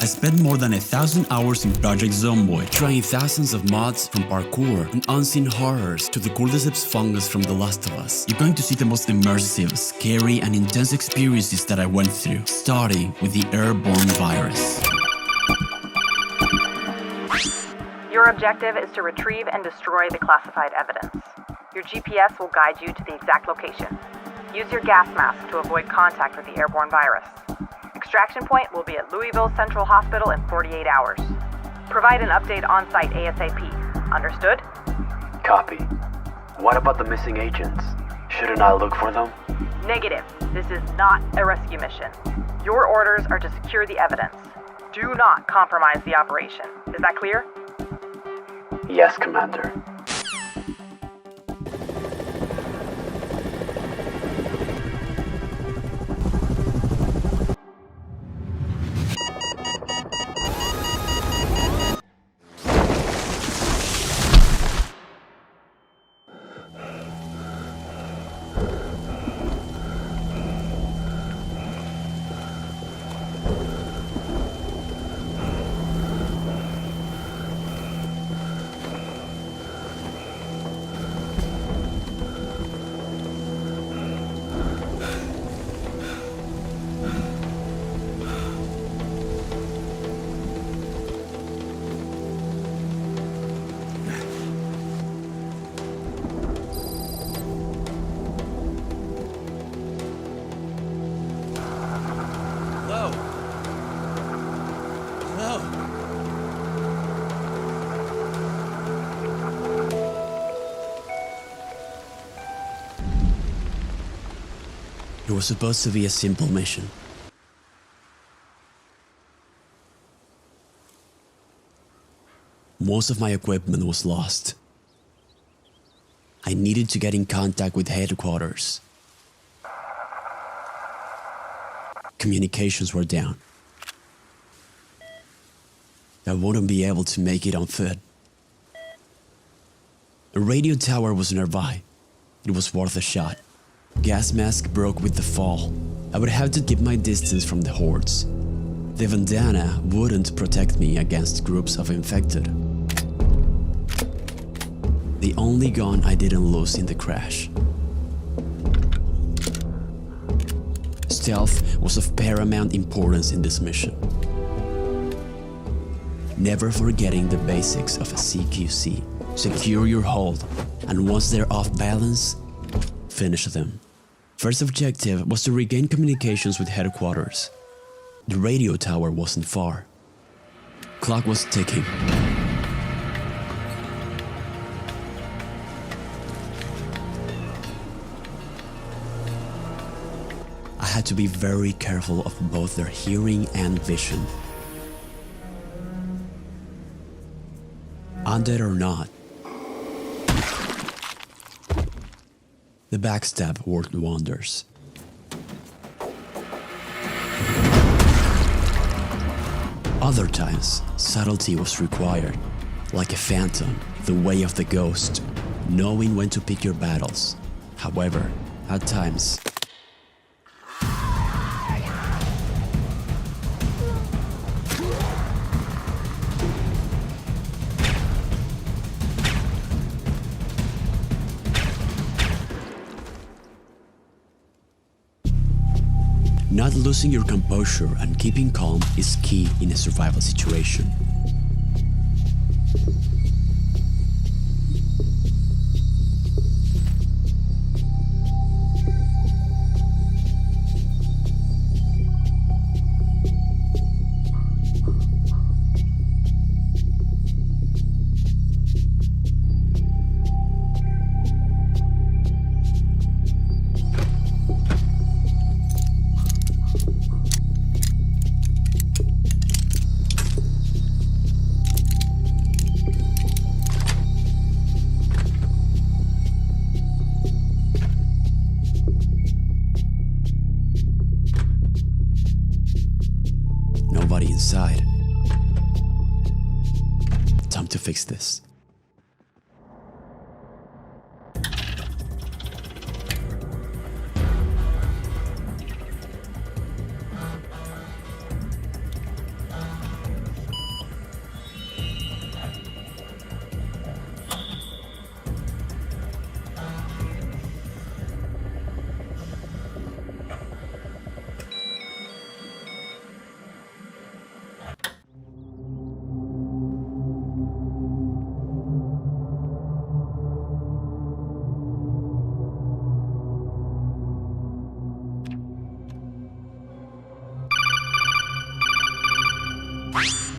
I spent more than 1,000 hours in Project Zomboid, trying thousands of mods from parkour and unseen horrors to the cordyceps fungus from The Last of Us. You're going to see the most immersive, scary and intense experiences that I went through, starting with the airborne virus. Your objective is to retrieve and destroy the classified evidence. Your GPS will guide you to the exact location. Use your gas mask to avoid contact with the airborne virus. Extraction point will be at Louisville Central Hospital in 48 hours. Provide an update on-site ASAP. Understood? Copy. What about the missing agents? Shouldn't I look for them? Negative. This is not a rescue mission. Your orders are to secure the evidence. Do not compromise the operation. Is that clear? Yes, Commander. It was supposed to be a simple mission. Most of my equipment was lost. I needed to get in contact with headquarters. Communications were down. I wouldn't be able to make it on foot. A radio tower was nearby. It was worth a shot. Gas mask broke with the fall. I would have to keep my distance from the hordes. The bandana wouldn't protect me against groups of infected. The only gun I didn't lose in the crash. Stealth was of paramount importance in this mission. Never forgetting the basics of a CQC. Secure your hold, and once they're off balance, finish them. First objective was to regain communications with headquarters. The radio tower wasn't far. Clock was ticking. I had to be very careful of both their hearing and vision. Undead or not, the backstab worked wonders. Other times, subtlety was required, like a phantom, the way of the ghost, knowing when to pick your battles. However, at times, not losing your composure and keeping calm is key in a survival situation. Nobody inside. Time to fix this.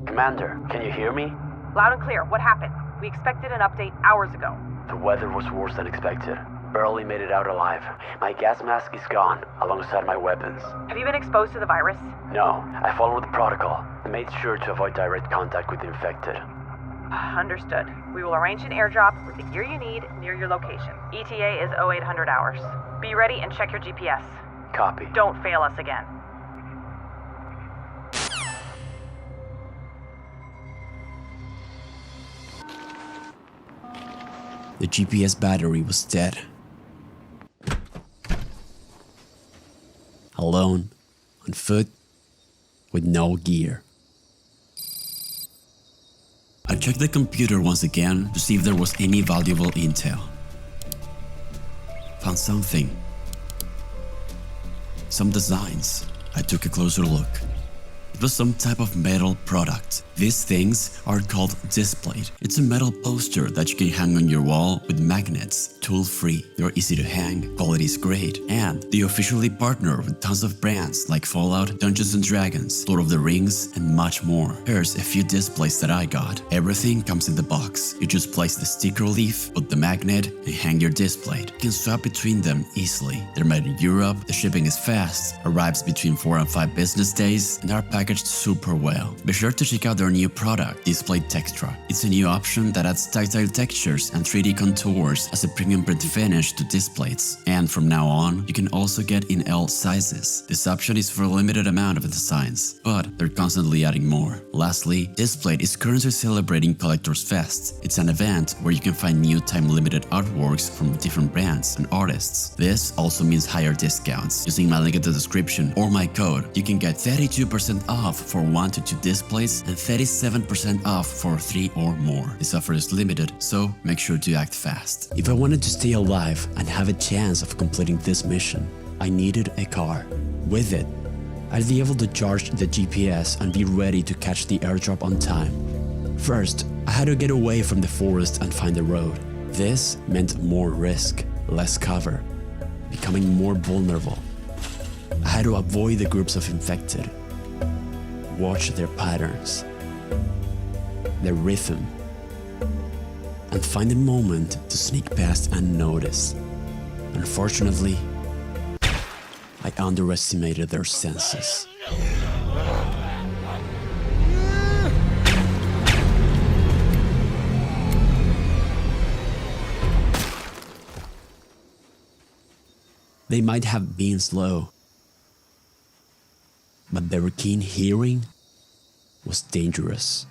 Commander, can you hear me? Loud and clear. What happened? We expected an update hours ago. The weather was worse than expected. Barely made it out alive. My gas mask is gone, alongside my weapons. Have you been exposed to the virus? No, I followed the protocol and made sure to avoid direct contact with the infected. Understood. We will arrange an airdrop with the gear you need near your location. ETA is 0800 hours. Be ready and check your GPS. Copy. Don't fail us again. The GPS battery was dead. Alone, on foot, with no gear. I checked the computer once again to see if there was any valuable intel. Found something. Some designs. I took a closer look. It was some type of metal product. These things are called displate. It's a metal poster that you can hang on your wall with magnets, tool-free. They're easy to hang, quality is great, and they officially partner with tons of brands like Fallout, Dungeons & Dragons, Lord of the Rings, and much more. Here's a few displays that I got. Everything comes in the box. You just place the sticker leaf, put the magnet, and hang your displate. You can swap between them easily. They're made in Europe, the shipping is fast, arrives between 4 and 5 business days, and are packaged super well. Be sure to check out their new product, Display Textra. It's a new option that adds tactile textures and 3D contours as a premium print finish to displays. And from now on, you can also get in L sizes. This option is for a limited amount of designs, but they're constantly adding more. Lastly, Displate is currently celebrating Collectors Fest. It's an event where you can find new time-limited artworks from different brands and artists. This also means higher discounts. Using my link in the description or my code, you can get 32% off for 1 to 2 displays and 37% off for 3 or more. This offer is limited, so make sure to act fast. If I wanted to stay alive and have a chance of completing this mission, I needed a car. With it, I'd be able to charge the GPS and be ready to catch the airdrop on time. First, I had to get away from the forest and find the road. This meant more risk, less cover, becoming more vulnerable. I had to avoid the groups of infected, watch their patterns, their rhythm, and find a moment to sneak past unnoticed. Unfortunately, I underestimated their senses. They might have been slow, but their keen hearing was dangerous.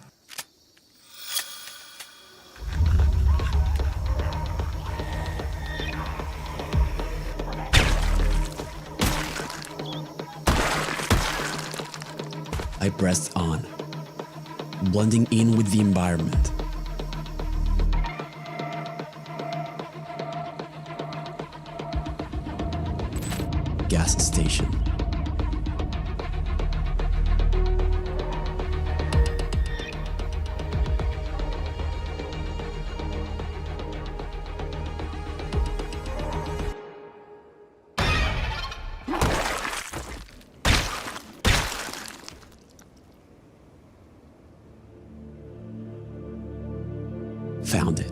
I pressed on, blending in with the environment. Gas station. Found it.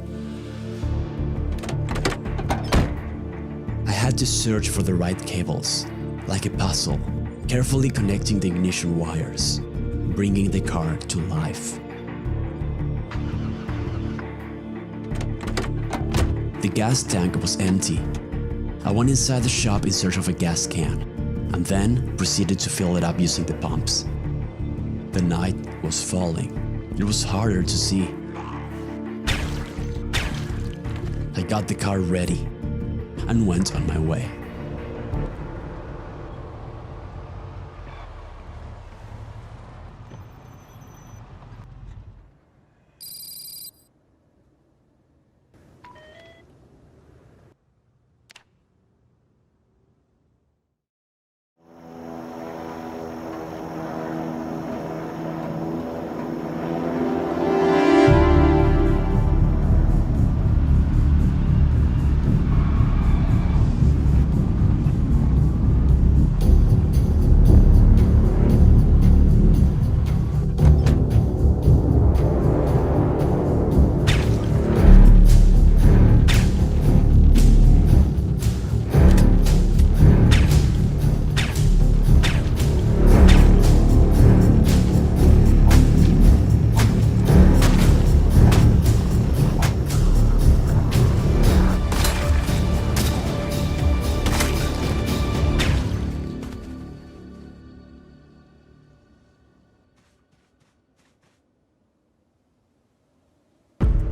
I had to search for the right cables, like a puzzle, carefully connecting the ignition wires, bringing the car to life. The gas tank was empty. I went inside the shop in search of a gas can, and then proceeded to fill it up using the pumps. The night was falling. It was harder to see. I got the car ready and went on my way.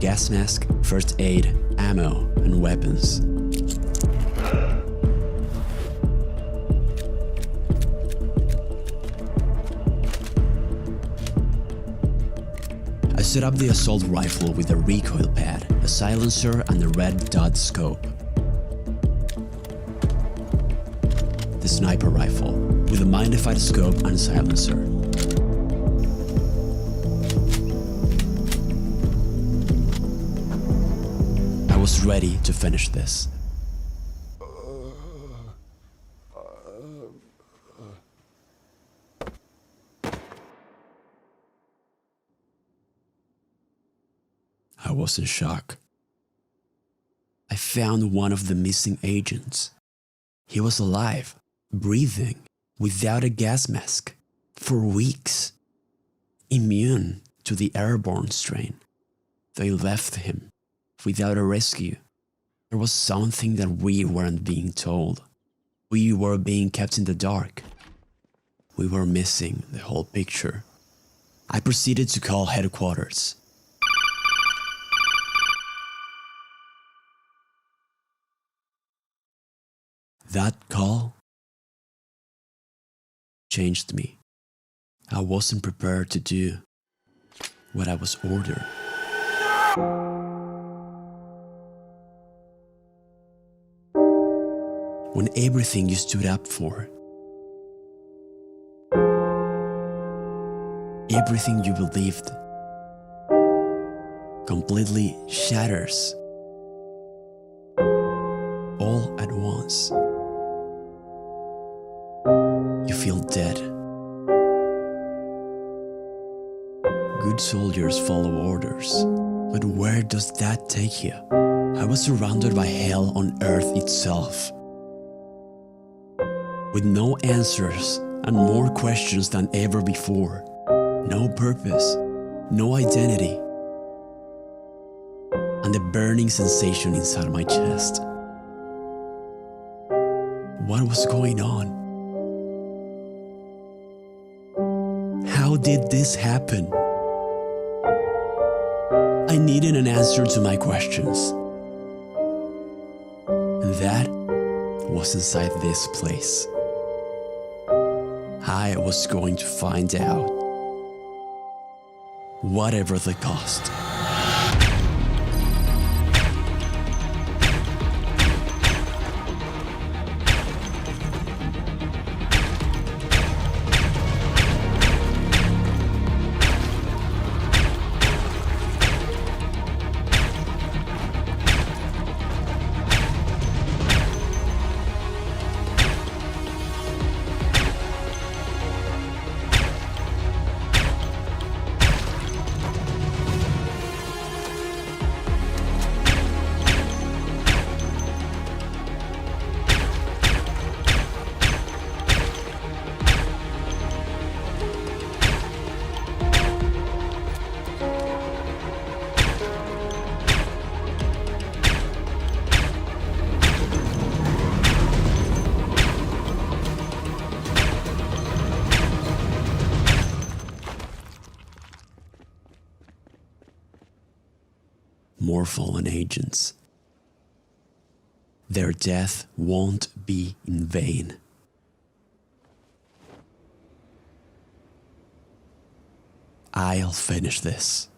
gas mask, first aid, ammo, and weapons. I set up the assault rifle with a recoil pad, a silencer, and a red dot scope. The sniper rifle with a magnified scope and silencer. I was ready to finish this. I was in shock. I found one of the missing agents. He was alive, breathing, without a gas mask, for weeks. Immune to the airborne strain. They left him, without a rescue. There was something that we weren't being told. We were being kept in the dark. We were missing the whole picture. I proceeded to call headquarters. That call changed me. I wasn't prepared to do what I was ordered. When everything you stood up for, everything you believed, completely shatters all at once. You feel dead. Good soldiers follow orders, but where does that take you? I was surrounded by hell on earth itself. With no answers and more questions than ever before. No purpose, no identity, and a burning sensation inside my chest. What was going on? How did this happen? I needed an answer to my questions. And that was inside this place. I was going to find out, whatever the cost. More fallen agents. Their death won't be in vain. I'll finish this.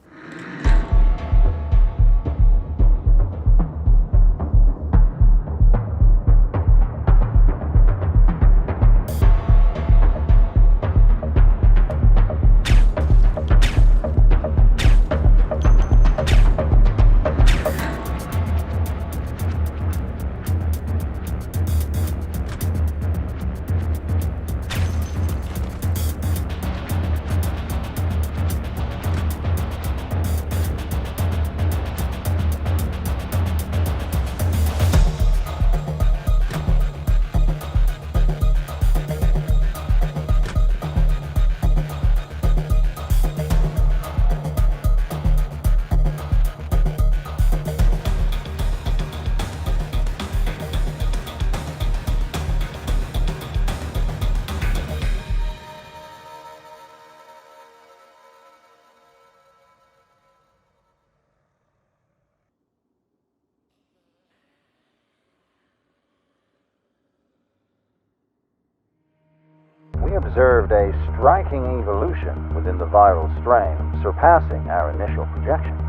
observed a striking evolution within the viral strain, surpassing our initial projections.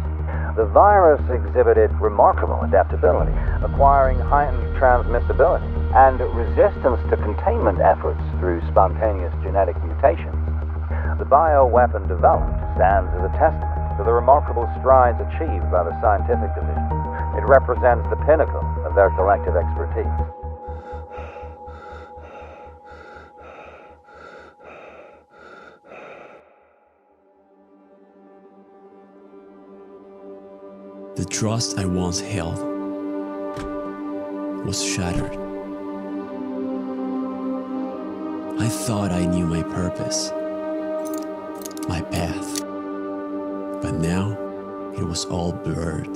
The virus exhibited remarkable adaptability, acquiring heightened transmissibility and resistance to containment efforts through spontaneous genetic mutations. The bioweapon developed stands as a testament to the remarkable strides achieved by the scientific division. It represents the pinnacle of their collective expertise. The trust I once held was shattered. I thought I knew my purpose, my path, but now it was all blurred,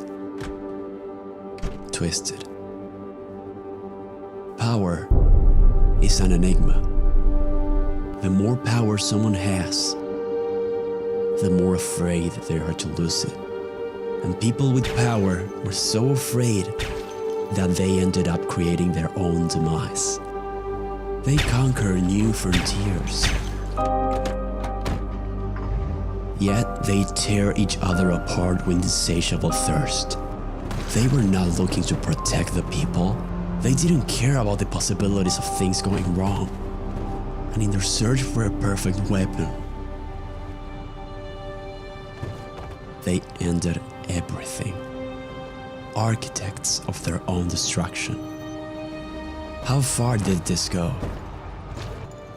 twisted. Power is an enigma. The more power someone has, the more afraid they are to lose it. And people with power were so afraid that they ended up creating their own demise. They conquer new frontiers. Yet they tear each other apart with insatiable thirst. They were not looking to protect the people. They didn't care about the possibilities of things going wrong. And in their search for a perfect weapon, they ended everything. Architects of their own destruction. How far did this go?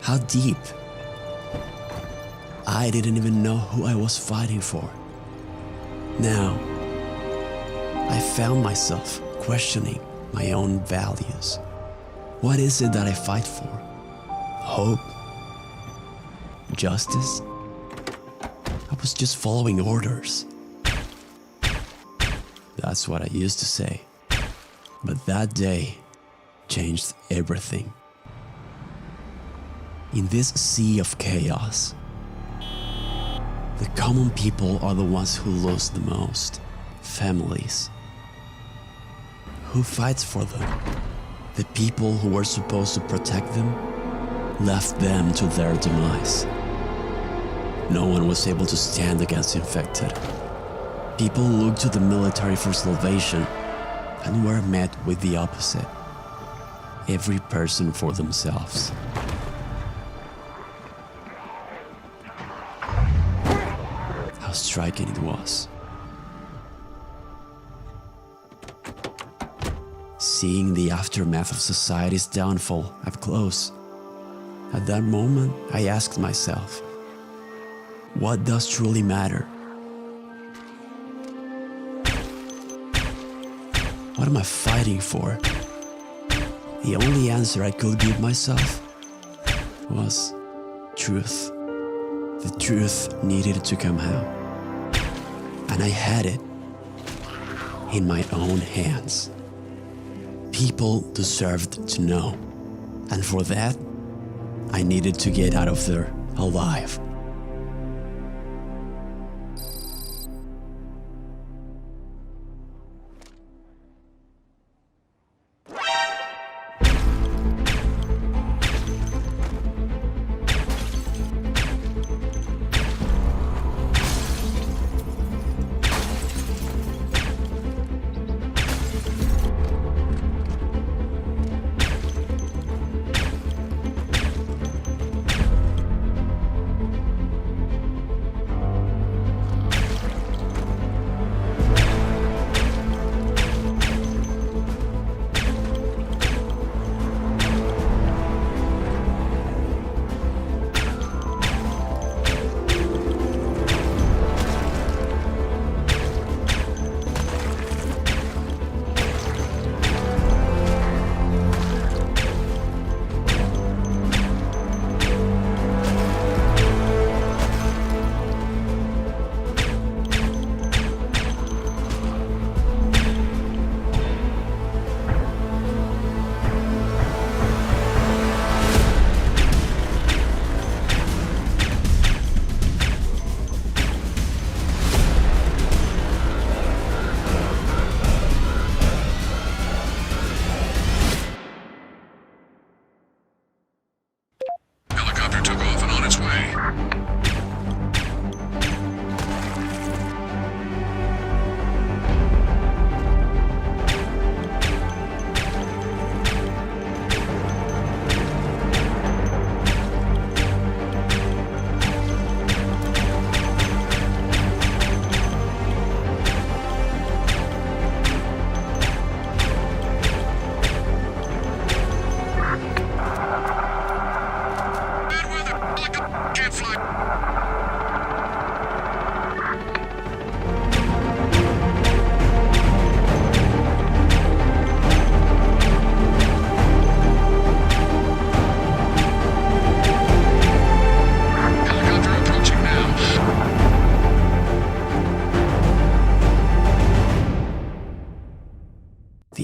How deep? I didn't even know who I was fighting for. Now, I found myself questioning my own values. What is it that I fight for? Hope? Justice? I was just following orders. That's what I used to say. But that day changed everything. In this sea of chaos, the common people are the ones who lose the most. Families. Who fights for them? The people who were supposed to protect them left them to their demise. No one was able to stand against the infected. People looked to the military for salvation and were met with the opposite. Every person for themselves. How striking it was. Seeing the aftermath of society's downfall up close. At that moment, I asked myself, what does truly matter? What am I fighting for? The only answer I could give myself was truth. The truth needed to come out. And I had it in my own hands. People deserved to know. And for that, I needed to get out of there alive.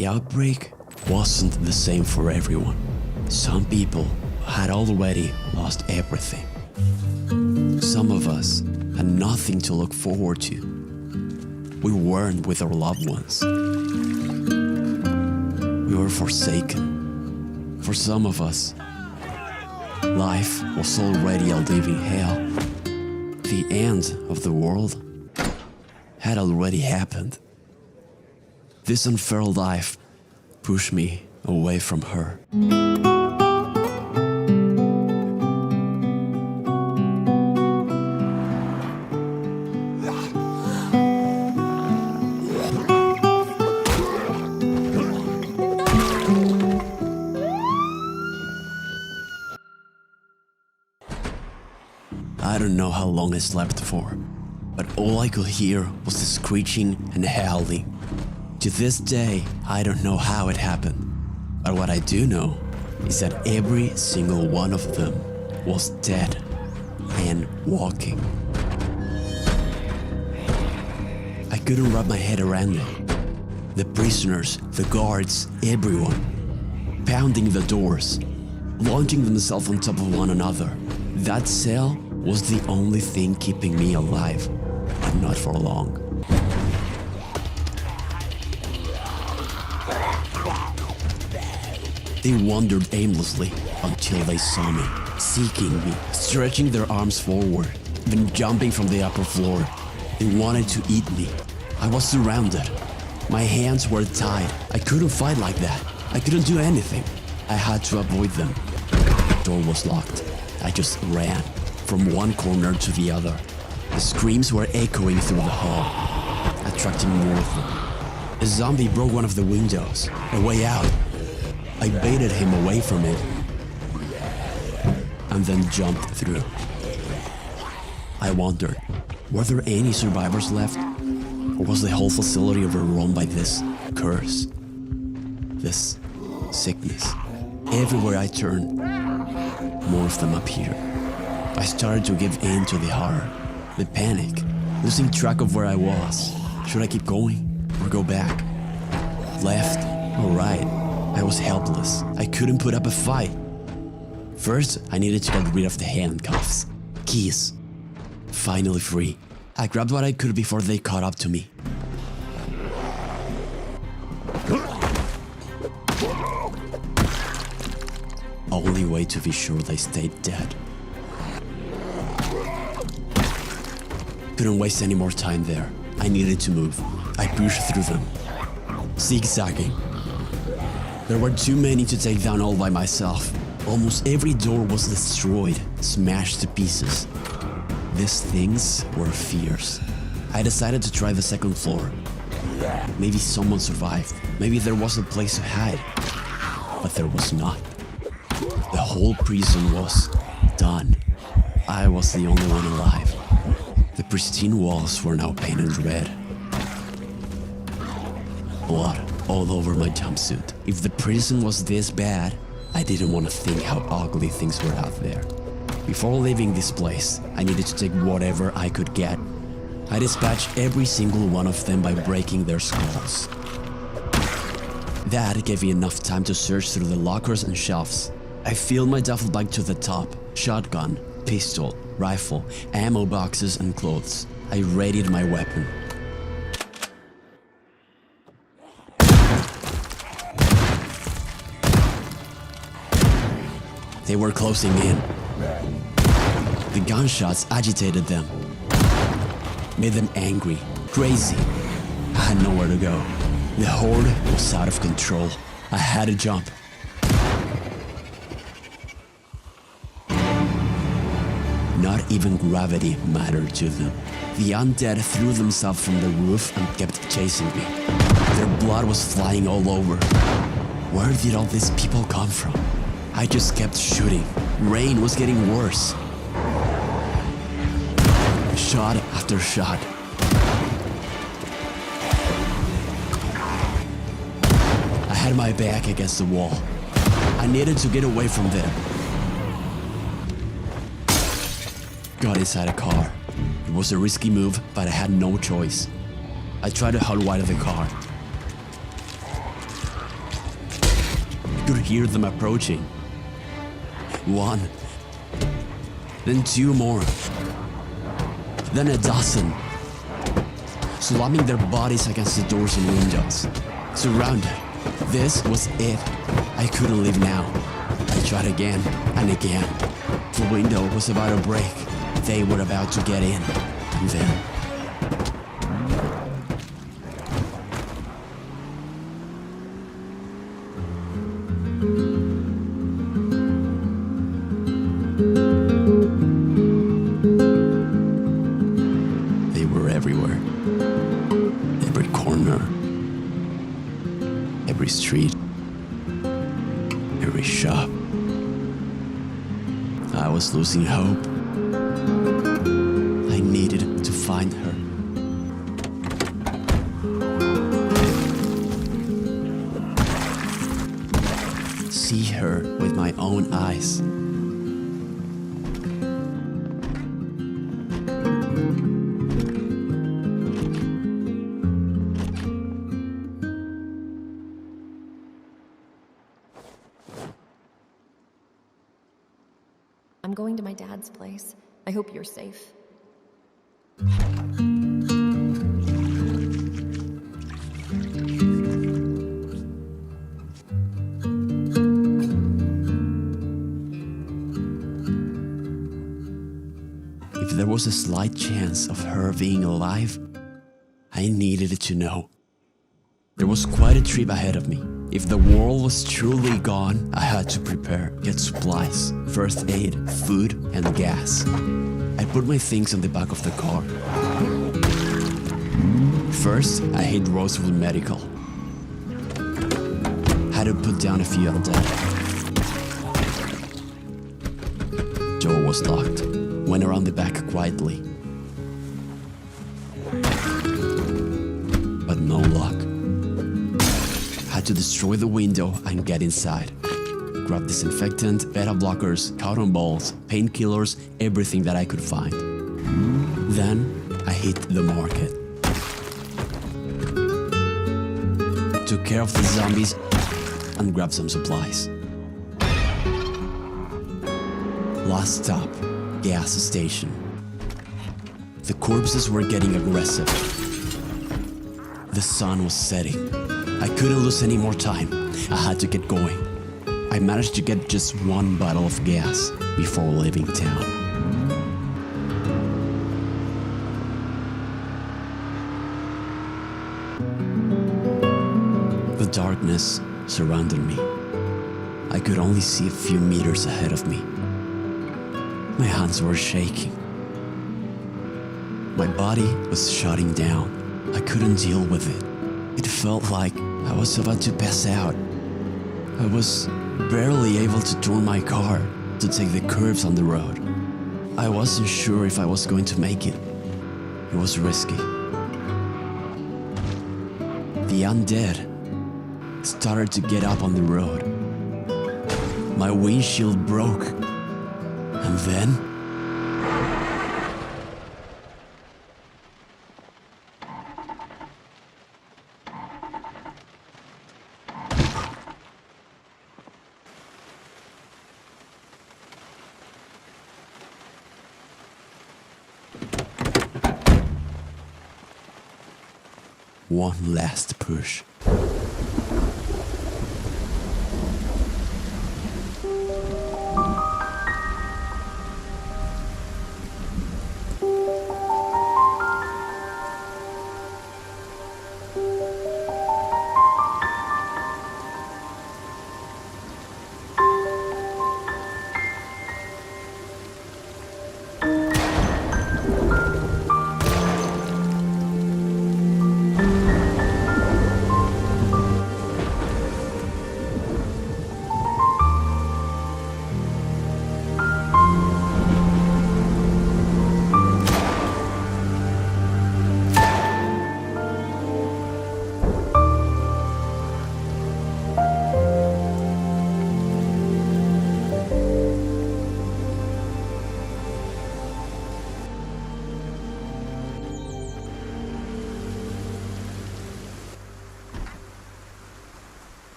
The outbreak wasn't the same for everyone. Some people had already lost everything. Some of us had nothing to look forward to. We weren't with our loved ones. We were forsaken. For some of us, life was already a living hell. The end of the world had already happened. This unfair life pushed me away from her. I don't know how long I slept for, but all I could hear was the screeching and howling. To this day, I don't know how it happened, but what I do know is that every single one of them was dead and walking. I couldn't wrap my head around it. The prisoners, the guards, everyone, pounding the doors, launching themselves on top of one another. That cell was the only thing keeping me alive, but not for long. They wandered aimlessly until they saw me, seeking me, stretching their arms forward, then jumping from the upper floor. They wanted to eat me. I was surrounded. My hands were tied. I couldn't fight like that. I couldn't do anything. I had to avoid them. The door was locked. I just ran from one corner to the other. The screams were echoing through the hall, attracting more of them. A zombie broke one of the windows. A way out. I baited him away from it and then jumped through. I wondered, were there any survivors left? Or was the whole facility overrun by this curse? This sickness? Everywhere I turned, more of them appeared. I started to give in to the horror, the panic, losing track of where I was. Should I keep going or go back? Left or right? I was helpless. I couldn't put up a fight. First, I needed to get rid of the handcuffs. Keys. Finally free. I grabbed what I could before they caught up to me. Only way to be sure they stayed dead. Couldn't waste any more time there. I needed to move. I pushed through them, zigzagging. There were too many to take down all by myself. Almost every door was destroyed, smashed to pieces. These things were fierce. I decided to try the second floor. Maybe someone survived. Maybe there was a place to hide. But there was not. The whole prison was done. I was the only one alive. The pristine walls were now painted red. Blood all over my jumpsuit. If the prison was this bad, I didn't want to think how ugly things were out there. Before leaving this place, I needed to take whatever I could get. I dispatched every single one of them by breaking their skulls. That gave me enough time to search through the lockers and shelves. I filled my duffel bag to the top. Shotgun, pistol, rifle, ammo boxes and clothes. I readied my weapon. They were closing in. The gunshots agitated them, made them angry, crazy. I had nowhere to go. The horde was out of control. I had to jump. Not even gravity mattered to them. The undead threw themselves from the roof and kept chasing me. Their blood was flying all over. Where did all these people come from? I just kept shooting. Rain was getting worse. Shot after shot. I had my back against the wall. I needed to get away from them. Got inside a car. It was a risky move, but I had no choice. I tried to hardwire the car. could hear them approaching. One, then two more, then a dozen, slamming their bodies against the doors and windows. Surrounded. This was it. I couldn't leave now. I tried again and again. The window was about to break. They were about to get in. And then... they were everywhere. Every corner. Every street. Every shop. I was losing hope. I needed to find her. See her with my own eyes. I'm going to my dad's place. I hope you're safe. If there was a slight chance of her being alive, I needed to know. There was quite a trip ahead of me. If the world was truly gone, I had to prepare, get supplies, first aid, food, and gas. I put my things on the back of the car. First, I hit Roseville Medical. Had to put down a few of them. Door was locked. Went around the back quietly. But no luck. Had to destroy the window and get inside. Grab disinfectant, beta blockers, cotton balls, painkillers, everything that I could find. Then I hit the market. Took care of the zombies and grabbed some supplies. Last stop, gas station. The corpses were getting aggressive. The sun was setting. I couldn't lose any more time. I had to get going. I managed to get just one bottle of gas before leaving town. The darkness surrounded me. I could only see a few meters ahead of me. My hands were shaking. My body was shutting down. I couldn't deal with it. It felt like I was about to pass out. I was barely able to turn my car to take the curves on the road. I wasn't sure if I was going to make it. It was risky. The undead started to get up on the road. My windshield broke. And then... one last push.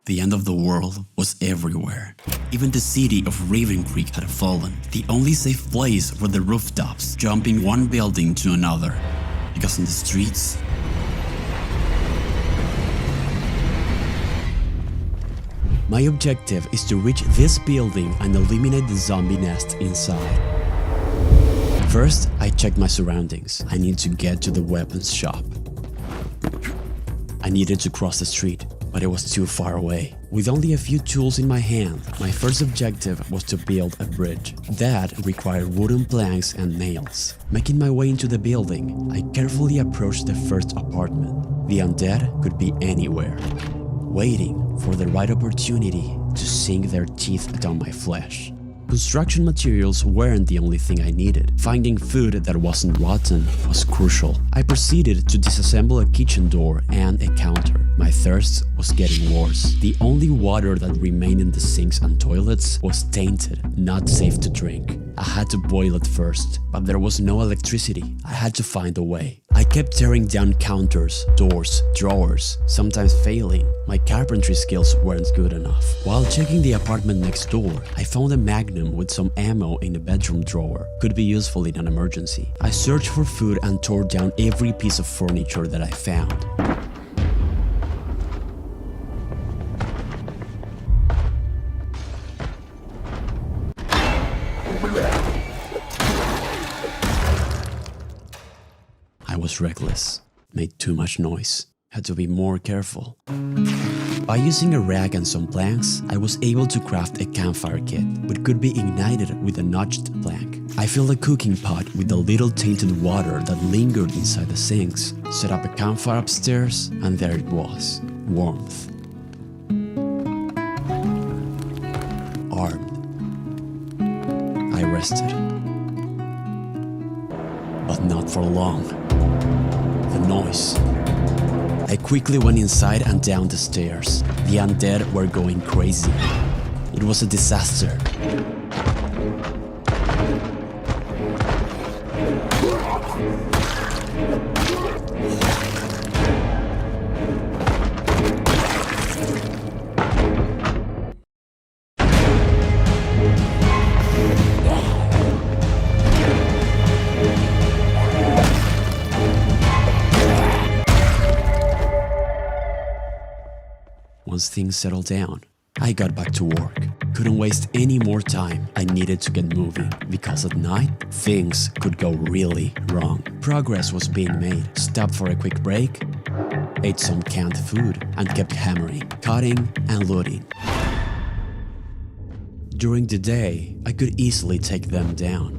The end of the world was everywhere. Even the city of Raven Creek had fallen. The only safe place were the rooftops, jumping one building to another. Because in the streets, my objective is to reach this building and eliminate the zombie nest inside. First, I checked my surroundings. I need to get to the weapons shop. I needed to cross the street, but it was too far away. With only a few tools in my hand, my first objective was to build a bridge. That required wooden planks and nails. Making my way into the building, I carefully approached the first apartment. The undead could be anywhere, waiting for the right opportunity to sink their teeth down my flesh. Construction materials weren't the only thing I needed. Finding food that wasn't rotten was crucial. I proceeded to disassemble a kitchen door and a counter. My thirst was getting worse. The only water that remained in the sinks and toilets was tainted, not safe to drink. I had to boil it first, but there was no electricity. I had to find a way. I kept tearing down counters, doors, drawers, sometimes failing. My carpentry skills weren't good enough. While checking the apartment next door, I found a magnum with some ammo in the bedroom drawer. Could be useful in an emergency. I searched for food and tore down every piece of furniture that I found. I was reckless, made too much noise, had to be more careful. By using a rag and some planks, I was able to craft a campfire kit, which could be ignited with a notched plank. I filled a cooking pot with a little tainted water that lingered inside the sinks, set up a campfire upstairs, and there it was, warmth. Armed. I rested. But not for long. The noise. I quickly went inside and down the stairs. The undead were going crazy. It was a disaster. Once things settled down, I got back to work. Couldn't waste any more time. I needed to get moving, because at night, things could go really wrong. Progress was being made. Stopped for a quick break, ate some canned food, and kept hammering, cutting, and looting. During the day, I could easily take them down.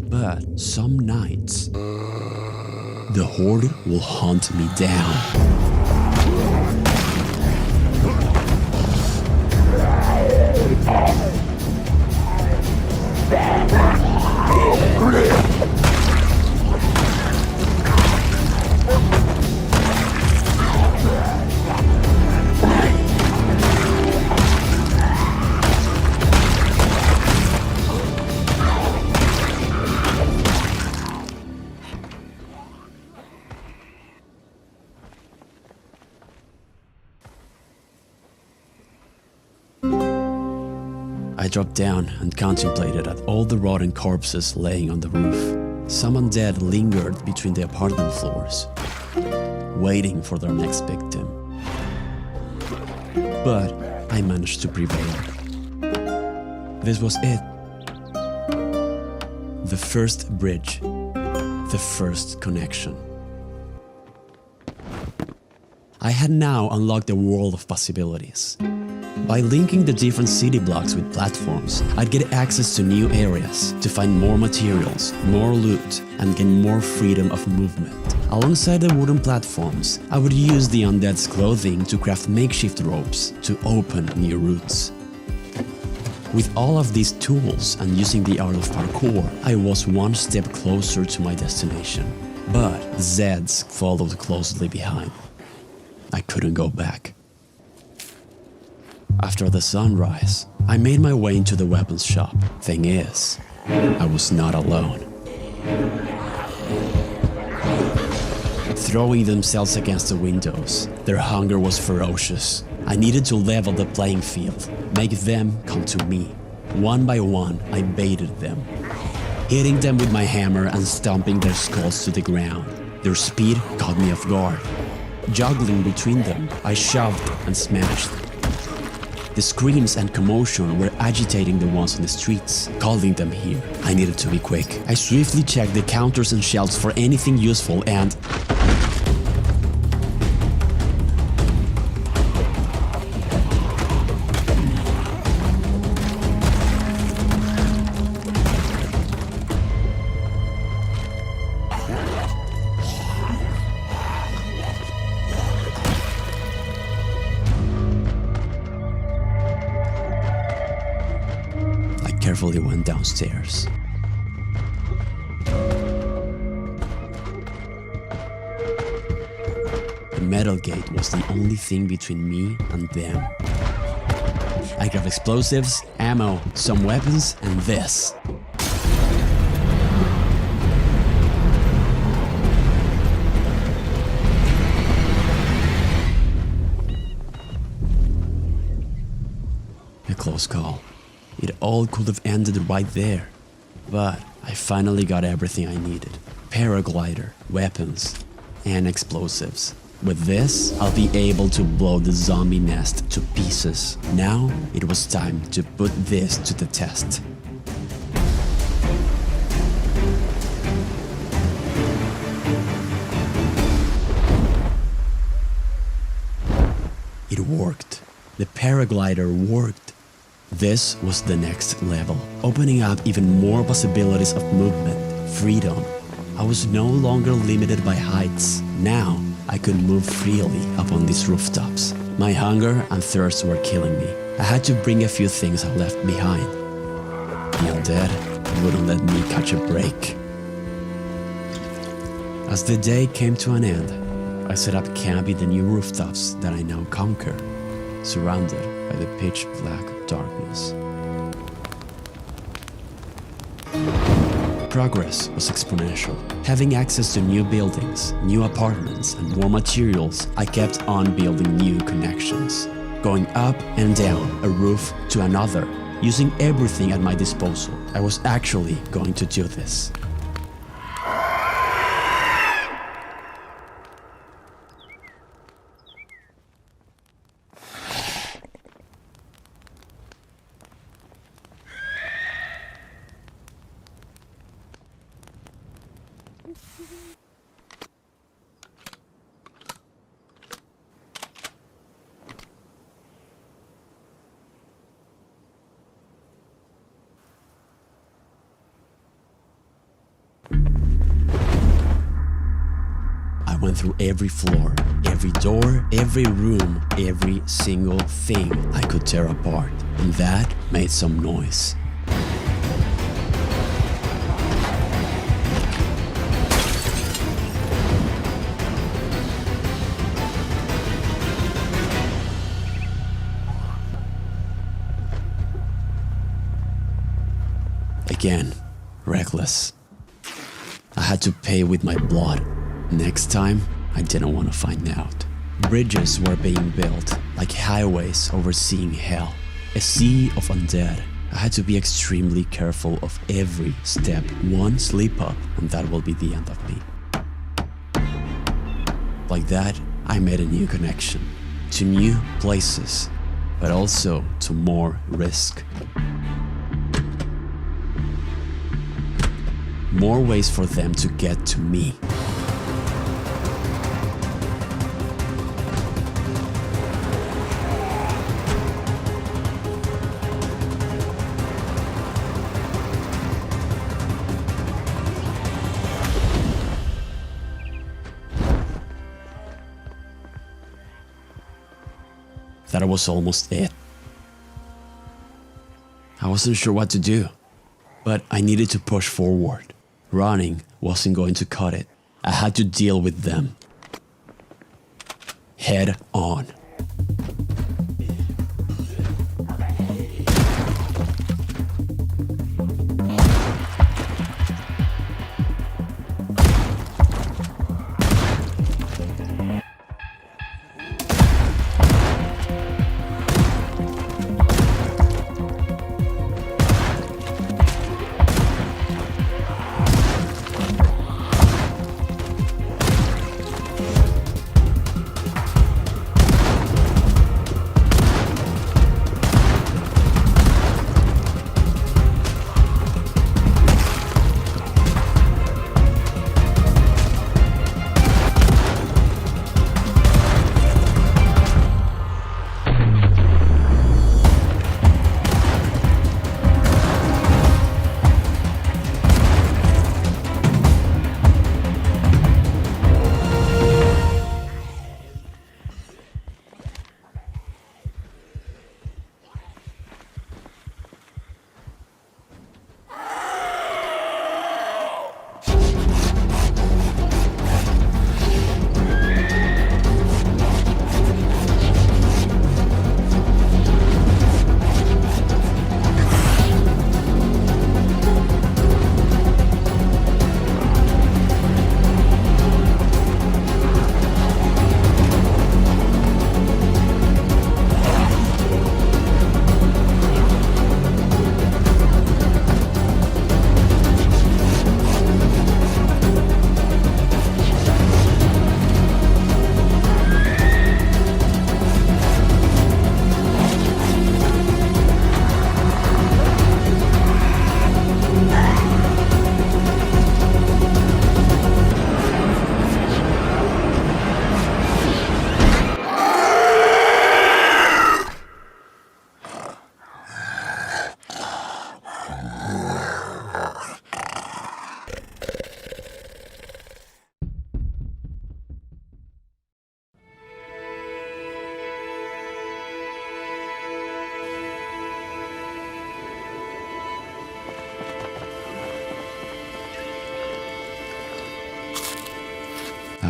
But some nights, the horde will hunt me down. I dropped down and contemplated at all the rotten corpses laying on the roof. Some undead lingered between the apartment floors, waiting for their next victim. But I managed to prevail. This was it. The first bridge, the first connection. I had now unlocked a world of possibilities. By linking the different city blocks with platforms, I'd get access to new areas, to find more materials, more loot, and gain more freedom of movement. Alongside the wooden platforms, I would use the undead's clothing to craft makeshift ropes to open new routes. With all of these tools and using the art of parkour, I was one step closer to my destination. But the Zeds followed closely behind. I couldn't go back. After the sunrise, I made my way into the weapons shop. Thing is, I was not alone. Throwing themselves against the windows, their hunger was ferocious. I needed to level the playing field, make them come to me. One by one, I baited them, hitting them with my hammer and stomping their skulls to the ground. Their speed caught me off guard. Juggling between them, I shoved and smashed. The screams and commotion were agitating the ones on the streets, calling them here. I needed to be quick. I swiftly checked the counters and shelves for anything useful and... carefully went downstairs. The metal gate was the only thing between me and them. I grabbed explosives, ammo, some weapons, and this. A close call. It all could have ended right there. But I finally got everything I needed. Paraglider, weapons, and explosives. With this, I'll be able to blow the zombie nest to pieces. Now, it was time to put this to the test. It worked. The paraglider worked. This was the next level, opening up even more possibilities of movement, freedom. I was no longer limited by heights. Now, I could move freely up on these rooftops. My hunger and thirst were killing me. I had to bring a few things I left behind. The undead wouldn't let me catch a break. As the day came to an end, I set up camp in the new rooftops that I now conquer, surrounded by the pitch black darkness. Progress was exponential. Having access to new buildings, new apartments, and more materials, I kept on building new connections. Going up and down a roof to another, using everything at my disposal. I was actually going to do this. I went through every floor, every door, every room, every single thing I could tear apart, and that made some noise. Again, reckless. I had to pay with my blood. Next time, I didn't want to find out. Bridges were being built, like highways overseeing hell. A sea of undead. I had to be extremely careful of every step. One slip up, and that will be the end of me. Like that, I made a new connection. To new places, but also to more risk. More ways for them to get to me. That was almost it. I wasn't sure what to do, but I needed to push forward. Running wasn't going to cut it. I had to deal with them. Head on.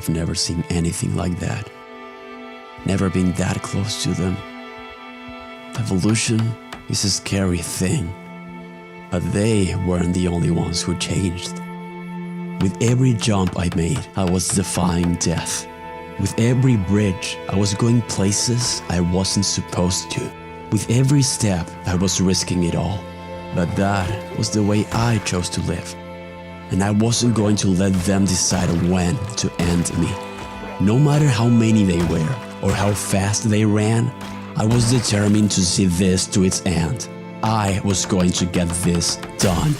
have never seen anything like that. Never been that close to them. Evolution is a scary thing, but they weren't the only ones who changed. With every jump I made, I was defying death. With every bridge, I was going places I wasn't supposed to. With every step, I was risking it all. But that was the way I chose to live. And I wasn't going to let them decide when to end me. No matter how many they were or how fast they ran, I was determined to see this to its end. I was going to get this done.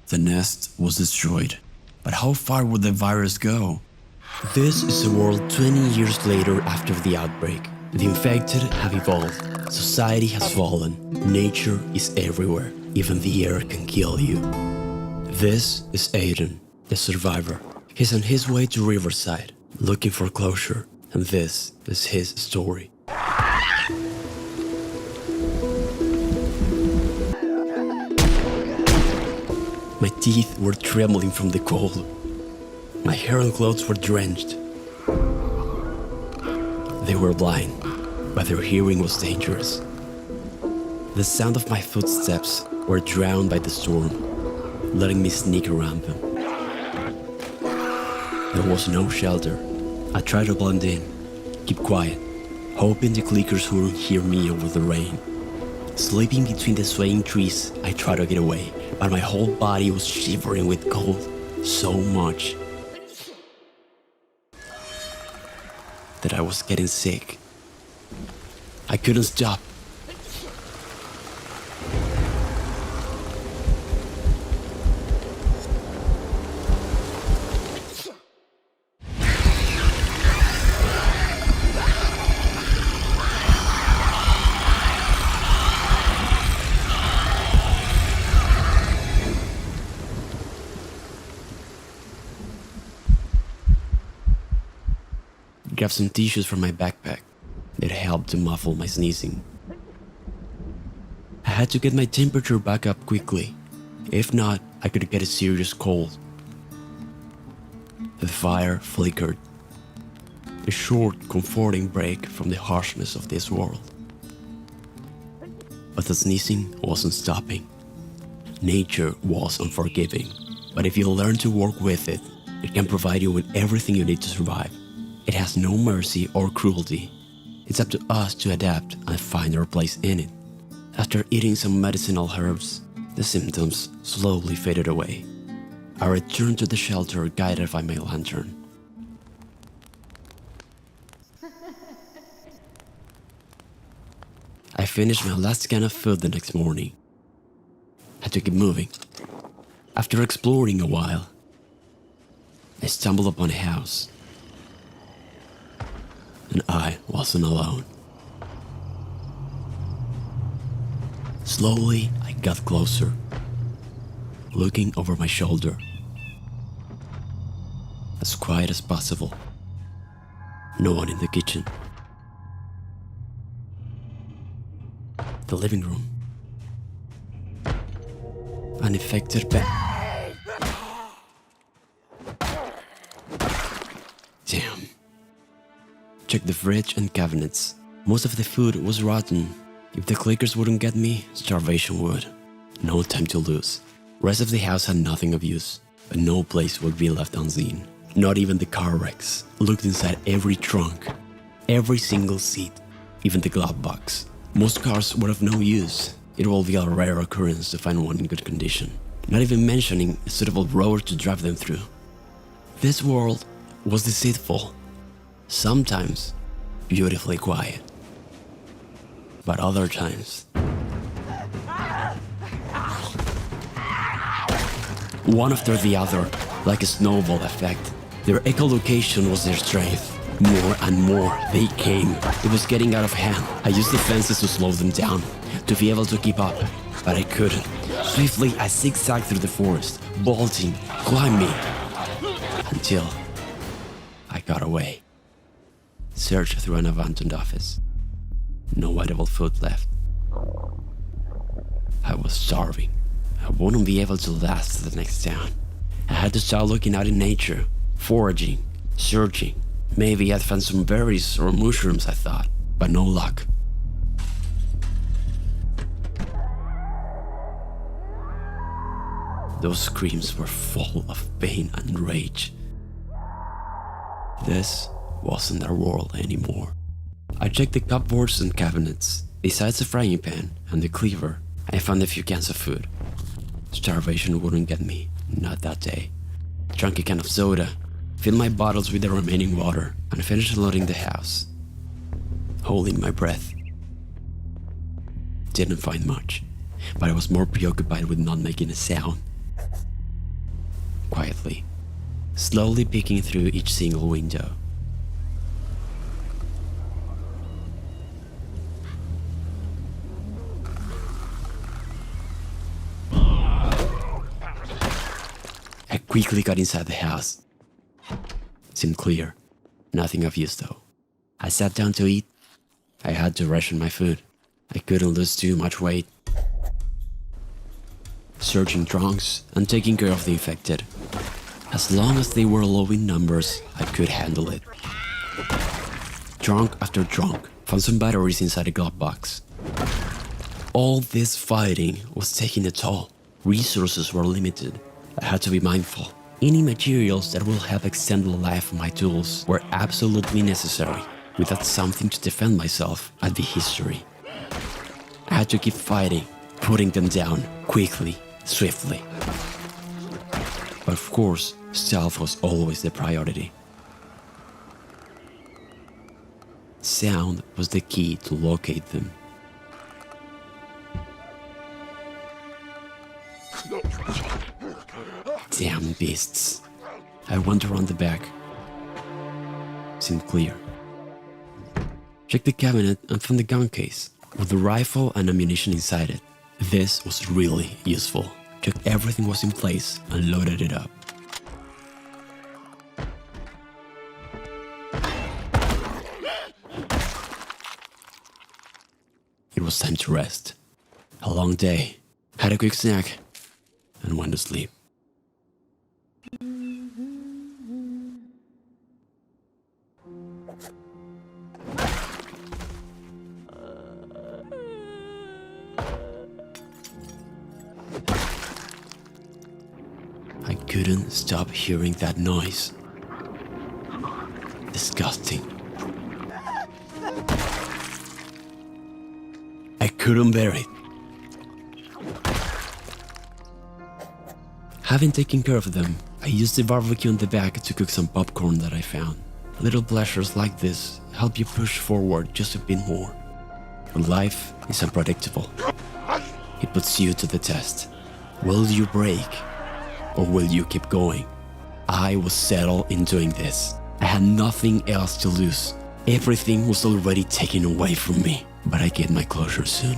The nest was destroyed. But how far would the virus go? This is a world 20 years later after the outbreak. The infected have evolved. Society has fallen. Nature is everywhere. Even the air can kill you. This is Aiden, the survivor. He's on his way to Riverside, looking for closure. And this is his story. My teeth were trembling from the cold. My hair and clothes were drenched. They were blind, but their hearing was dangerous. The sound of my footsteps were drowned by the storm, letting me sneak around them. There was no shelter. I tried to blend in, keep quiet, hoping the clickers wouldn't hear me over the rain. Sleeping between the swaying trees, I tried to get away, but my whole body was shivering with cold, so much that I was getting sick. I couldn't stop. Grabbed some tissues from my backpack. It helped to muffle my sneezing. I had to get my temperature back up quickly. If not, I could get a serious cold. The fire flickered. A short, comforting break from the harshness of this world. But the sneezing wasn't stopping. Nature was unforgiving, but if you learn to work with it, it can provide you with everything you need to survive. It has no mercy or cruelty. It's up to us to adapt and find our place in it. After eating some medicinal herbs, the symptoms slowly faded away. I returned to the shelter guided by my lantern. I finished my last can of food the next morning. I had to keep moving. After exploring a while, I stumbled upon a house. And I wasn't alone. Slowly, I got closer, looking over my shoulder. As quiet as possible. No one in the kitchen. The living room. An infected bat. Damn. Checked the fridge and cabinets. Most of the food was rotten. If the clickers wouldn't get me, starvation would. No time to lose. Rest of the house had nothing of use, but no place would be left unseen. Not even the car wrecks. Looked inside every trunk, every single seat, even the glove box. Most cars were of no use. It will be a rare occurrence to find one in good condition. Not even mentioning a suitable road to drive them through. This world was deceitful. Sometimes beautifully quiet. But other times, one after the other, like a snowball effect. Their echolocation was their strength. More and more they came. It was getting out of hand. I used the fences to slow them down, to be able to keep up, but I couldn't. Swiftly, I zigzagged through the forest, bolting, climbing, until I got away. Searched through an abandoned office. No edible food left. I was starving. I wouldn't be able to last to the next town. I had to start looking out in nature, foraging, searching. Maybe I'd find some berries or mushrooms, I thought, but no luck. Those screams were full of pain and rage. This wasn't our world anymore. I checked the cupboards and cabinets. Besides the frying pan and the cleaver, I found a few cans of food. Starvation wouldn't get me, not that day. Drank a can of soda, filled my bottles with the remaining water, and finished loading the house. Holding my breath. Didn't find much, but I was more preoccupied with not making a sound. Quietly, slowly peeking through each single window. I quickly got inside the house. Seemed clear. Nothing of use though. I sat down to eat. I had to ration my food. I couldn't lose too much weight. Searching trunks and taking care of the infected. As long as they were low in numbers, I could handle it. Trunk after trunk, found some batteries inside a glove box. All this fighting was taking a toll. Resources were limited. I had to be mindful. Any materials that will help extend the life of my tools were absolutely necessary. Without something to defend myself, I'd be history. I had to keep fighting, putting them down, quickly, swiftly. But of course, stealth was always the priority. Sound was the key to locate them. Damn beasts. I went around the back. Seemed clear. Checked the cabinet and found the gun case, with the rifle and ammunition inside it. This was really useful. Checked everything was in place and loaded it up. It was time to rest. A long day. Had a quick snack and went to sleep. couldn't stop hearing that noise. Disgusting. I couldn't bear it. Having taken care of them, I used the barbecue in the back to cook some popcorn that I found. Little pleasures like this help you push forward just a bit more. But life is unpredictable. It puts you to the test. Will you break? Or will you keep going? I was settled in doing this. I had nothing else to lose. Everything was already taken away from me, but I get my closure soon.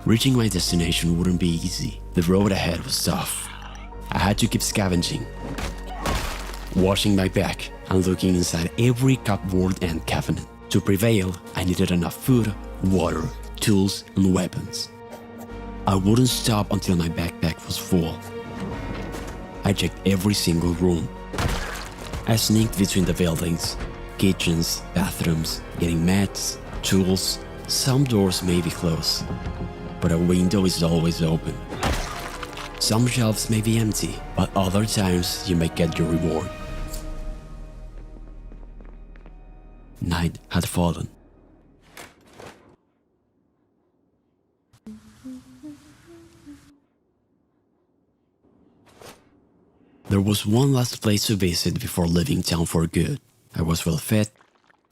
Reaching my destination wouldn't be easy. The road ahead was tough. I had to keep scavenging, washing my back and looking inside every cupboard and cabinet. To prevail, I needed enough food, water, tools, and weapons. I wouldn't stop until my backpack was full. I checked every single room. I sneaked between the buildings, kitchens, bathrooms, getting mats, tools. Some doors may be closed, but a window is always open. Some shelves may be empty, but other times you may get your reward. Night had fallen. There was one last place to visit before leaving town for good. I was well fed,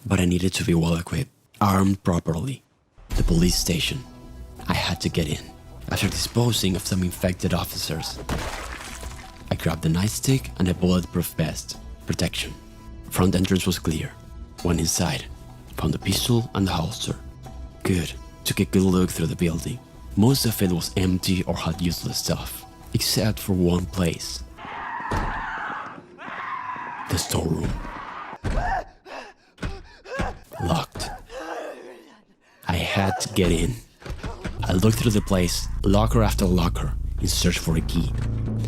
but I needed to be well equipped, armed properly. The police station. I had to get in. After disposing of some infected officers, I grabbed a nightstick and a bulletproof vest. Protection. Front entrance was clear. Went inside. Found a pistol and a holster. Good. Took a good look through the building. Most of it was empty or had useless stuff, except for one place. The storeroom. Locked. I had to get in. I looked through the place, locker after locker, in search for a key.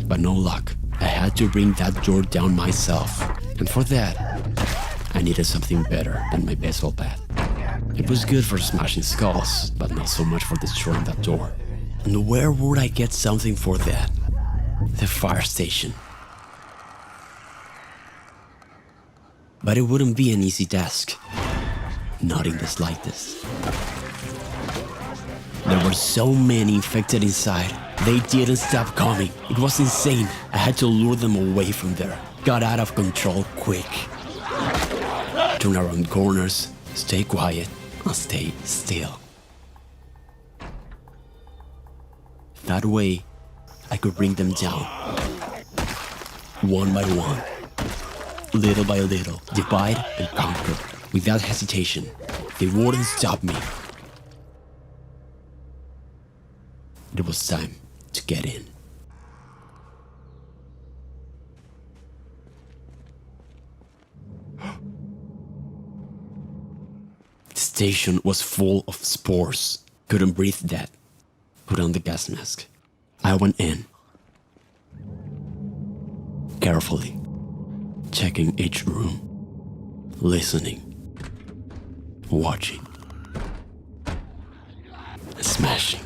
But no luck. I had to bring that door down myself. And for that, I needed something better than my baseball bat. It was good for smashing skulls, but not so much for destroying that door. And where would I get something for that? The fire station. But it wouldn't be an easy task. Not in the slightest. There were so many infected inside. They didn't stop coming. It was insane. I had to lure them away from there. Got out of control quick. Turn around corners, stay quiet, and stay still. That way, I could bring them down. One by one. Little by little, divide and conquer. Without hesitation, they wouldn't stop me. It was time to get in. The station was full of spores. Couldn't breathe that. Put on the gas mask. I went in. Carefully. Checking each room, listening, watching, smashing.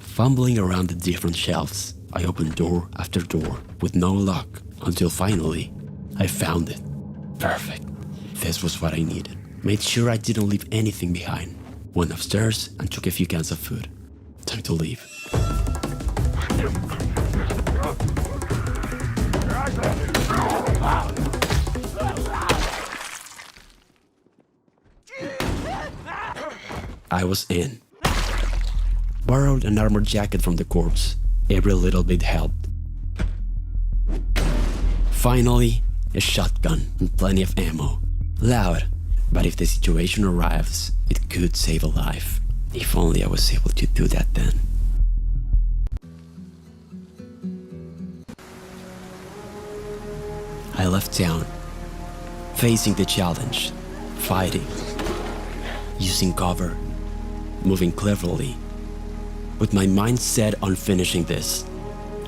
Fumbling around the different shelves, I opened door after door with no luck until finally I found it. Perfect. This was what I needed. Made sure I didn't leave anything behind. Went upstairs and took a few cans of food. Time to leave. I was in. Borrowed an armored jacket from the corpse. Every little bit helped. Finally, a shotgun and plenty of ammo. Loud, but if the situation arrives, it could save a life. If only I was able to do that then. I left town, facing the challenge, fighting, using cover, moving cleverly, with my mind set on finishing this.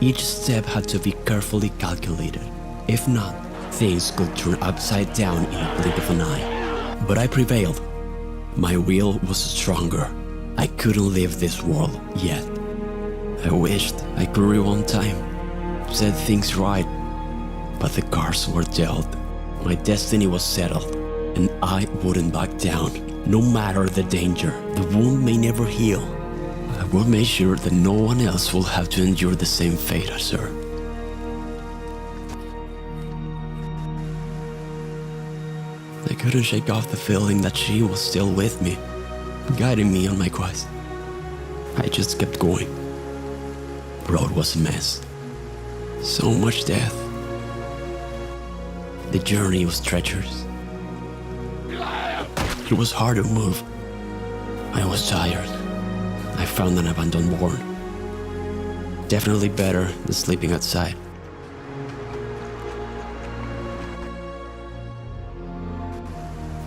Each step had to be carefully calculated. If not, things could turn upside down in a blink of an eye. But I prevailed. My will was stronger. I couldn't leave this world yet. I wished I could rewind time, set things right, but the cards were dealt. My destiny was settled, and I wouldn't back down. No matter the danger, the wound may never heal. I will make sure that no one else will have to endure the same fate as her. I couldn't shake off the feeling that she was still with me, guiding me on my quest. I just kept going. The road was a mess. So much death. The journey was treacherous. It was hard to move. I was tired. I found an abandoned barn. Definitely better than sleeping outside.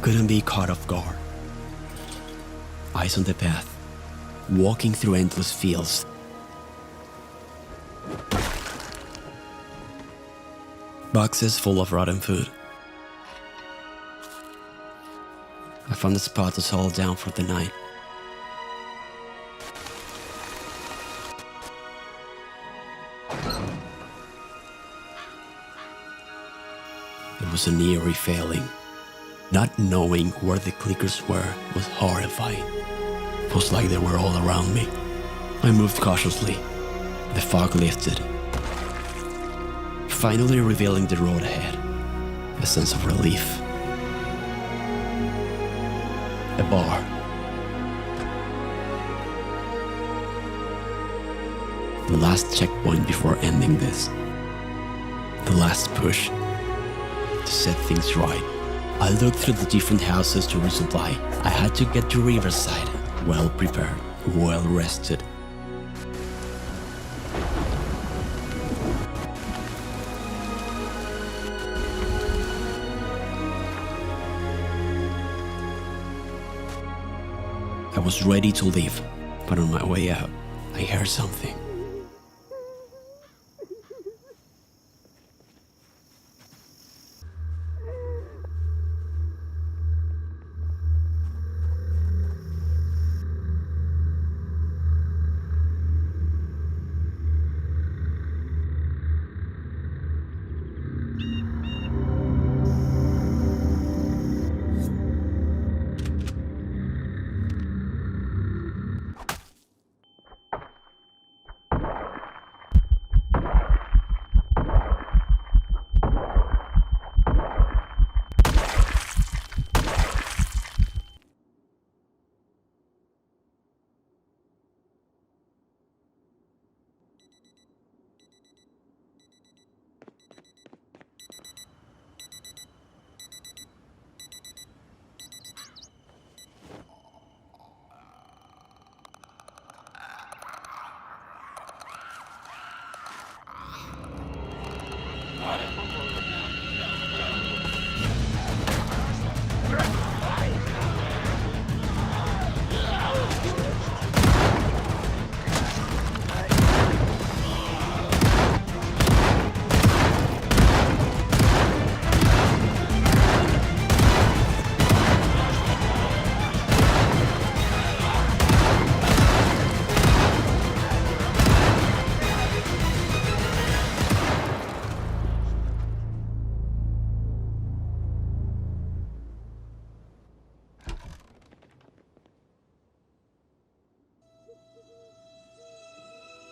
Couldn't be caught off guard. Eyes on the path, walking through endless fields. Boxes full of rotten food. I found a spot to settle down for the night. It was an eerie feeling. Not knowing where the clickers were was horrifying. It was like they were all around me. I moved cautiously. The fog lifted, finally revealing the road ahead. A sense of relief. A bar. The last checkpoint before ending this. The last push to set things right. I looked through the different houses to resupply. I had to get to Riverside, well prepared, well rested. I was ready to leave, but on my way out, I heard something.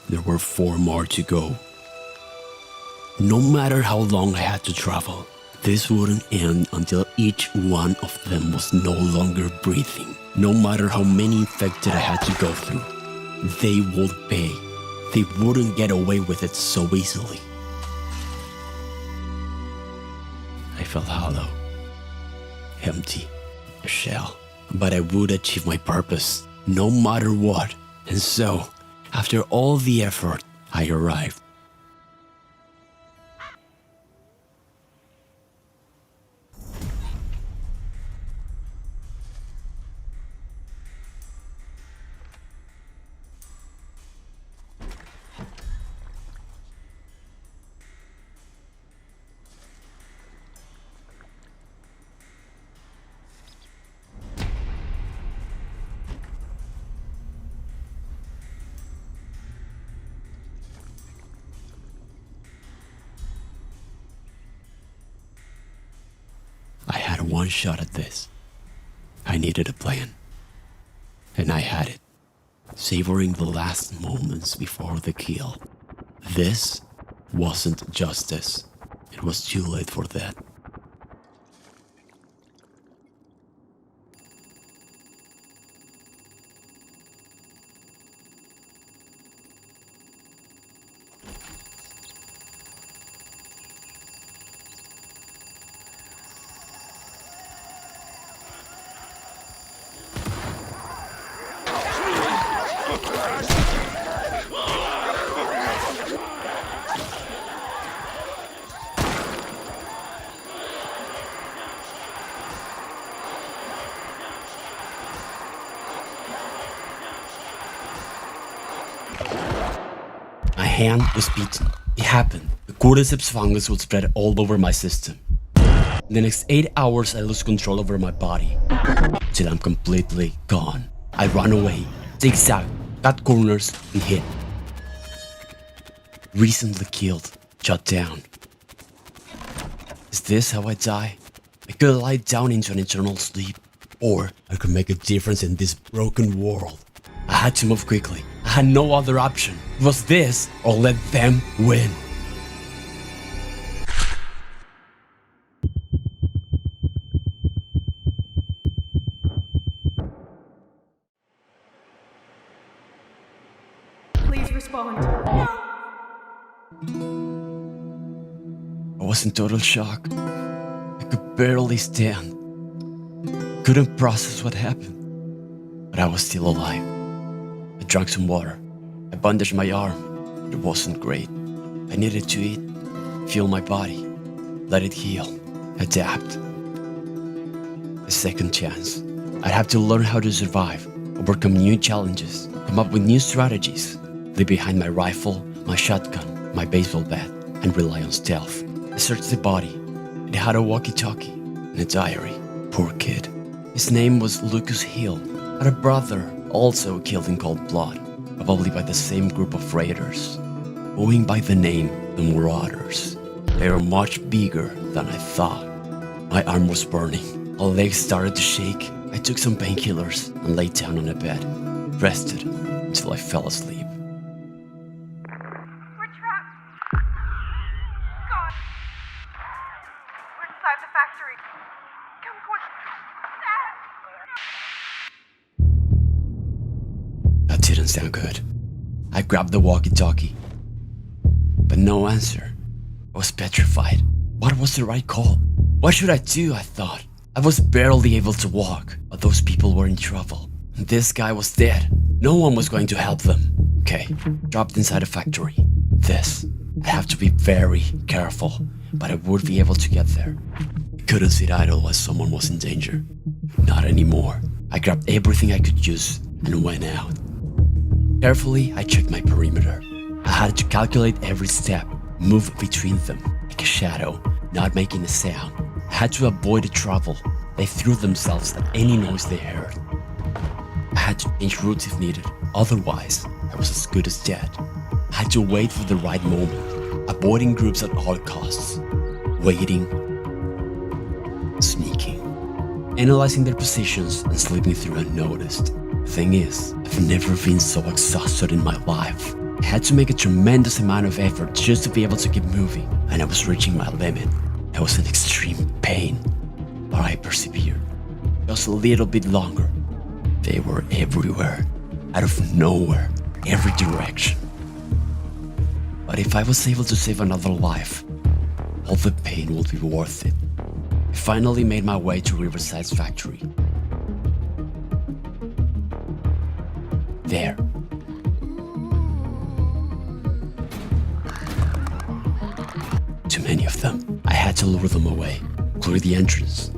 There were 4 more to go. No matter how long I had to travel, this wouldn't end until each one of them was no longer breathing. No matter how many infected I had to go through, they would pay. They wouldn't get away with it so easily. I felt hollow, empty, a shell. But I would achieve my purpose, no matter what. And so, after all the effort, I arrived. one shot at this. I needed a plan. And I had it. Savoring the last moments before the kill. This wasn't justice. It was too late for that. My hand was beaten. It happened. The cordyceps fungus would spread all over my system. In the next 8 hours, I lose control over my body. Till I'm completely gone. I run away, zigzag, cut corners, and hit. Recently killed, shot down. Is this how I die? I could lie down into an eternal sleep. Or I could make a difference in this broken world. I had to move quickly. I had no other option. It was this or let them win. Please respond. I was in total shock. I could barely stand. Couldn't process what happened. But I was still alive. I drank some water. I bandaged my arm. It wasn't great. I needed to eat, feel my body, let it heal, adapt. A second chance. I'd have to learn how to survive, overcome new challenges, come up with new strategies, leave behind my rifle, my shotgun, my baseball bat, and rely on stealth. I searched the body. It had a walkie-talkie and a diary. Poor kid. His name was Lucas Hill. Had a brother also killed in cold blood, probably by the same group of raiders, going by the name the Marauders. They were much bigger than I thought. My arm was burning. My legs started to shake. I took some painkillers and lay down on a bed, rested until I fell asleep. We're trapped. God. We're inside the factory. Come quick. That didn't sound good. I grabbed the walkie-talkie, but no answer. I was petrified. What was the right call? What should I do? I thought. I was barely able to walk, but those people were in trouble. And this guy was dead. No one was going to help them. Okay, dropped inside a factory. I have to be very careful, but I would be able to get there. I couldn't sit idle while someone was in danger. Not anymore. I grabbed everything I could use and went out. Carefully, I checked my perimeter. I had to calculate every step, move between them, like a shadow, not making a sound. I had to avoid the trouble. They threw themselves at any noise they heard. I had to change routes if needed, otherwise I was as good as dead. I had to wait for the right moment, avoiding groups at all costs, waiting, sneaking, analyzing their positions and slipping through unnoticed. The thing is, I've never been so exhausted in my life. I had to make a tremendous amount of effort just to be able to keep moving, and I was reaching my limit. I was in extreme pain, but I persevered. Just a little bit longer. They were everywhere, out of nowhere, every direction. But if I was able to save another life, all the pain would be worth it. I finally made my way to Riverside's factory. There. Too many of them. I had to lure them away, clear the entrance.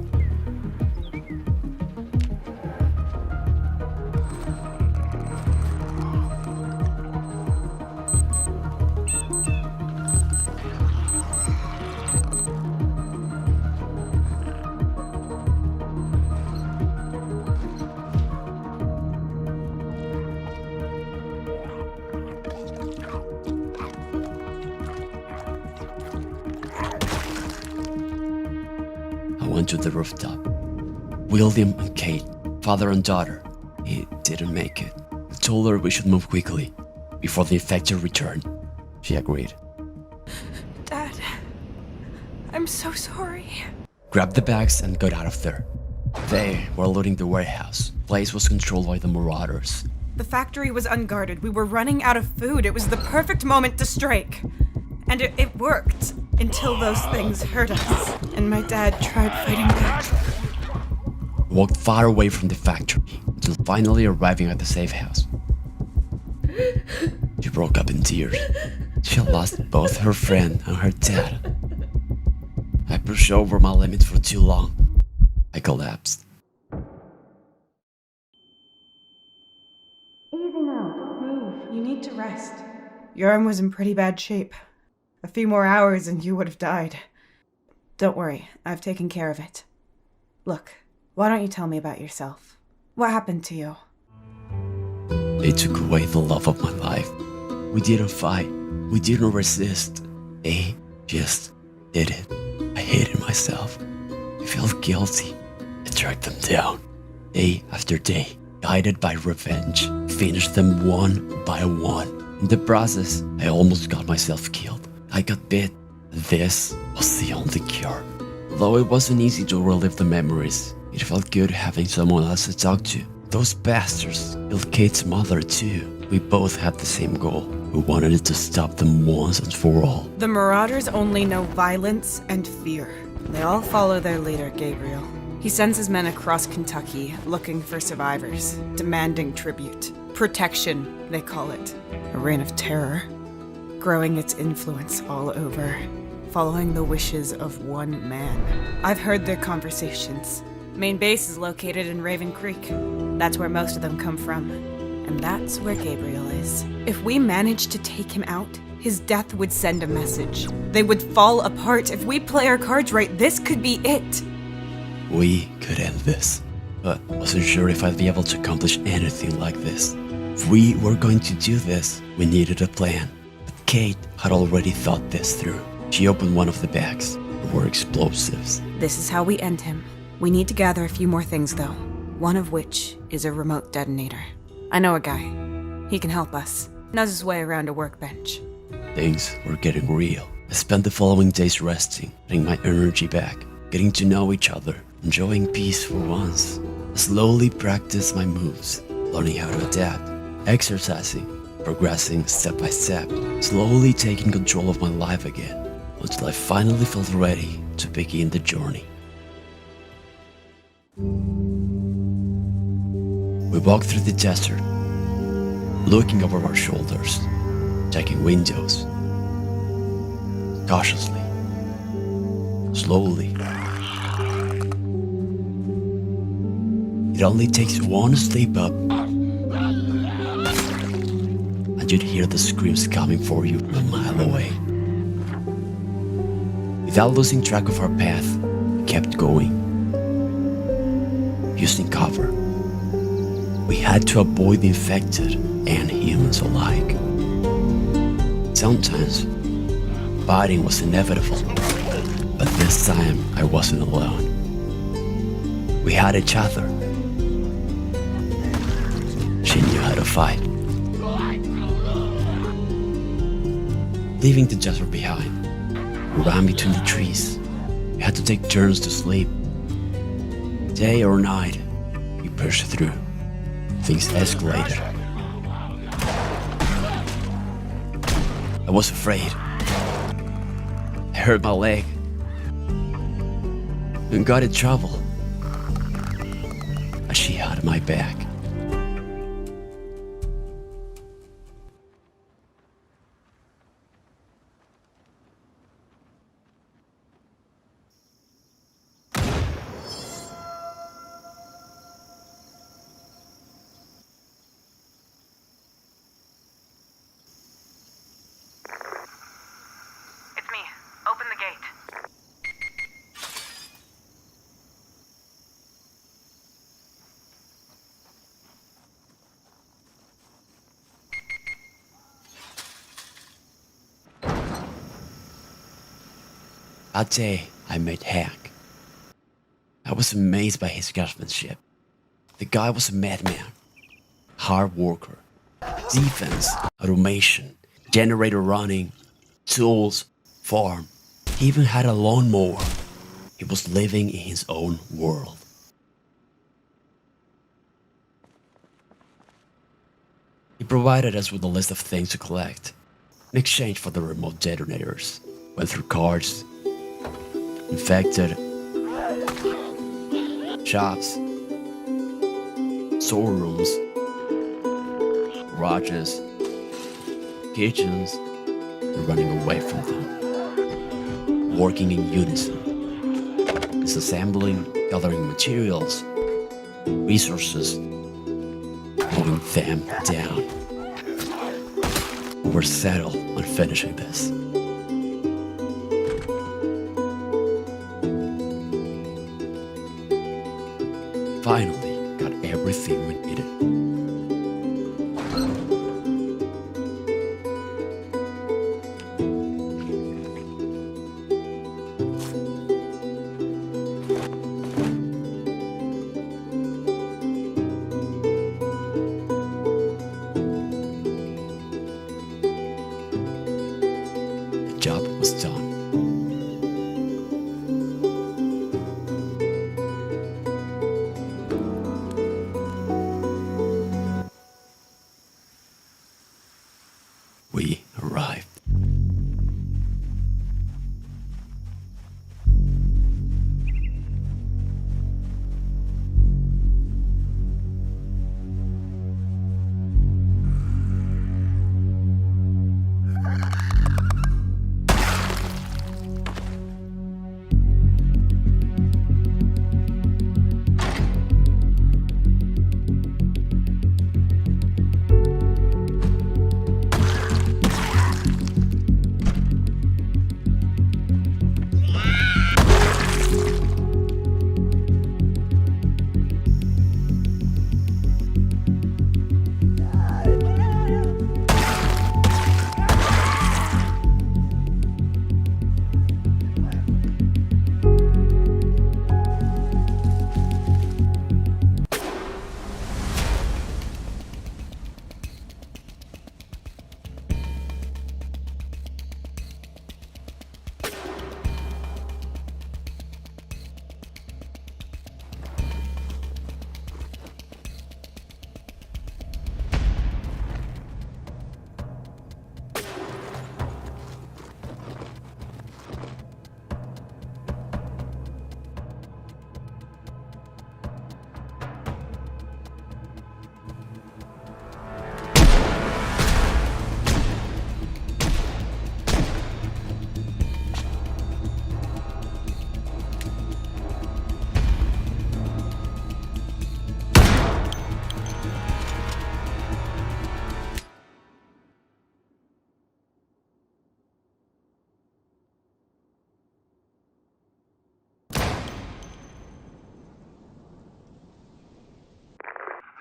onto the rooftop. William and Kate, father and daughter, he didn't make it. I told her we should move quickly before the infected returned. She agreed. Dad, I'm so sorry. Grabbed the bags and got out of there. They were looting the warehouse. The place was controlled by the marauders. The factory was unguarded. We were running out of food. It was the perfect moment to strike. And it worked until those things hurt us. And my dad tried fighting back. We walked far away from the factory until finally arriving at the safe house. She broke up in tears. She had lost both her friend and her dad. I pushed over my limits for too long. I collapsed. Easy now, don't move. You need to rest. Your arm was in pretty bad shape. A few more hours and you would have died. Don't worry, I've taken care of it. Look, why don't you tell me about yourself? What happened to you? They took away the love of my life. We didn't fight. We didn't resist. They just did it. I hated myself. I felt guilty. I tracked them down. Day after day, guided by revenge, finished them one by one. In the process, I almost got myself killed. I got bit. This was the only cure. Though it wasn't easy to relive the memories, it felt good having someone else to talk to. Those bastards killed Kate's mother too. We both had the same goal. We wanted to stop them once and for all. The Marauders only know violence and fear. They all follow their leader, Gabriel. He sends his men across Kentucky, looking for survivors, demanding tribute. Protection, they call it. A reign of terror, growing its influence all over, following the wishes of one man. I've heard their conversations. Main base is located in Raven Creek. That's where most of them come from. And that's where Gabriel is. If we manage to take him out, his death would send a message. They would fall apart. If we play our cards right, this could be it. We could end this, but wasn't sure if I'd be able to accomplish anything like this. If we were going to do this, we needed a plan. But Kate had already thought this through. She opened one of the bags. There were explosives. This is how we end him. We need to gather a few more things, though. One of which is a remote detonator. I know a guy. He can help us. Knows his way around a workbench. Things were getting real. I spent the following days resting, getting my energy back, getting to know each other, enjoying peace for once. I slowly practiced my moves, learning how to adapt, exercising, progressing step by step, slowly taking control of my life again, until I finally felt ready to begin the journey. We walked through the desert, looking over our shoulders, checking windows, cautiously, slowly. It only takes one step up, and you'd hear the screams coming for you from a mile away. Without losing track of our path, we kept going, using cover. We had to avoid the infected and humans alike. Sometimes, fighting was inevitable, but this time I wasn't alone. We had each other. She knew how to fight. Leaving the desert behind, we ran between the trees. We had to take turns to sleep. Day or night, we pushed through. Things escalated. I was afraid. I hurt my leg and got in trouble. But she had my back. It's me. Open the gate. That day, I met Hank. I was amazed by his craftsmanship. The guy was a madman. Hard worker. Defense, automation, generator running, tools, farm. He even had a lawnmower. He was living in his own world. He provided us with a list of things to collect in exchange for the remote detonators. Went through cars, infected, shops, storerooms, garages, kitchens, and running away from them. Working in unison, disassembling, gathering materials, resources, pulling them down. We were settled on finishing this. Finally got everything we needed. The job was done. We arrived.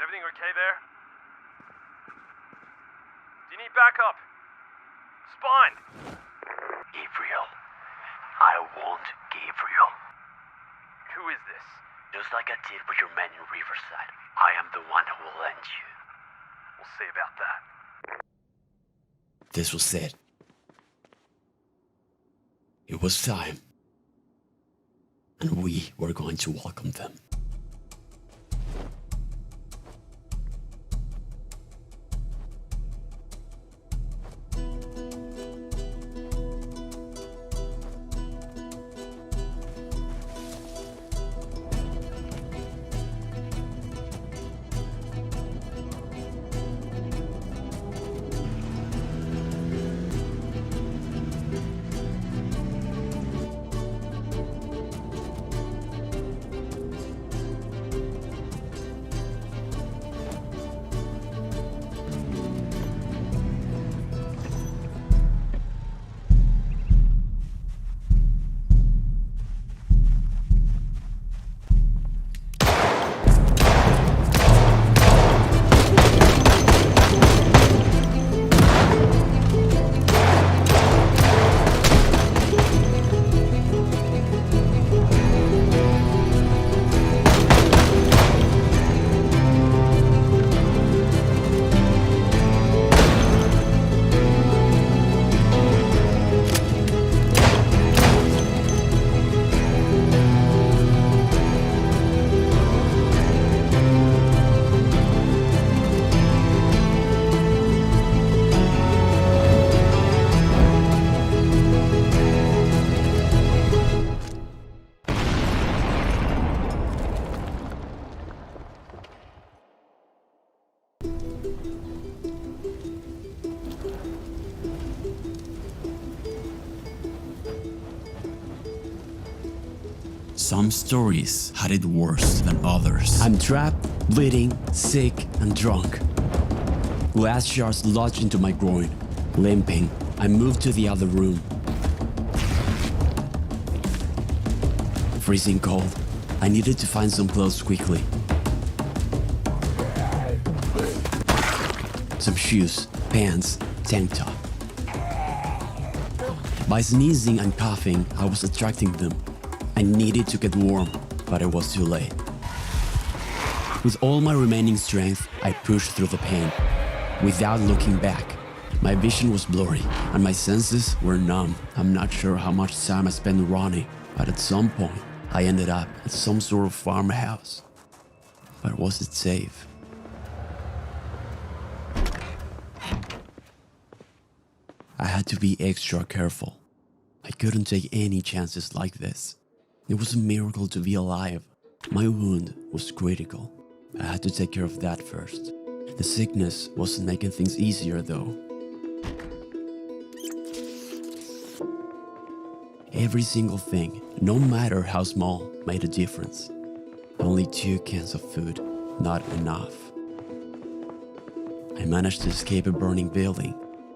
Everything okay there? Do you need backup? Spawn! Gabriel. I want Gabriel. Who is this? Just like I did with your men in Riverside, I am the one who will end you. We'll see about that. This was it. It was time. And we were going to welcome them. Some stories had it worse than others. I'm trapped, bleeding, sick, and drunk. Glass shards lodged into my groin. Limping, I moved to the other room. Freezing cold, I needed to find some clothes quickly. Some shoes, pants, tank top. By sneezing and coughing, I was attracting them. I needed to get warm, but it was too late. With all my remaining strength, I pushed through the pain. Without looking back, my vision was blurry and my senses were numb. I'm not sure how much time I spent running, but at some point, I ended up at some sort of farmhouse. But was it safe? I had to be extra careful. I couldn't take any chances like this. It was a miracle to be alive. My wound was critical. I had to take care of that first. The sickness wasn't making things easier though. Every single thing, no matter how small, made a difference. Only 2 cans of food, not enough. I managed to escape a burning building,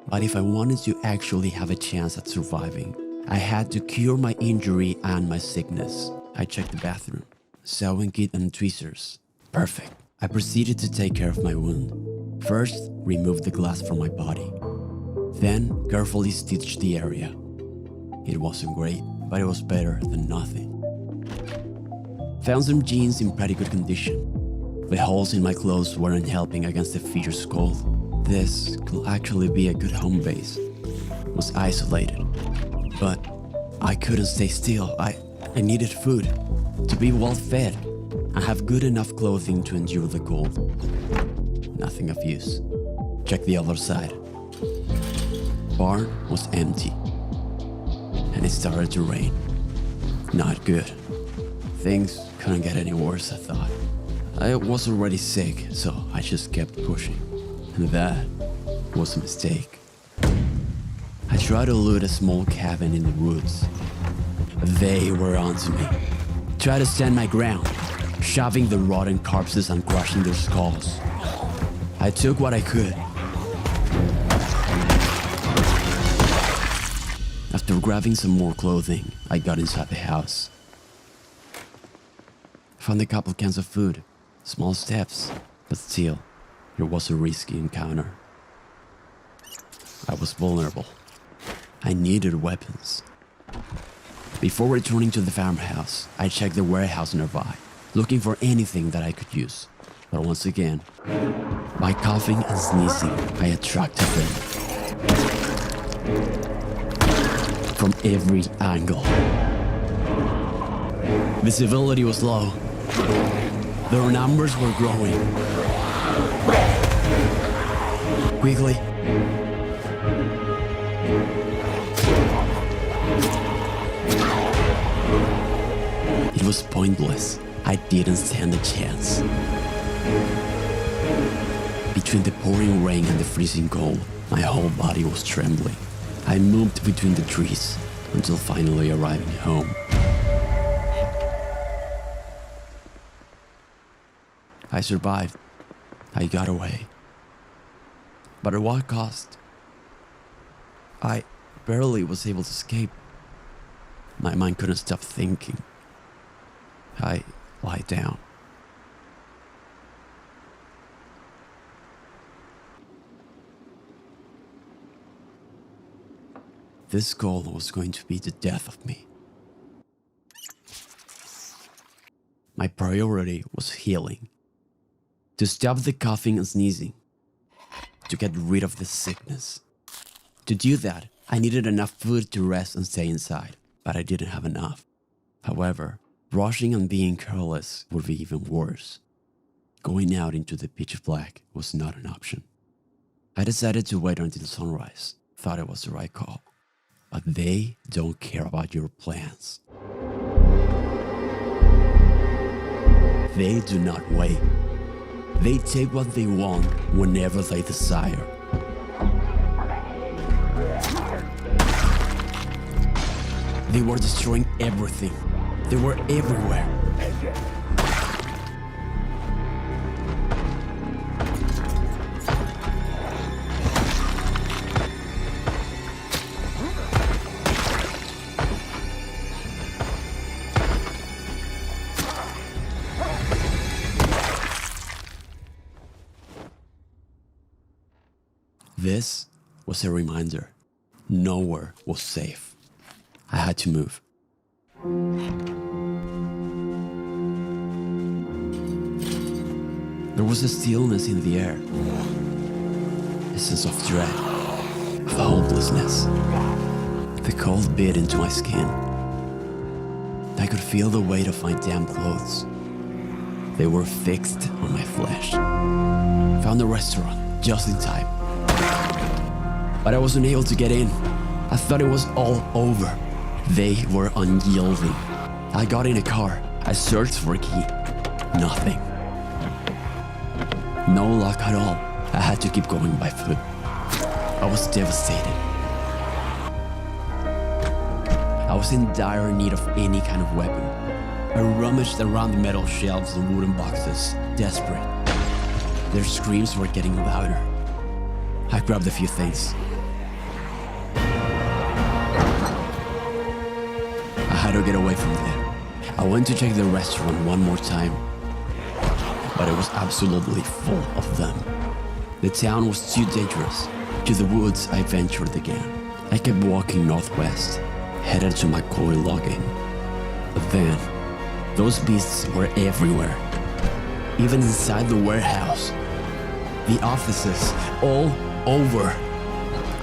but if I wanted to actually have a chance at surviving, I had to cure my injury and my sickness. I checked the bathroom, sewing kit and tweezers. Perfect. I proceeded to take care of my wound. First, remove the glass from my body. Then, carefully stitch the area. It wasn't great, but it was better than nothing. Found some jeans in pretty good condition. The holes in my clothes weren't helping against the fierce cold. This could actually be a good home base. It was isolated, but I couldn't stay still. I needed food, to be well fed, and have good enough clothing to endure the cold. Nothing of use. Check the other side. Barn was empty, and it started to rain. Not good. Things couldn't get any worse, I thought. I was already sick, so I just kept pushing. And that was a mistake. I tried to loot a small cabin in the woods. They were onto me. Tried to stand my ground, shoving the rotten corpses and crushing their skulls. I took what I could. After grabbing some more clothing, I got inside the house. Found a couple cans of food, small steps, but still, it was a risky encounter. I was vulnerable. I needed weapons. Before returning to the farmhouse, I checked the warehouse nearby, looking for anything that I could use. But once again, by coughing and sneezing, I attracted them. From every angle. Visibility was low. Their numbers were growing. Quickly. It was pointless. I didn't stand a chance. Between the pouring rain and the freezing cold, my whole body was trembling. I moved between the trees until finally arriving home. I survived. I got away. But at what cost? I barely was able to escape. My mind couldn't stop thinking. I lied down. This goal was going to be the death of me. My priority was healing. To stop the coughing and sneezing. To get rid of the sickness. To do that, I needed enough food to rest and stay inside, but I didn't have enough. However, rushing and being careless would be even worse. Going out into the pitch black was not an option. I decided to wait until sunrise, thought it was the right call. But they don't care about your plans. They do not wait. They take what they want whenever they desire. They were destroying everything. They were everywhere. This was a reminder. Nowhere was safe. I had to move. There was a stillness in the air. A sense of dread, of hopelessness. The cold bit into my skin. I could feel the weight of my damp clothes. They were fixed on my flesh. Found the restaurant just in time. But I wasn't able to get in. I thought it was all over. They were unyielding. I got in a car. I searched for a key. Nothing. No luck at all. I had to keep going by foot. I was devastated. I was in dire need of any kind of weapon. I rummaged around the metal shelves and wooden boxes, desperate. Their screams were getting louder. I grabbed a few things. I had to get away from there. I went to check the restaurant one more time, but it was absolutely full of them. The town was too dangerous. To the woods, I ventured again. I kept walking northwest, headed to McCoy logging. But then, those beasts were everywhere. Even inside the warehouse. The offices, all over.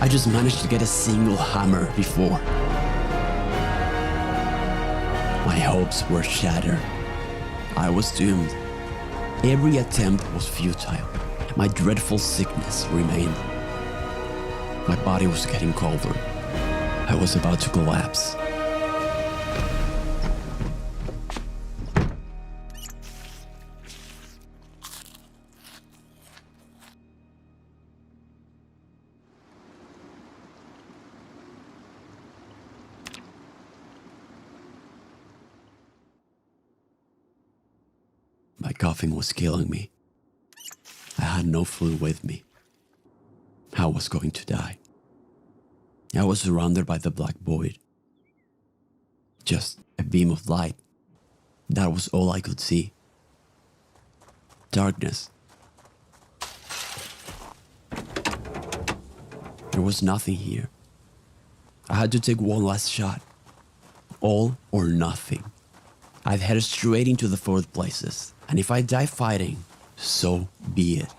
I just managed to get a single hammer before. My hopes were shattered. I was doomed. Every attempt was futile. My dreadful sickness remained. My body was getting colder. I was about to collapse. My coughing was killing me. I had no food with me. I was going to die. I was surrounded by the black void. Just a beam of light. That was all I could see. Darkness. There was nothing here. I had to take one last shot. All or nothing. I've headed straight into the fourth places, and if I die fighting, so be it.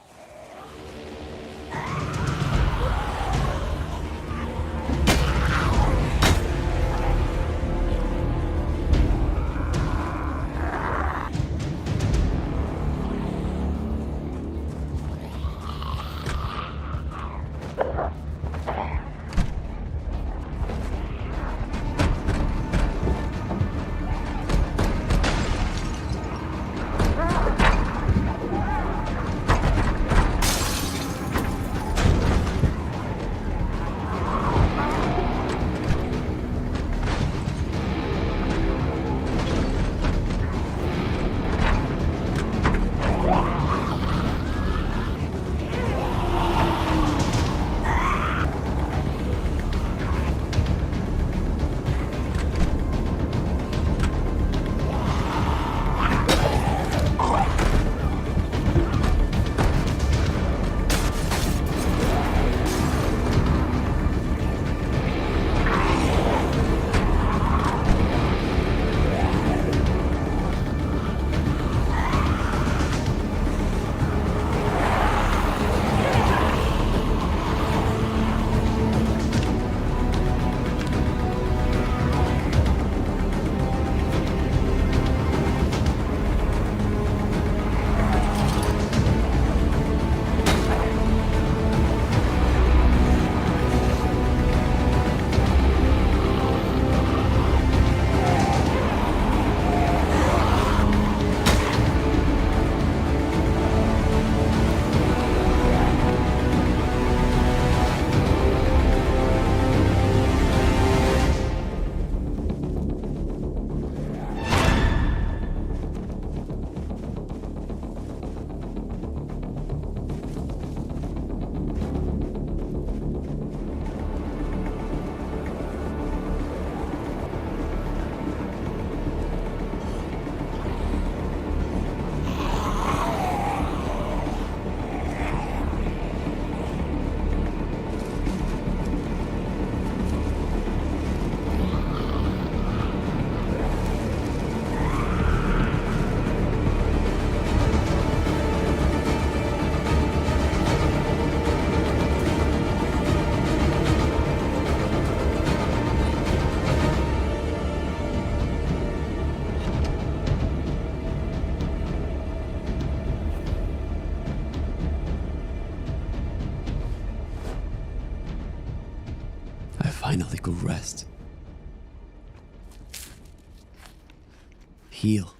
heal.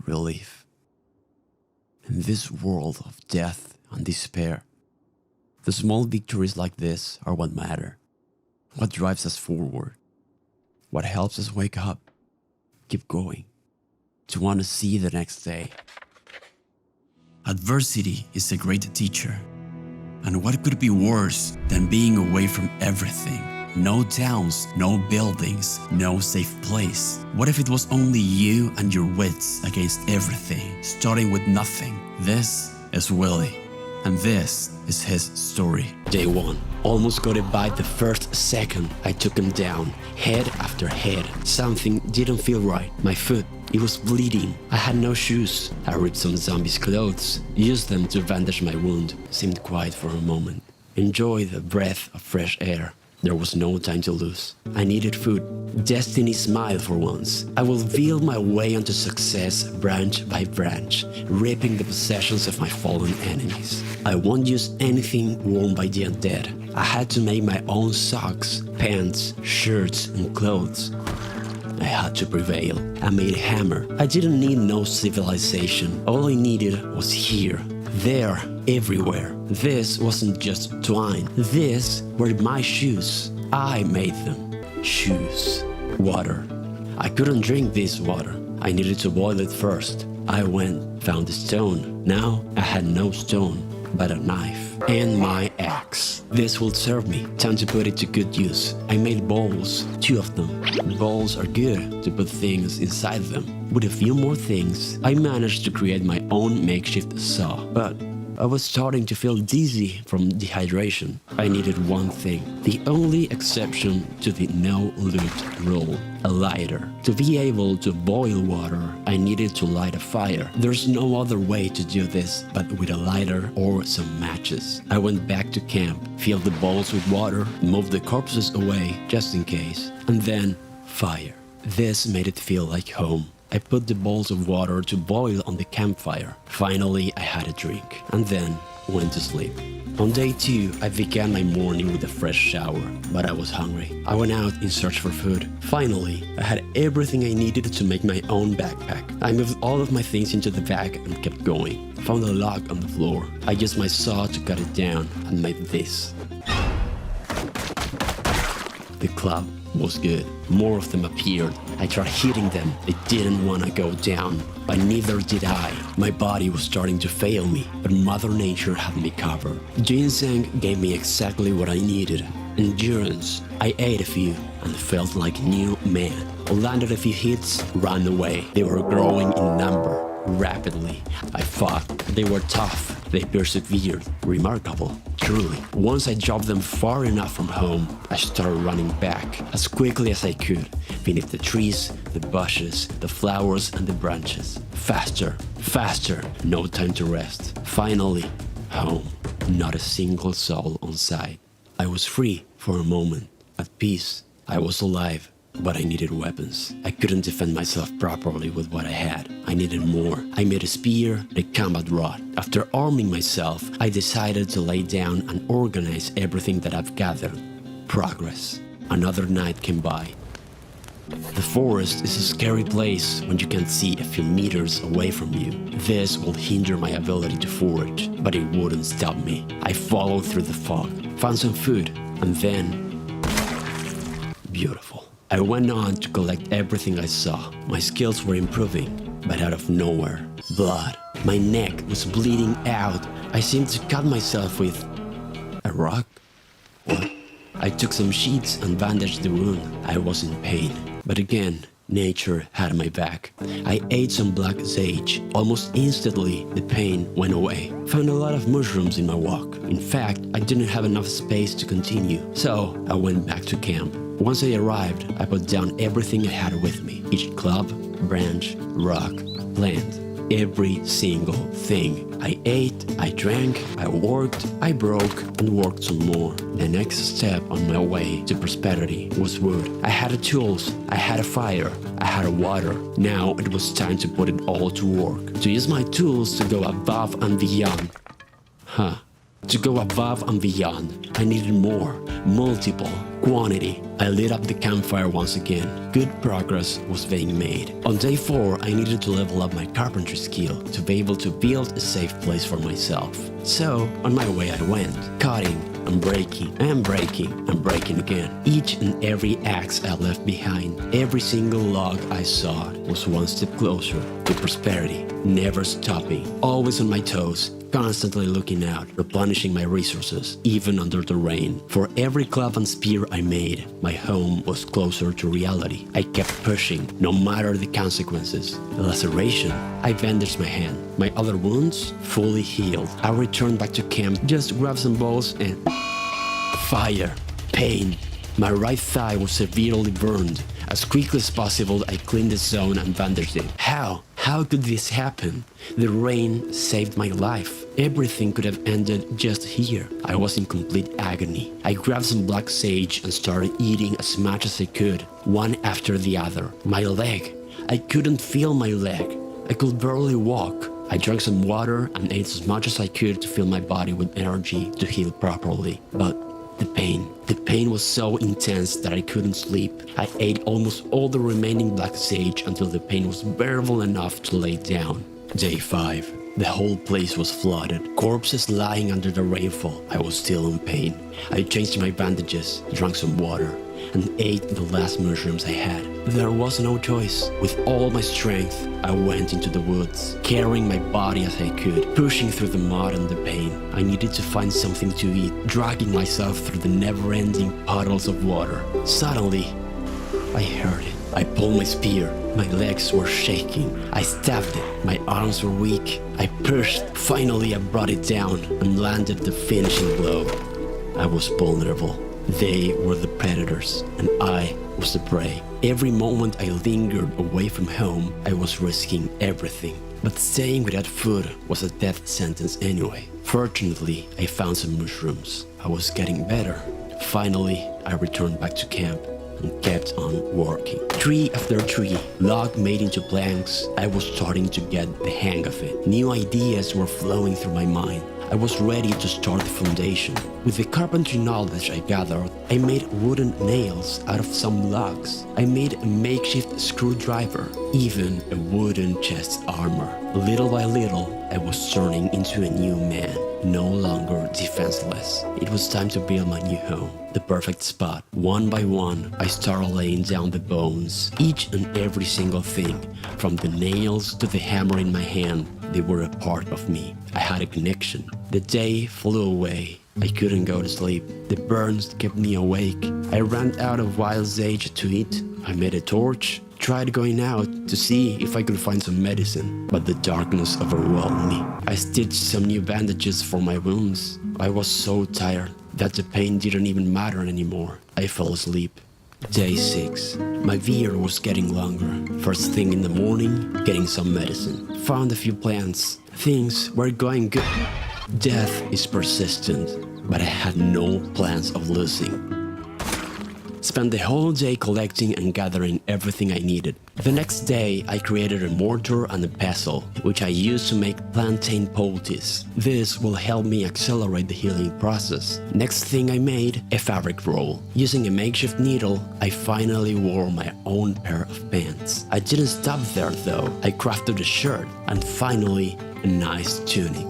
Relief. In this world of death and despair, the small victories like this are what matter, what drives us forward, what helps us wake up, keep going, to want to see the next day. Adversity is a great teacher, and what could be worse than being away from everything? No towns, no buildings, no safe place. What if it was only you and your wits against everything, starting with nothing? This is Willie, and this is his story. Day 1. Almost got it by the first second I took him down, head after head. Something didn't feel right. My foot, it was bleeding. I had no shoes. I ripped some zombies' clothes, used them to bandage my wound. Seemed quiet for a moment. Enjoy the breath of fresh air. There was no time to lose. I needed food. Destiny smiled for once. I will wheel my way onto success branch by branch, ripping the possessions of my fallen enemies. I won't use anything worn by the undead. I had to make my own socks, pants, shirts, and clothes. I had to prevail. I made a hammer. I didn't need no civilization. All I needed was here. There, everywhere. This wasn't just twine. These were my shoes. I made them. Shoes. Water. I couldn't drink this water. I needed to boil it first. I went, found a stone. Now I had no stone, but a knife. And my axe. This will serve me. Time to put it to good use. I made bowls, 2 of them. Bowls are good to put things inside them. With a few more things, I managed to create my own makeshift saw. But I was starting to feel dizzy from dehydration. I needed one thing, the only exception to the no-loot rule, a lighter. To be able to boil water, I needed to light a fire. There's no other way to do this but with a lighter or some matches. I went back to camp, filled the bowls with water, moved the corpses away just in case, and then fire. This made it feel like home. I put the bowls of water to boil on the campfire. Finally, I had a drink, and then went to sleep. On day 2, I began my morning with a fresh shower, but I was hungry. I went out in search for food. Finally, I had everything I needed to make my own backpack. I moved all of my things into the bag and kept going. Found a log on the floor. I used my saw to cut it down and made this. The club was good. More of them appeared. I tried hitting them. They didn't want to go down, but neither did I. My body was starting to fail me, but Mother Nature had me covered. Ginseng gave me exactly what I needed. Endurance. I ate a few and felt like a new man. I landed a few hits, ran away. They were growing in number. Rapidly. I fought. They were tough. They persevered. Remarkable. Truly. Once I dropped them far enough from home, I started running back as quickly as I could, beneath the trees, the bushes, the flowers, and the branches. Faster. Faster. No time to rest. Finally, home. Not a single soul on sight. I was free for a moment. At peace. I was alive. But I needed weapons. I couldn't defend myself properly with what I had. I needed more. I made a spear and a combat rod. After arming myself, I decided to lay down and organize everything that I've gathered. Progress. Another night came by. The forest is a scary place when you can see a few meters away from you. This will hinder my ability to forage, but it wouldn't stop me. I followed through the fog, found some food, and then... beautiful. I went on to collect everything I saw. My skills were improving, but out of nowhere, blood. My neck was bleeding out. I seemed to cut myself with... a rock? What? I took some sheets and bandaged the wound. I was in pain. But again, nature had my back. I ate some black sage. Almost instantly, the pain went away. Found a lot of mushrooms in my walk. In fact, I didn't have enough space to continue. So, I went back to camp. Once I arrived, I put down everything I had with me. Each club, branch, rock, plant, every single thing. I ate, I drank, I worked, I broke, and worked some more. The next step on my way to prosperity was wood. I had the tools, I had a fire, I had a water. Now it was time to put it all to work. To use my tools to go above and beyond. To go above and beyond, I needed more, multiple, quantity. I lit up the campfire once again. Good progress was being made. On day 4, I needed to level up my carpentry skill to be able to build a safe place for myself. So, on my way I went, cutting and breaking and breaking and breaking again. Each and every axe I left behind, every single log I saw was one step closer to prosperity. Never stopping, always on my toes, constantly looking out, replenishing my resources, even under the rain. For every club and spear I made, my home was closer to reality. I kept pushing, no matter the consequences. A laceration, I bandaged my hand. My other wounds, fully healed. I returned back to camp, just grabbed some balls and... fire, pain. My right thigh was severely burned. As quickly as possible, I cleaned the zone and bandaged it. How? How could this happen? The rain saved my life. Everything could have ended just here. I was in complete agony. I grabbed some black sage and started eating as much as I could, one after the other. My leg. I couldn't feel my leg. I could barely walk. I drank some water and ate as much as I could to fill my body with energy to heal properly. But the pain was so intense that I couldn't sleep. I ate almost all the remaining black sage until the pain was bearable enough to lay down. Day 5. The whole place was flooded, corpses lying under the rainfall. I was still in pain. I changed my bandages, drank some water, and ate the last mushrooms I had. There was no choice. With all my strength, I went into the woods, carrying my body as I could, pushing through the mud and the pain. I needed to find something to eat, dragging myself through the never-ending puddles of water. Suddenly, I heard it. I pulled my spear. My legs were shaking. I stabbed it. My arms were weak. I pushed. Finally, I brought it down and landed the finishing blow. I was vulnerable. They were the predators, and I was the prey. Every moment I lingered away from home, I was risking everything. But staying without food was a death sentence anyway. Fortunately, I found some mushrooms. I was getting better. Finally, I returned back to camp and kept on working. Tree after tree, log made into planks, I was starting to get the hang of it. New ideas were flowing through my mind. I was ready to start the foundation. With the carpentry knowledge I gathered, I made wooden nails out of some logs. I made a makeshift screwdriver, even a wooden chest armor. Little by little, I was turning into a new man, no longer defenseless. It was time to build my new home, the perfect spot. One by one, I started laying down the bones, each and every single thing, from the nails to the hammer in my hand. They were a part of me. I had a connection. The day flew away. I couldn't go to sleep. The burns kept me awake. I ran out of wild sage to eat. I made a torch, tried going out to see if I could find some medicine, but the darkness overwhelmed me. I stitched some new bandages for my wounds. I was so tired that the pain didn't even matter anymore. I fell asleep. Day 6. My veer was getting longer. First thing in the morning, getting some medicine. Found a few plants. Things were going good. Death is persistent, but I had no plans of losing. Spent the whole day collecting and gathering everything I needed. The next day, I created a mortar and a pestle, which I used to make plantain poultice. This will help me accelerate the healing process. Next thing I made, a fabric roll. Using a makeshift needle, I finally wore my own pair of pants. I didn't stop there though. I crafted a shirt and finally a nice tunic.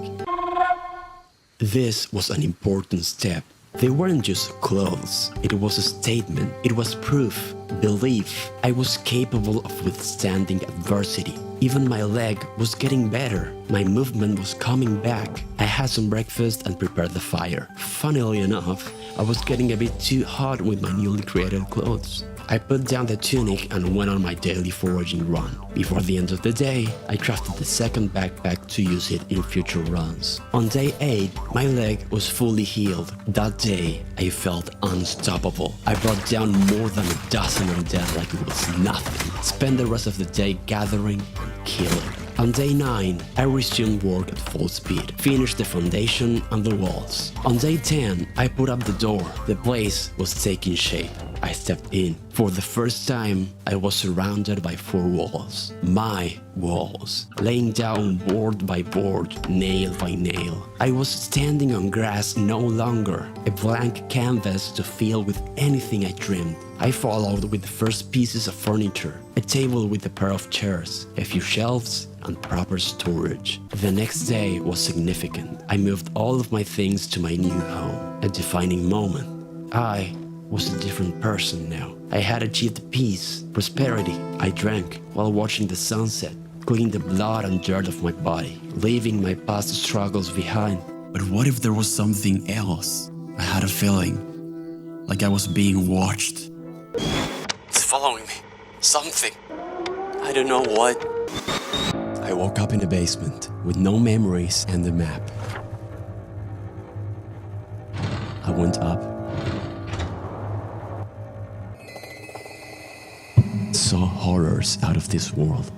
This was an important step. They weren't just clothes, it was a statement, it was proof, belief. I was capable of withstanding adversity. Even my leg was getting better, my movement was coming back. I had some breakfast and prepared the fire. Funnily enough, I was getting a bit too hot with my newly created clothes. I put down the tunic and went on my daily foraging run. Before the end of the day, I crafted the second backpack to use it in future runs. On day 8, my leg was fully healed. That day, I felt unstoppable. I brought down more than a dozen undead like it was nothing. Spent the rest of the day gathering and killing. On day 9, I resumed work at full speed, finished the foundation and the walls. On day 10, I put up the door. The place was taking shape. I stepped in. For the first time, I was surrounded by 4 walls. My walls. Laying down board by board, nail by nail. I was standing on grass no longer, a blank canvas to fill with anything I dreamed. I followed with the first pieces of furniture, a table with a pair of chairs, a few shelves, and proper storage. The next day was significant. I moved all of my things to my new home, a defining moment. I was a different person now. I had achieved peace, prosperity. I drank while watching the sunset, cleaned the blood and dirt of my body, leaving my past struggles behind. But what if there was something else? I had a feeling like I was being watched. It's following me. Something. I don't know what. I woke up in the basement with no memories and the map. I went up. Saw horrors out of this world.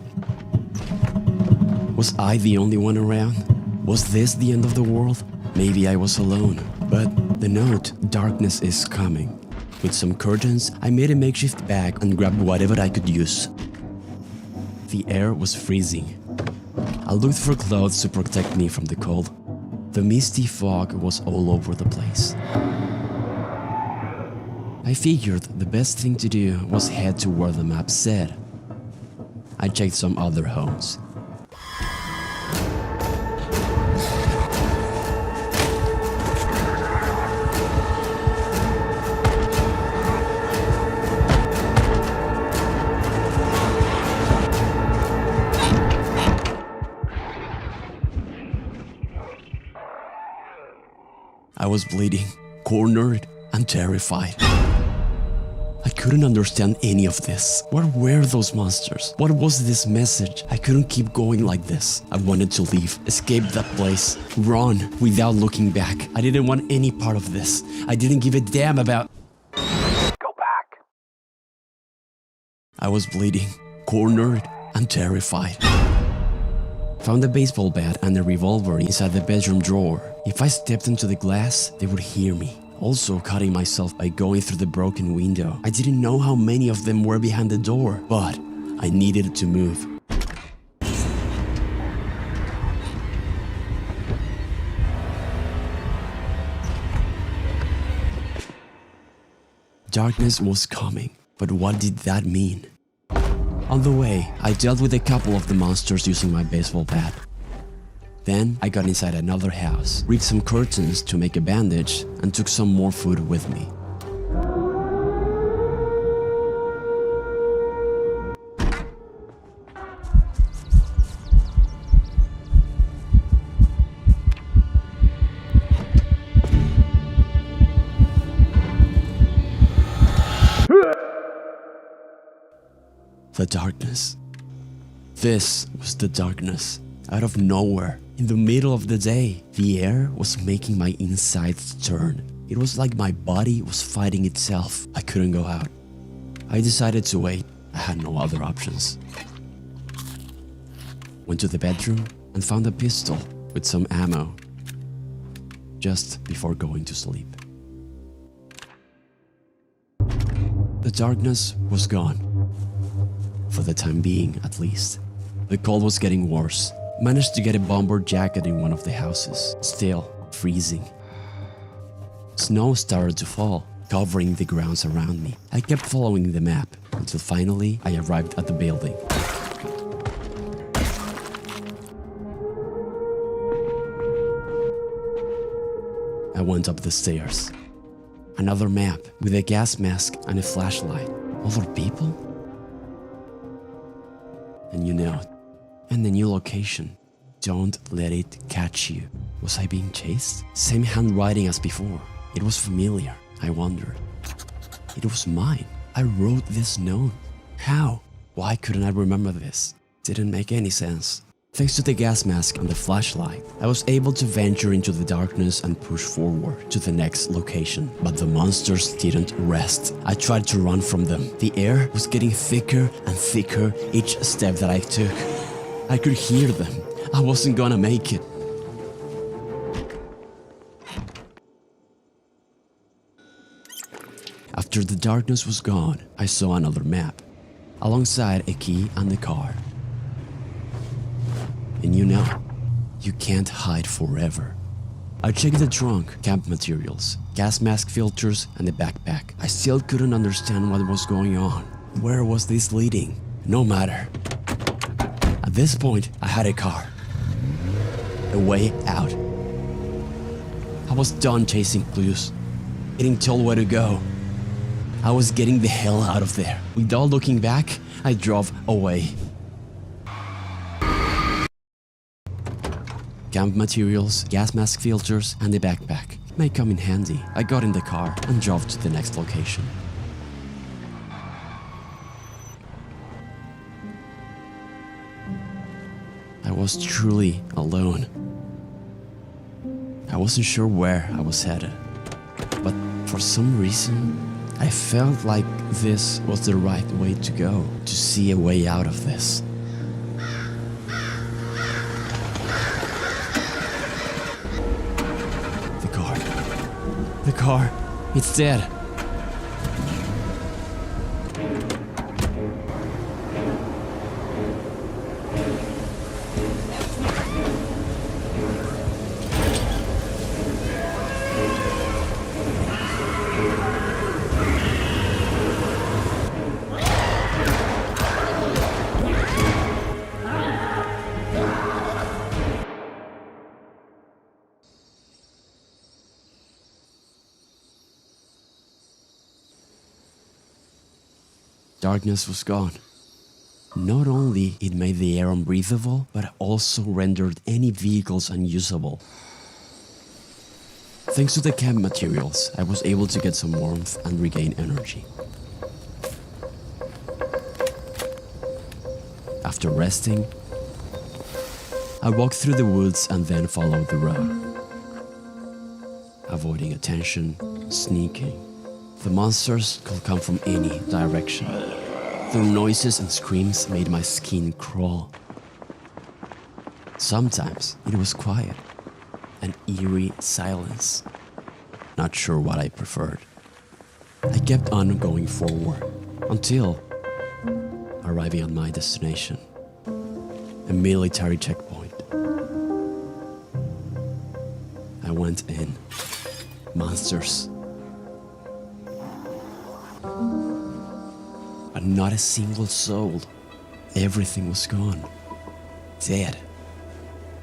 Was I the only one around? Was this the end of the world? Maybe I was alone. But the note, darkness is coming. With some curtains, I made a makeshift bag and grabbed whatever I could use. The air was freezing. I looked for clothes to protect me from the cold. The misty fog was all over the place. I figured the best thing to do was head to where the map said. I checked some other homes. I was bleeding, cornered, and terrified. I couldn't understand any of this. What were those monsters? What was this message? I couldn't keep going like this. I wanted to leave, escape that place, run without looking back. I didn't want any part of this. I didn't give a damn about... Go back. I was bleeding, cornered, and terrified. Found a baseball bat and a revolver inside the bedroom drawer. If I stepped into the glass, they would hear me. Also cutting myself by going through the broken window. I didn't know how many of them were behind the door, but I needed to move. Darkness was coming, but what did that mean? On the way, I dealt with a couple of the monsters using my baseball bat. Then I got inside another house, rigged some curtains to make a bandage, and took some more food with me. The darkness. This was the darkness. Out of nowhere, in the middle of the day, the air was making my insides turn. It was like my body was fighting itself. I couldn't go out. I decided to wait. I had no other options. Went to the bedroom and found a pistol with some ammo just before going to sleep. The darkness was gone. For the time being, at least. The cold was getting worse. Managed to get a bomber jacket in one of the houses. Still freezing. Snow started to fall, covering the grounds around me. I kept following the map until finally I arrived at the building. I went up the stairs. Another map with a gas mask and a flashlight. Other people? And you know it. And the new location. Don't let it catch you. Was I being chased? Same handwriting as before. It was familiar. I wondered. It was mine. I wrote this note. How? Why couldn't I remember this? Didn't make any sense. Thanks to the gas mask and the flashlight, I was able to venture into the darkness and push forward to the next location. But the monsters didn't rest. I tried to run from them. The air was getting thicker and thicker each step that I took. I could hear them. I wasn't gonna make it. After the darkness was gone, I saw another map, alongside a key and the car. And you can't hide forever. I checked the trunk, camp materials, gas mask filters, and the backpack. I still couldn't understand what was going on. Where was this leading? No matter. At this point, I had a car. A way out. I was done chasing clues, getting told where to go. I was getting the hell out of there. Without looking back, I drove away. Camp materials, gas mask filters, and the backpack may come in handy. I got in the car and drove to the next location. I was truly alone. I wasn't sure where I was headed, but for some reason, I felt like this was the right way to go, to see a way out of this. The car, it's dead. Darkness was gone. Not only it made the air unbreathable, but also rendered any vehicles unusable. Thanks to the camp materials, I was able to get some warmth and regain energy. After resting, I walked through the woods and then followed the road. Avoiding attention, sneaking. The monsters could come from any direction. Their noises and screams made my skin crawl. Sometimes it was quiet, an eerie silence. Not sure what I preferred. I kept on going forward until arriving at my destination, a military checkpoint. I went in. Monsters. But not a single soul. Everything was gone. Dead.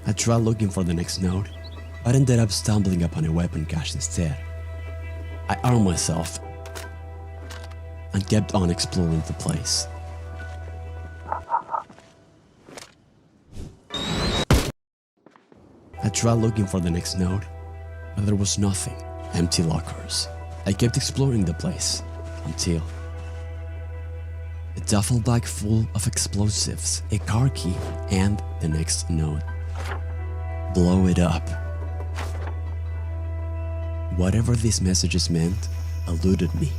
I tried looking for the next node, but ended up stumbling upon a weapon cache instead. I armed myself and kept on exploring the place. I tried looking for the next node, but there was nothing. Empty lockers. I kept exploring the place until a duffel bag full of explosives, a car key, and the next node. Blow it up. Whatever these messages meant eluded me.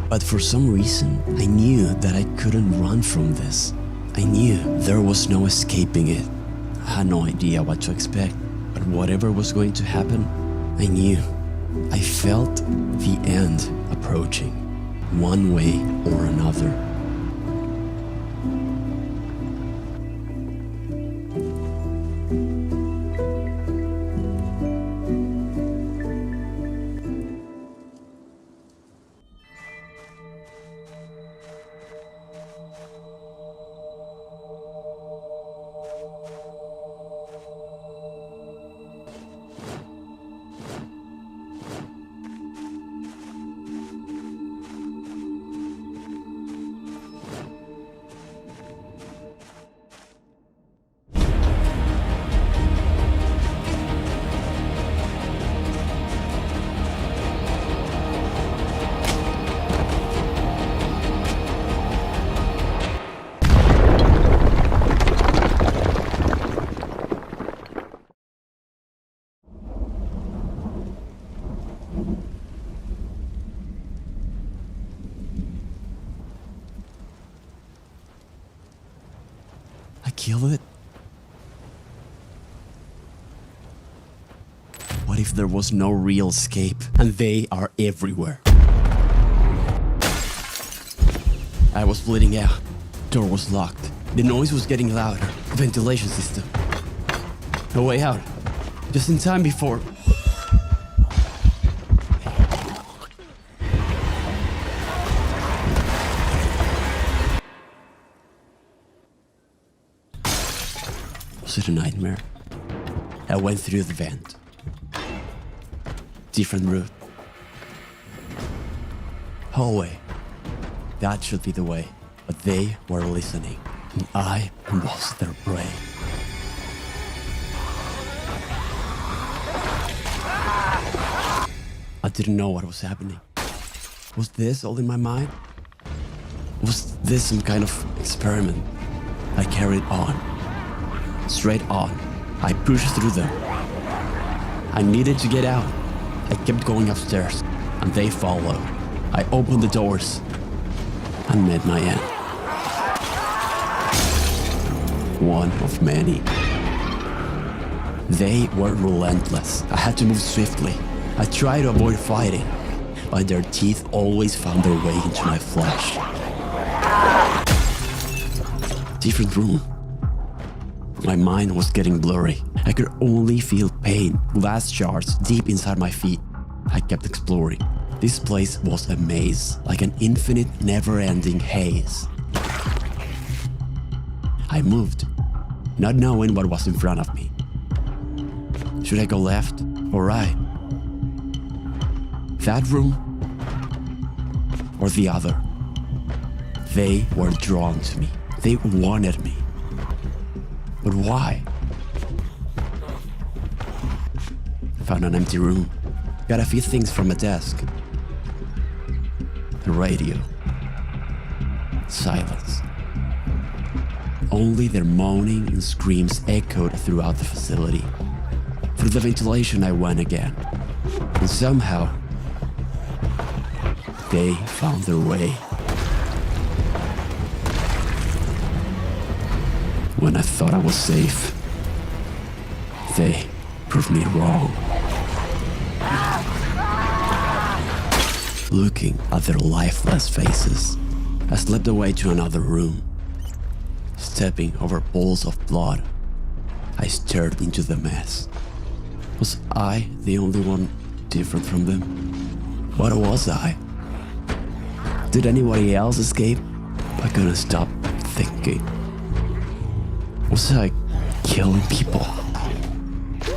But for some reason, I knew that I couldn't run from this. I knew there was no escaping it. I had no idea what to expect, but whatever was going to happen, I knew. I felt the end approaching, one way or another. kill it? What if there was no real escape and they are everywhere? I was bleeding out. Door was locked. The noise was getting louder. Ventilation system. No way out. Just in time before... Was it a nightmare? I went through the vent. Different route. Hallway. That should be the way. But they were listening. And I was their prey. I didn't know what was happening. Was this all in my mind? Was this some kind of experiment? I carried on. Straight on. I pushed through them. I needed to get out. I kept going upstairs, and they followed. I opened the doors and met my end. One of many. They were relentless. I had to move swiftly. I tried to avoid fighting, but their teeth always found their way into my flesh. Different room. My mind was getting blurry. I could only feel pain, glass shards deep inside my feet. I kept exploring. This place was a maze, like an infinite, never-ending haze. I moved, not knowing what was in front of me. Should I go left or right? That room or the other? They were drawn to me. They wanted me. But why? Found an empty room. Got a few things from a desk. The radio. Silence. Only their moaning and screams echoed throughout the facility. Through the ventilation I went again. And somehow, they found their way. When I thought I was safe, they proved me wrong. Looking at their lifeless faces, I slipped away to another room. Stepping over pools of blood, I stared into the mess. Was I the only one different from them? What was I? Did anybody else escape? I couldn't stop thinking. Was I killing people?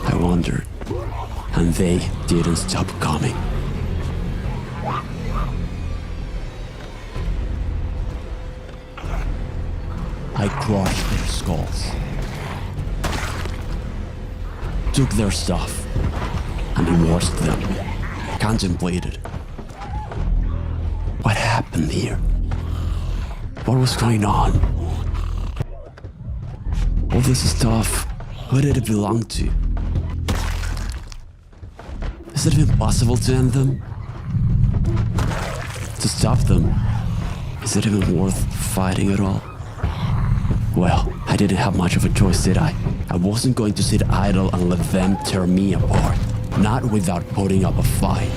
I wondered, and they didn't stop coming. I crushed their skulls, took their stuff, and washed them, contemplated. What happened here? What was going on? All this stuff, who did it belong to? Is it even possible to end them? To stop them? Is it even worth fighting at all? Well, I didn't have much of a choice, did I? I wasn't going to sit idle and let them tear me apart. Not without putting up a fight.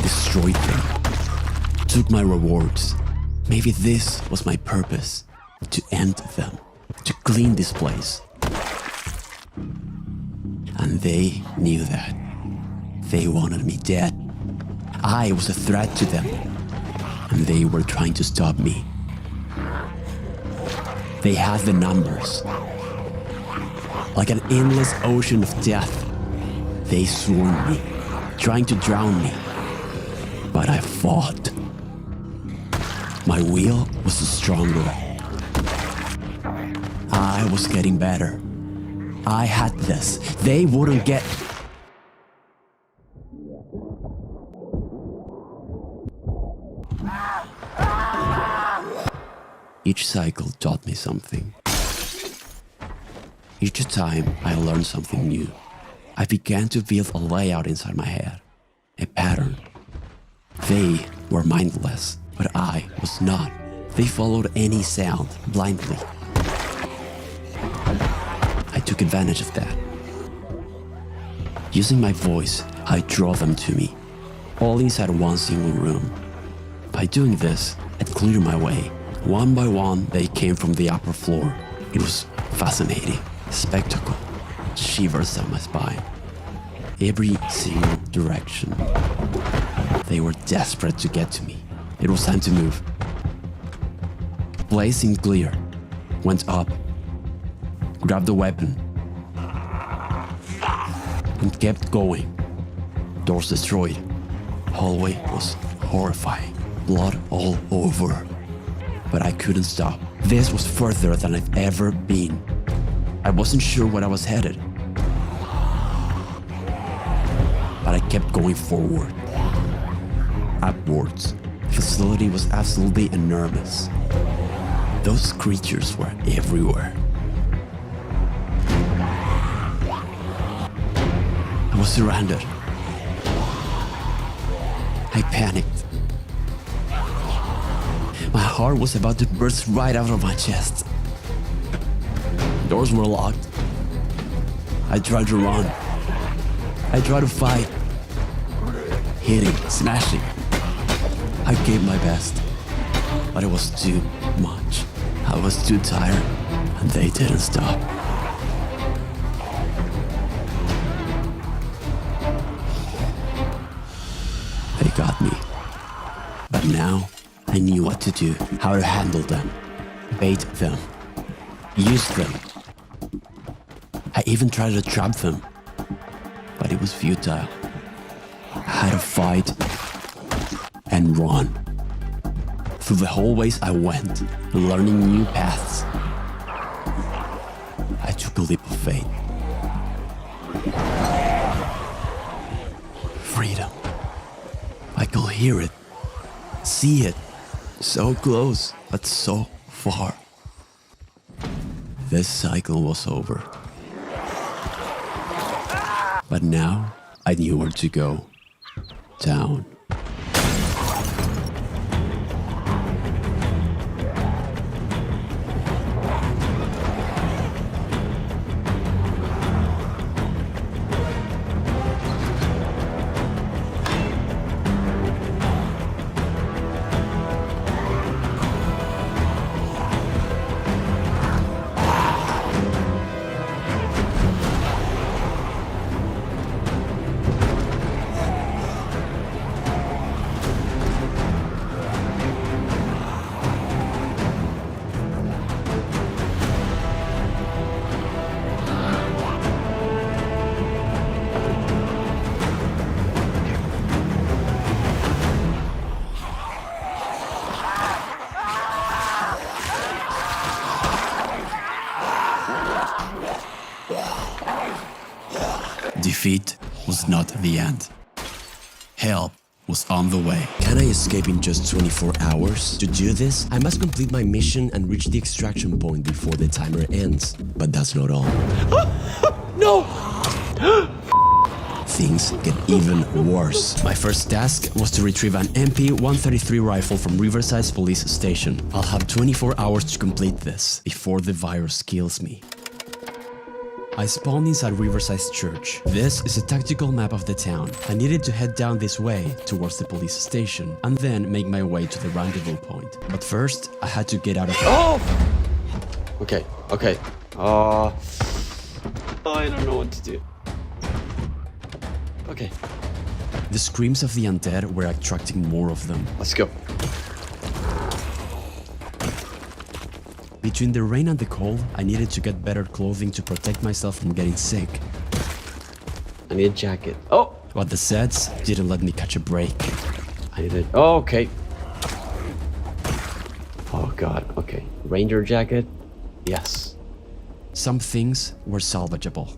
Destroyed them. Took my rewards. Maybe this was my purpose. To end them. To clean this place. And they knew that. They wanted me dead. I was a threat to them. And they were trying to stop me. They had the numbers. Like an endless ocean of death. They swarmed me. Trying to drown me. But I fought. My will was stronger. I was getting better. I had this. They wouldn't get... Each cycle taught me something. Each time I learned something new, I began to build a layout inside my head, a pattern. They were mindless, but I was not. They followed any sound blindly. I took advantage of that. Using my voice, I draw them to me, all inside one single room. By doing this, I'd clear my way. One by one, they came from the upper floor. It was fascinating. Spectacle. Shivers down my spine. Every single direction. They were desperate to get to me. It was time to move. Place seemed clear. Went up. Grabbed the weapon. And kept going. Doors destroyed. Hallway was horrifying. Blood all over. But I couldn't stop. This was further than I've ever been. I wasn't sure where I was headed. But I kept going forward. Upwards. The facility was absolutely enormous. Those creatures were everywhere. I was surrounded. I panicked. My heart was about to burst right out of my chest. Doors were locked. I tried to run. I tried to fight. Hitting, smashing. I gave my best. But it was too much. I was too tired, and they didn't stop. They got me. But now, I knew what to do, how to handle them, bait them, use them. I even tried to trap them, but it was futile. I had to fight and run. Through the hallways I went, learning new paths. I took a leap of faith. Freedom. I could hear it, see it. So close, but so far. This cycle was over. But now, I knew where to go. Down. Defeat was not the end. Help was on the way. Can I escape in just 24 hours? To do this, I must complete my mission and reach the extraction point before the timer ends. But that's not all. No! Things get even worse. My first task was to retrieve an MP-133 rifle from Riverside Police Station. I'll have 24 hours to complete this before the virus kills me. I spawned inside Riverside Church. This is a tactical map of the town. I needed to head down this way towards the police station and then make my way to the rendezvous point. But first, I had to get out of— Oh! Okay. I don't know what to do. Okay. The screams of the undead were attracting more of them. Let's go. Between the rain and the cold, I needed to get better clothing to protect myself from getting sick. I need a jacket. Oh! But the sets didn't let me catch a break. I need it. Oh, okay. Oh god, okay. Ranger jacket? Yes. Some things were salvageable.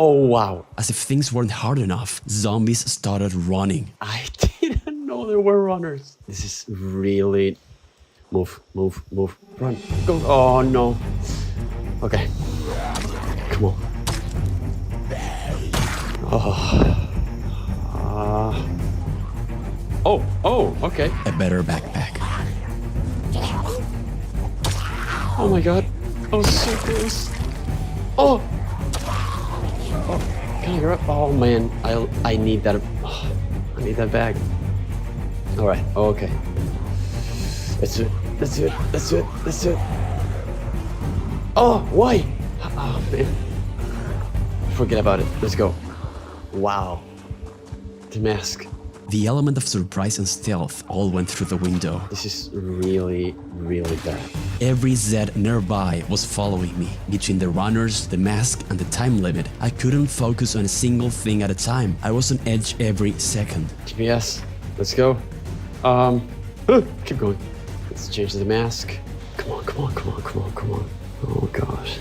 Oh, wow. As if things weren't hard enough, zombies started running. I didn't know there were runners. This is really... Move, move, move. Run. Go. Oh, no. Okay. Come on. Oh, okay. A better backpack. Oh my god. I was so close. Oh! Can I grab? Oh man, I need that. Oh, I need that bag. Alright, okay. Let's do it. Let's do it. Let's do it. Let's do it. Oh, why? Oh man. Forget about it. Let's go. Wow. The mask. The element of surprise and stealth all went through the window. This is really, really bad. Every Z nearby was following me. Between the runners, the mask, and the time limit, I couldn't focus on a single thing at a time. I was on edge every second. GPS. Let's go. Keep going. Let's change the mask. Come on, come on, come on, come on, come on. Oh gosh.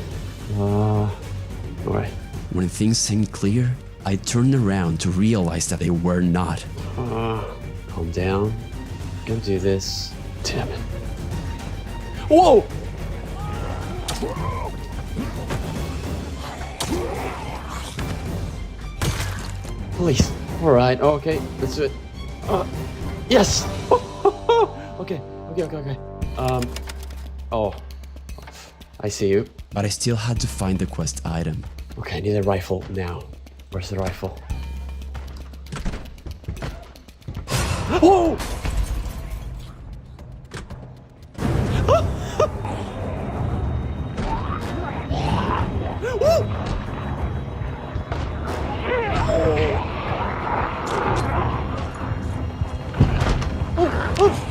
Alright. When things seemed clear, I turned around to realize that they were not. Calm down. Gonna do this. Damn it. Whoa! Please. Alright, okay, let's do it. Yes! Okay. Oh. I see you. But I still had to find the quest item. Okay, I need a rifle now. Where's the rifle? Oh!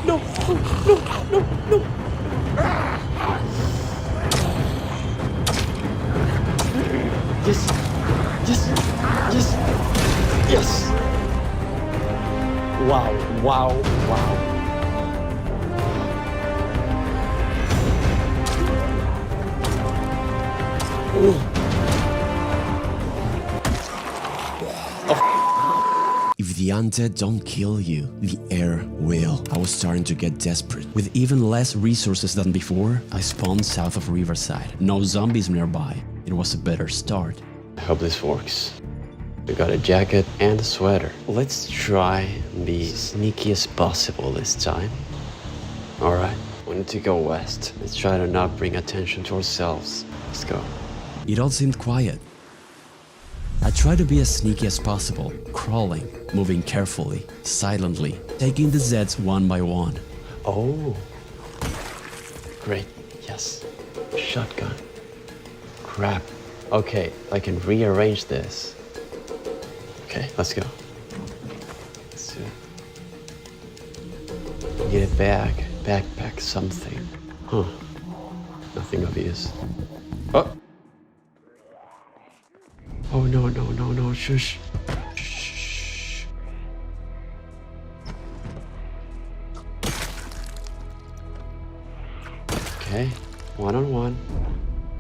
No! Yes! Wow. If the undead don't kill you, the air will. I was starting to get desperate. With even less resources than before, I spawned south of Riverside. No zombies nearby. It was a better start. I hope this works. We got a jacket and a sweater. Let's try and be sneaky as possible this time. Alright, we need to go west. Let's try to not bring attention to ourselves. Let's go. It all seemed quiet. I tried to be as sneaky as possible, crawling, moving carefully, silently, taking the Zeds one by one. Oh. Great, yes. Shotgun. Crap. Okay, I can rearrange this. Okay, let's go. Let's do it. Get a bag, backpack, something. Huh. Nothing obvious. Oh! Oh no, shush. Shh. Okay, one-on-one,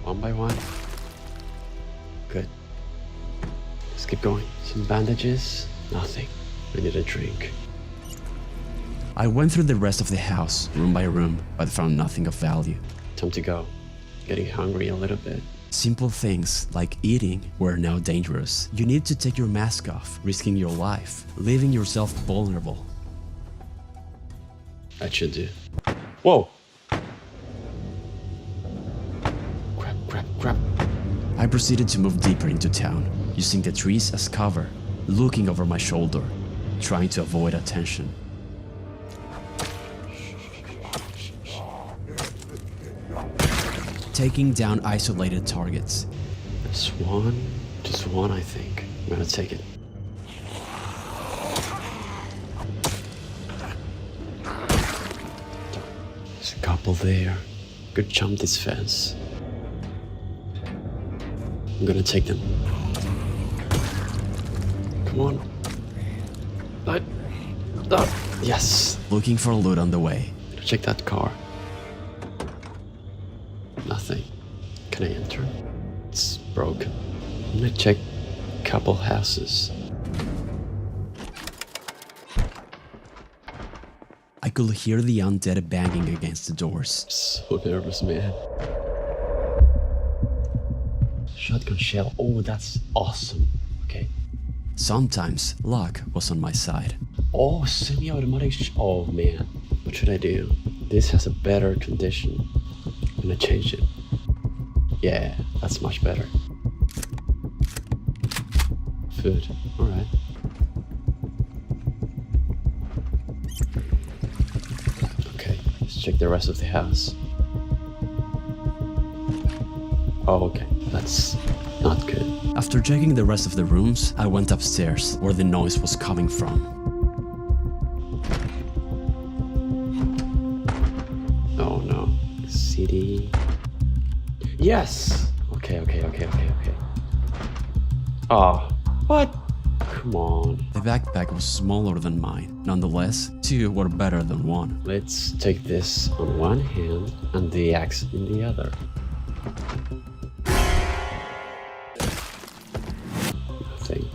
one by one. Good. Let's keep going. Some bandages, nothing. I need a drink. I went through the rest of the house, room by room, but found nothing of value. Time to go. Getting hungry a little bit. Simple things like eating were now dangerous. You need to take your mask off, risking your life, leaving yourself vulnerable. That should do. Whoa! Crap. I proceeded to move deeper into town, using the trees as cover, looking over my shoulder, trying to avoid attention. Taking down isolated targets. There's one, just one I think. I'm gonna take it. There's a couple there. Good jump this fence. I'm gonna take them. Come on. Yes. Looking for loot on the way. Check that car. Nothing. Can I enter? It's broken. I'm gonna check couple houses. I could hear the undead banging against the doors. So nervous, man. Shotgun shell. Oh, that's awesome. Okay. Sometimes luck was on my side. Oh, semi-automatic. Oh man, what should I do? This has a better condition. I'm gonna change it. Yeah, that's much better. Food. All right. Okay, let's check the rest of the house. Oh, okay. That's not good. After checking the rest of the rooms, I went upstairs where the noise was coming from. Oh no. CD. Yes! Okay. Oh, what? Come on. The backpack was smaller than mine. Nonetheless, two were better than one. Let's take this on one hand and the axe in the other. Nothing.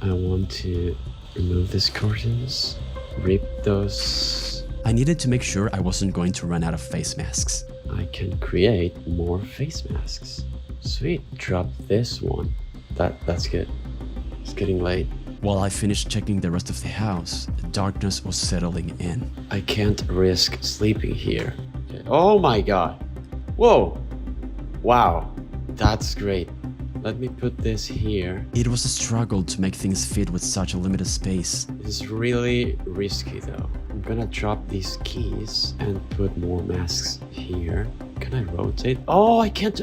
I want to remove these curtains, rip those. I needed to make sure I wasn't going to run out of face masks. I can create more face masks. Sweet, drop this one. That's good. It's getting late. While I finished checking the rest of the house, the darkness was settling in. I can't risk sleeping here. Okay. Oh my god. Whoa. Wow. That's great. Let me put this here. It was a struggle to make things fit with such a limited space. This is really risky though. I'm gonna drop these keys and put more masks here. Can I rotate? Oh, I can't.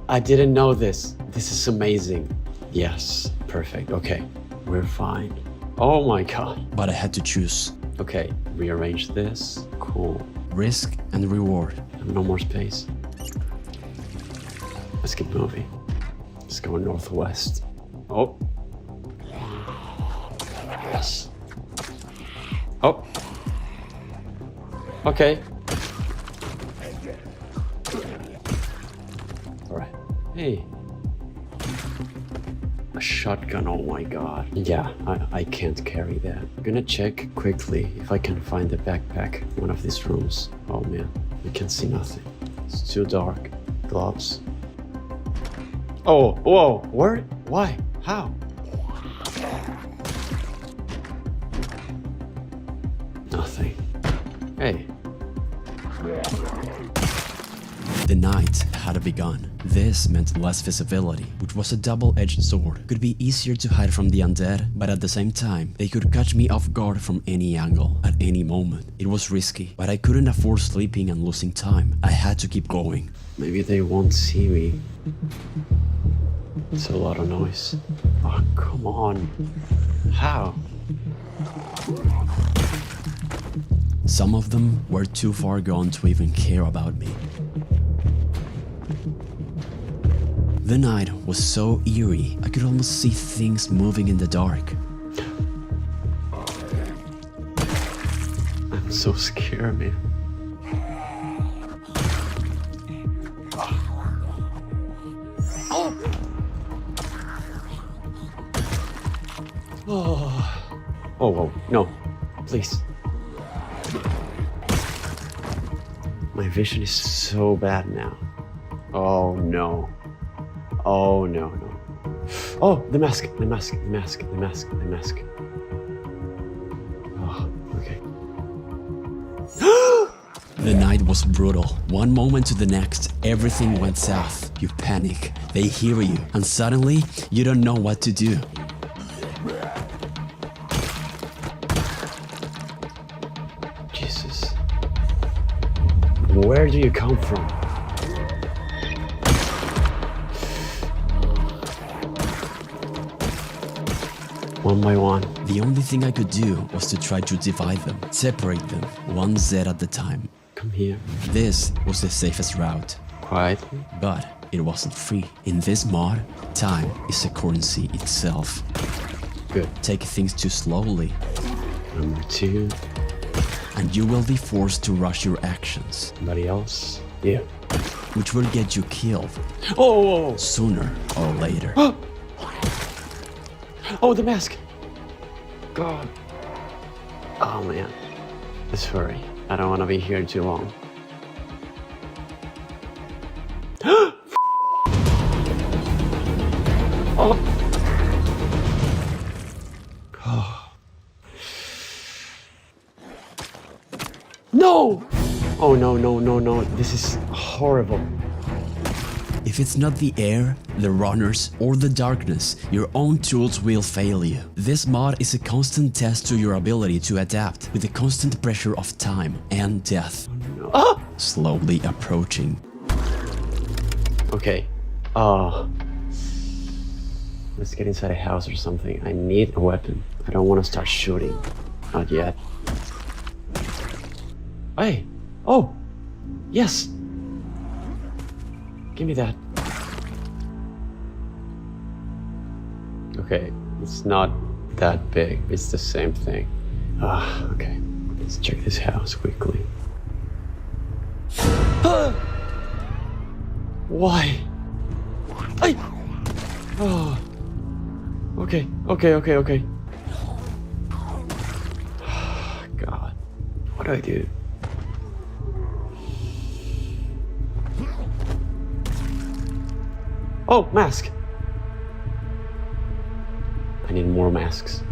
I didn't know this. This is amazing. Yes, perfect. Okay, we're fine. Oh my god. But I had to choose. Okay, rearrange this. Cool. Risk and reward. No more space. Let's keep moving. Let's go northwest. Oh. Yes. Oh. Okay. Alright. Hey. A shotgun, oh my god. Yeah, I can't carry that. I'm gonna check quickly if I can find the backpack in one of these rooms. Oh man, I can see nothing. It's too dark. Gloves. Oh, whoa, where? Why? How? Nothing. Hey. The night had begun. This meant less visibility, which was a double-edged sword. It could be easier to hide from the undead, but at the same time, they could catch me off guard from any angle, at any moment. It was risky, but I couldn't afford sleeping and losing time. I had to keep going. Maybe they won't see me. It's a lot of noise. Oh, come on. How? Some of them were too far gone to even care about me. The night was so eerie, I could almost see things moving in the dark. I'm so scared, man. Oh, whoa, no, please. My vision is so bad now. Oh no. Oh no. Oh, the mask. Oh, okay. The night was brutal. One moment to the next, everything went south. You panic, they hear you, and suddenly, you don't know what to do. Jesus. Where do you come from? One by one. The only thing I could do was to try to divide them, separate them, one Z at a time. Come here. This was the safest route. Quietly. But it wasn't free. In this mod, time is a currency itself. Good. Take things too slowly. Number 2. And you will be forced to rush your actions. Somebody else? Yeah. Which will get you killed. Oh! Sooner or later. Oh, the mask! God. Oh man. Let's hurry. I don't want to be here too long. Oh. Oh. No! Oh no, no, no, no. This is horrible. If it's not the air, the runners, or the darkness, your own tools will fail you. This mod is a constant test to your ability to adapt with the constant pressure of time and death. Ah! Slowly approaching. Okay. Oh. Let's get inside a house or something. I need a weapon. I don't want to start shooting. Not yet. Hey! Oh! Yes! Give me that. Okay, it's not that big. It's the same thing. Ah, okay. Let's check this house quickly. Why? I. Oh. Okay. Okay. God. What do I do? Oh, mask! I need more masks.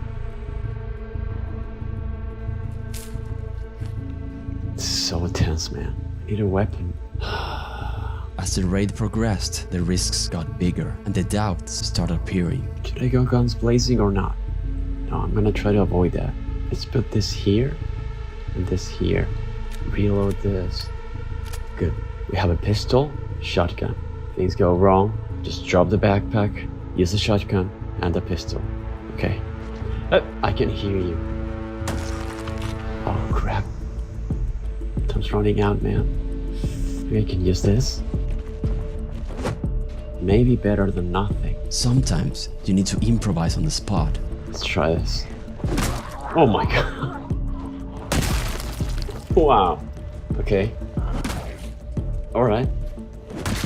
It's so tense, man. I need a weapon. As the raid progressed, the risks got bigger and the doubts started appearing. Should I go guns blazing or not? No, I'm gonna try to avoid that. Let's put this here and this here. Reload this. Good. We have a pistol, shotgun. Things go wrong, just drop the backpack, use the shotgun and the pistol. Okay. I can hear you. Oh crap. Time's running out, man. Maybe I can use this. Maybe better than nothing. Sometimes you need to improvise on the spot. Let's try this. Oh my god. Wow. Okay. Alright.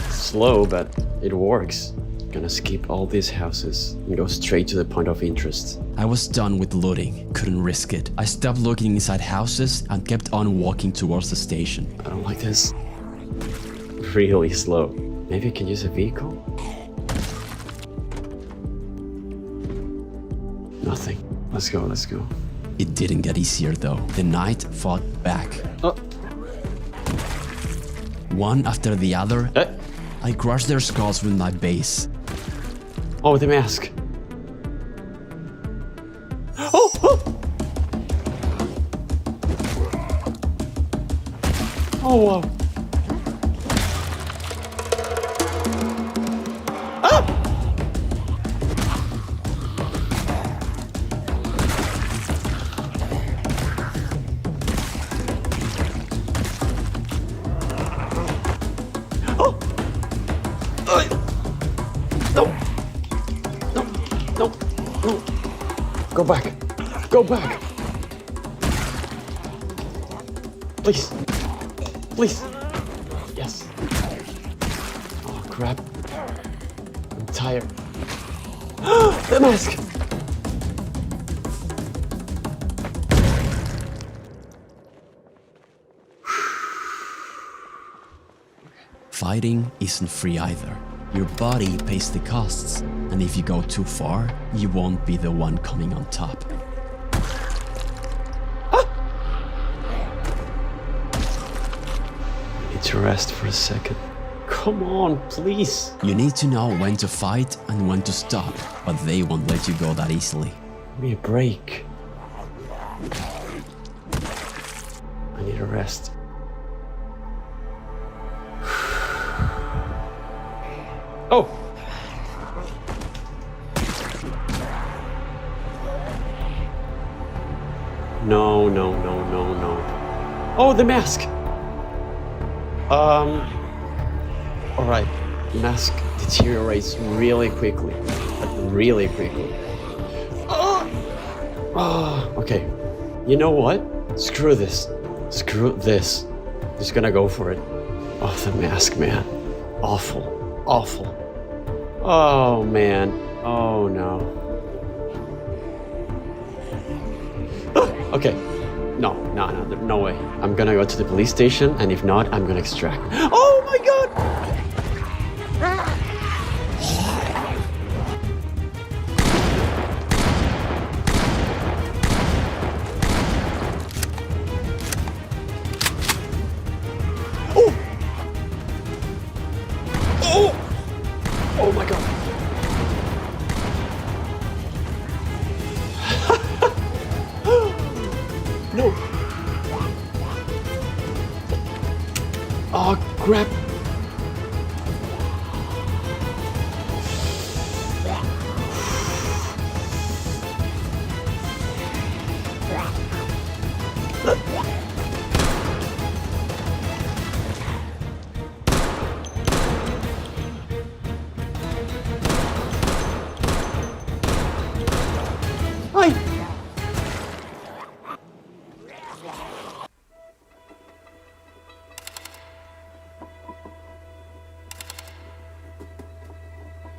Slow, but it works. Gonna skip all these houses and go straight to the point of interest. I was done with looting, couldn't risk it. I stopped looking inside houses and kept on walking towards the station. I don't like this. Really slow. Maybe I can use a vehicle? Nothing. Let's go. It didn't get easier though. The night fought back. Oh. One after the other, I crushed their skulls with my base. Oh, the mask. Oh! Oh, wow. No. Go back. Please. Yes. Oh, crap. I'm tired. The mask! Fighting isn't free either. Your body pays the costs, and if you go too far, you won't be the one coming on top. I need to rest for a second. Come on, please. You need to know when to fight and when to stop, but they won't let you go that easily. Give me a break. I need a rest. Oh! No. Oh, the mask! Alright. The mask deteriorates really quickly. Okay. You know what? Screw this. Just gonna go for it. Oh, the mask, man. Awful. Oh, man. Oh, no. Okay. No, no way. I'm gonna go to the police station, and if not, I'm gonna extract. Oh my god! Oh! Oh! Oh my god! No! Oh, crap! Ay!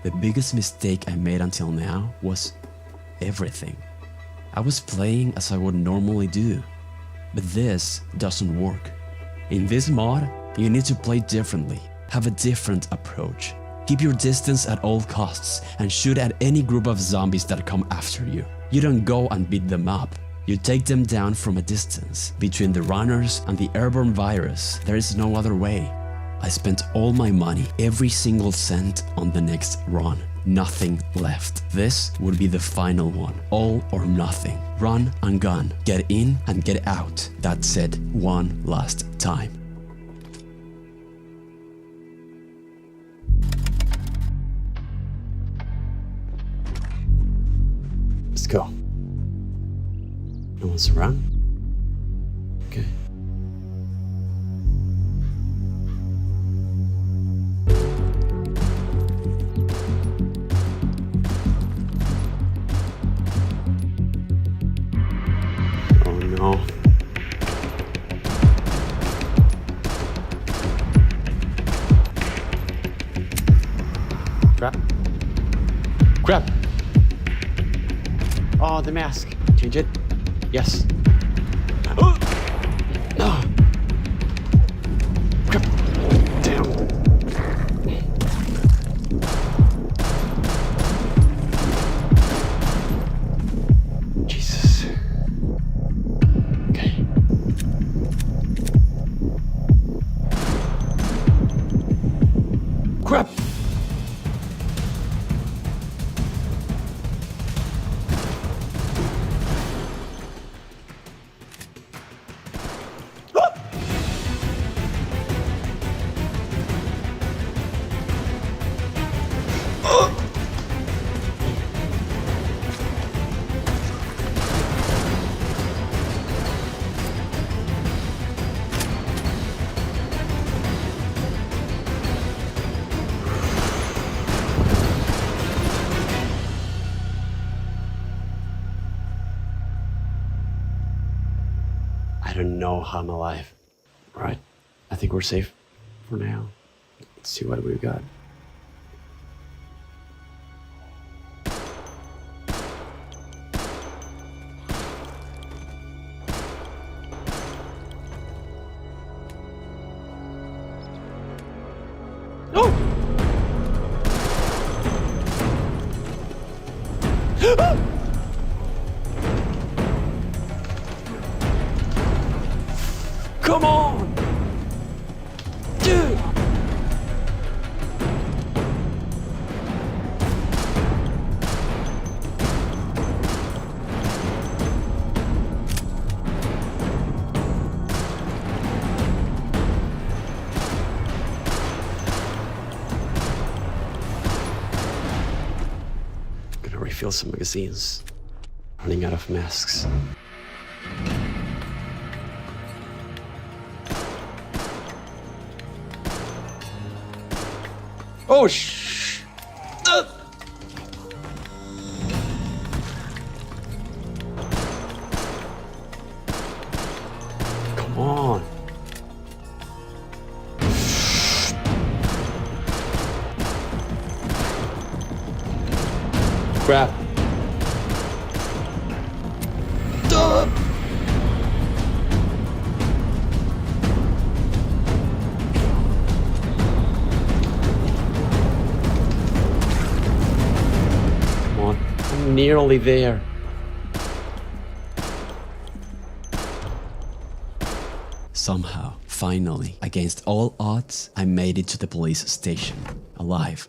The biggest mistake I made until now was everything. I was playing as I would normally do, but this doesn't work. In this mod, you need to play differently, have a different approach. Keep your distance at all costs and shoot at any group of zombies that come after you. You don't go and beat them up. You take them down from a distance. Between the runners and the airborne virus, there is no other way. I spent all my money, every single cent on the next run. Nothing left. This would be the final one. All or nothing. Run and gun. Get in and get out. That's it. One last time. Let's go. No one's around? Okay. Oh no. Crap. Crap! Oh, the mask. Change it. Yes. Oh! No. Crap. Damn. Jesus. Okay. Crap. I don't know how I'm alive. Right. I think we're safe for now. Let's see what we've got. Oh! Come on! Dude! Gonna refill some magazines. Running out of masks. Oh, shh! Come on! Crap! nearly there. Somehow, finally, against all odds, I made it to the police station, alive.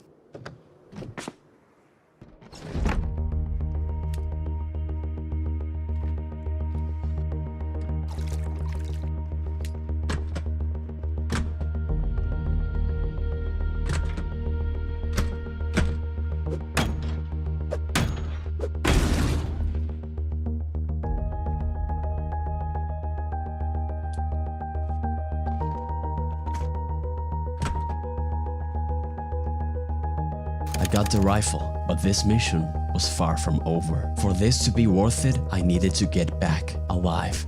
I got the rifle, but this mission was far from over. For this to be worth it, I needed to get back alive.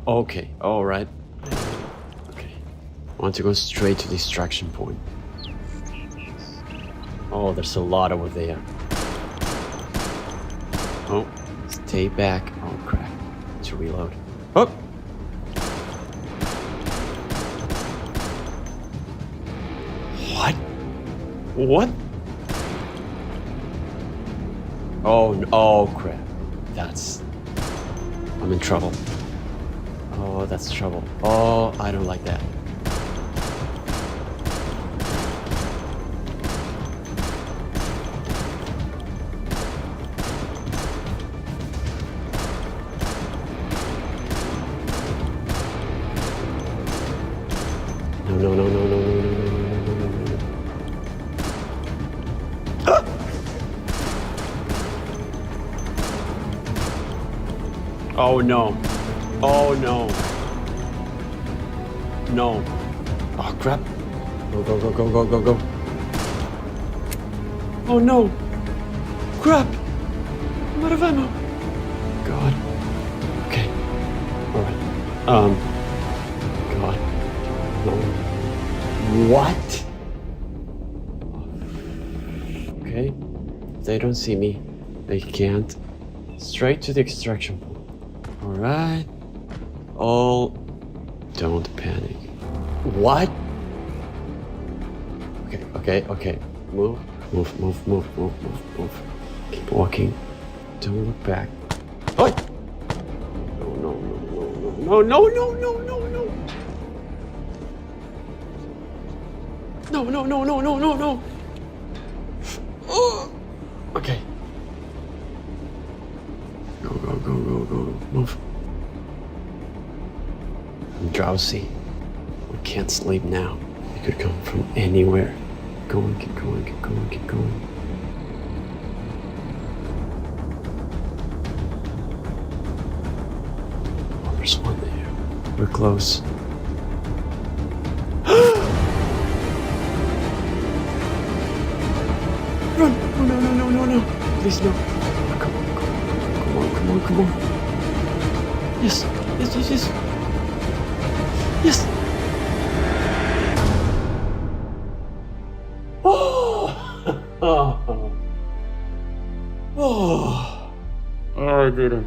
Okay, alright. Okay. I want to go straight to the extraction point. Oh, there's a lot over there. Oh, stay back. Oh, crap. To reload. Oh! What? What? Oh, crap. I'm in trouble. Oh, that's trouble. Oh, I don't like that. No. Oh no. Oh no. No. Oh crap. Go. Oh no. Crap. I'm out of ammo. God. Okay. Alright. God. No. What? Okay. They don't see me. They can't. Straight to the extraction point. Alright. Don't panic. What? Okay. Move. Keep walking. Don't look back. Oh! No. No. Oh! Okay. Go. Move. I'm drowsy. I can't sleep now. It could come from anywhere. Keep going. Oh, there's one there. We're close. Run! No. Please no. Come on. Yes. I did it.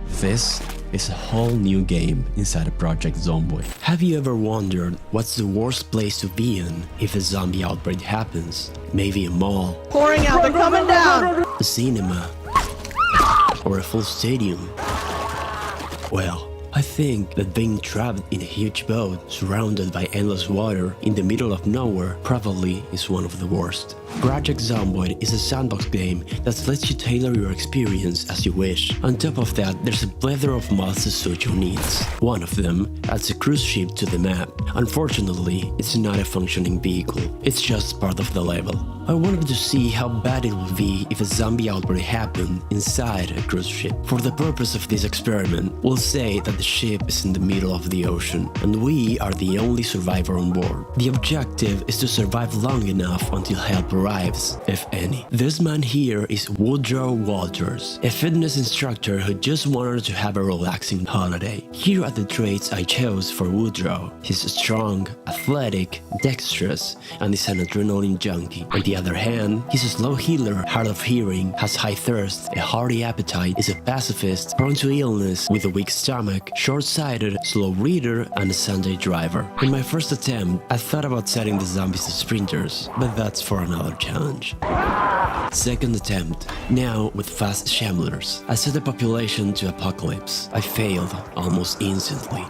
This is a whole new game inside of Project Zomboid. Have you ever wondered what's the worst place to be in if a zombie outbreak happens? Maybe a mall. Pouring out, they're coming down! A cinema. Or a full stadium. Well, I think that being trapped in a huge boat surrounded by endless water in the middle of nowhere probably is one of the worst. Project Zomboid is a sandbox game that lets you tailor your experience as you wish. On top of that, there's a plethora of mods to suit your needs. One of them adds a cruise ship to the map. Unfortunately, it's not a functioning vehicle, it's just part of the level. I wanted to see how bad it would be if a zombie outbreak happened inside a cruise ship. For the purpose of this experiment, we'll say that the ship is in the middle of the ocean, and we are the only survivor on board. The objective is to survive long enough until help arrives, if any. This man here is Woodrow Walters, a fitness instructor who just wanted to have a relaxing holiday. Here are the traits I chose for Woodrow. He's strong, athletic, dexterous, and is an adrenaline junkie. On the other hand, he's a slow healer, hard of hearing, has high thirst, a hearty appetite, is a pacifist, prone to illness, with a weak stomach, short-sighted, slow reader, and a Sunday driver. In my first attempt, I thought about setting the zombies to sprinters, but that's for another challenge. Second attempt, now with fast shamblers. I set the population to apocalypse. I failed almost instantly.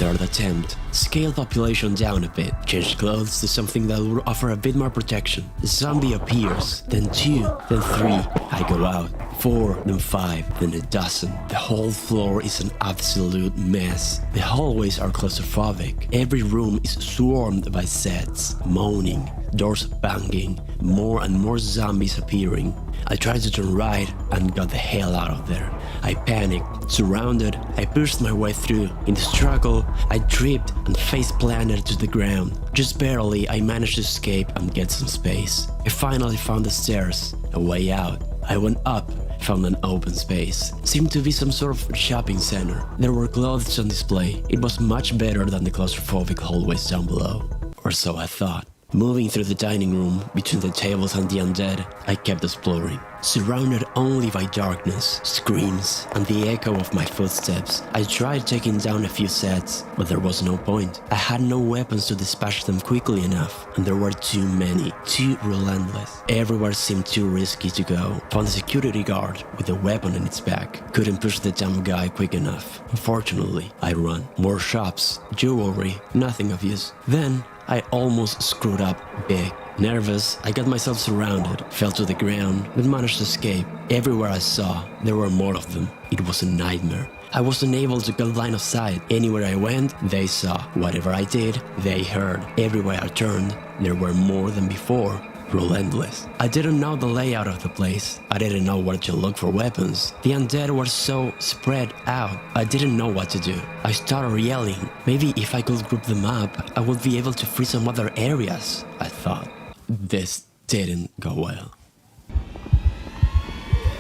Third attempt, scale population down a bit, change clothes to something that will offer a bit more protection. The zombie appears, then 2, then 3, I go out, 4, then 5, then a dozen. The whole floor is an absolute mess. The hallways are claustrophobic. Every room is swarmed by sets, moaning, doors banging, more and more zombies appearing. I tried to turn right and got the hell out of there. I panicked, surrounded, I pushed my way through. In the struggle, I tripped and face planted to the ground. Just barely, I managed to escape and get some space. I finally found the stairs, a way out. I went up, found an open space. Seemed to be some sort of shopping center. There were clothes on display. It was much better than the claustrophobic hallways down below. Or so I thought. Moving through the dining room, between the tables and the undead, I kept exploring. Surrounded only by darkness, screams, and the echo of my footsteps, I tried taking down a few sets, but there was no point. I had no weapons to dispatch them quickly enough, and there were too many, too relentless. Everywhere seemed too risky to go. Found a security guard with a weapon in its back. Couldn't push the dumb guy quick enough. Unfortunately, I run. More shops, jewelry, nothing of use. Then, I almost screwed up big. Nervous, I got myself surrounded, fell to the ground, but managed to escape. Everywhere I saw, there were more of them. It was a nightmare. I was unable to get line of sight. Anywhere I went, they saw. Whatever I did, they heard. Everywhere I turned, there were more than before. Relentless. I didn't know the layout of the place. I didn't know where to look for weapons. The undead were so spread out. I didn't know what to do. I started yelling. Maybe if I could group them up, I would be able to free some other areas, I thought. This didn't go well.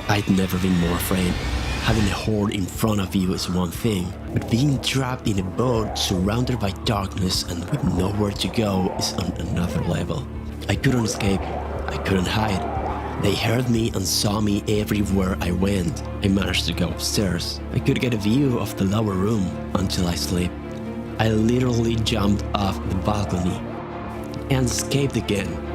I'd never been more afraid. Having a horde in front of you is one thing, but being trapped in a boat surrounded by darkness and with nowhere to go is on another level. I couldn't escape. I couldn't hide. They heard me and saw me everywhere I went. I managed to go upstairs. I could get a view of the lower room until I slept. I literally jumped off the balcony and escaped again.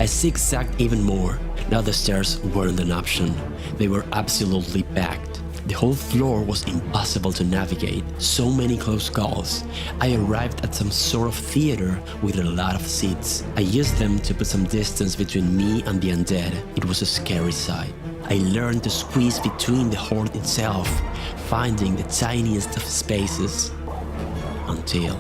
I zigzagged even more. Now the stairs weren't an option. They were absolutely packed. The whole floor was impossible to navigate. So many close calls. I arrived at some sort of theater with a lot of seats. I used them to put some distance between me and the undead. It was a scary sight. I learned to squeeze between the horde itself, finding the tiniest of spaces. Until...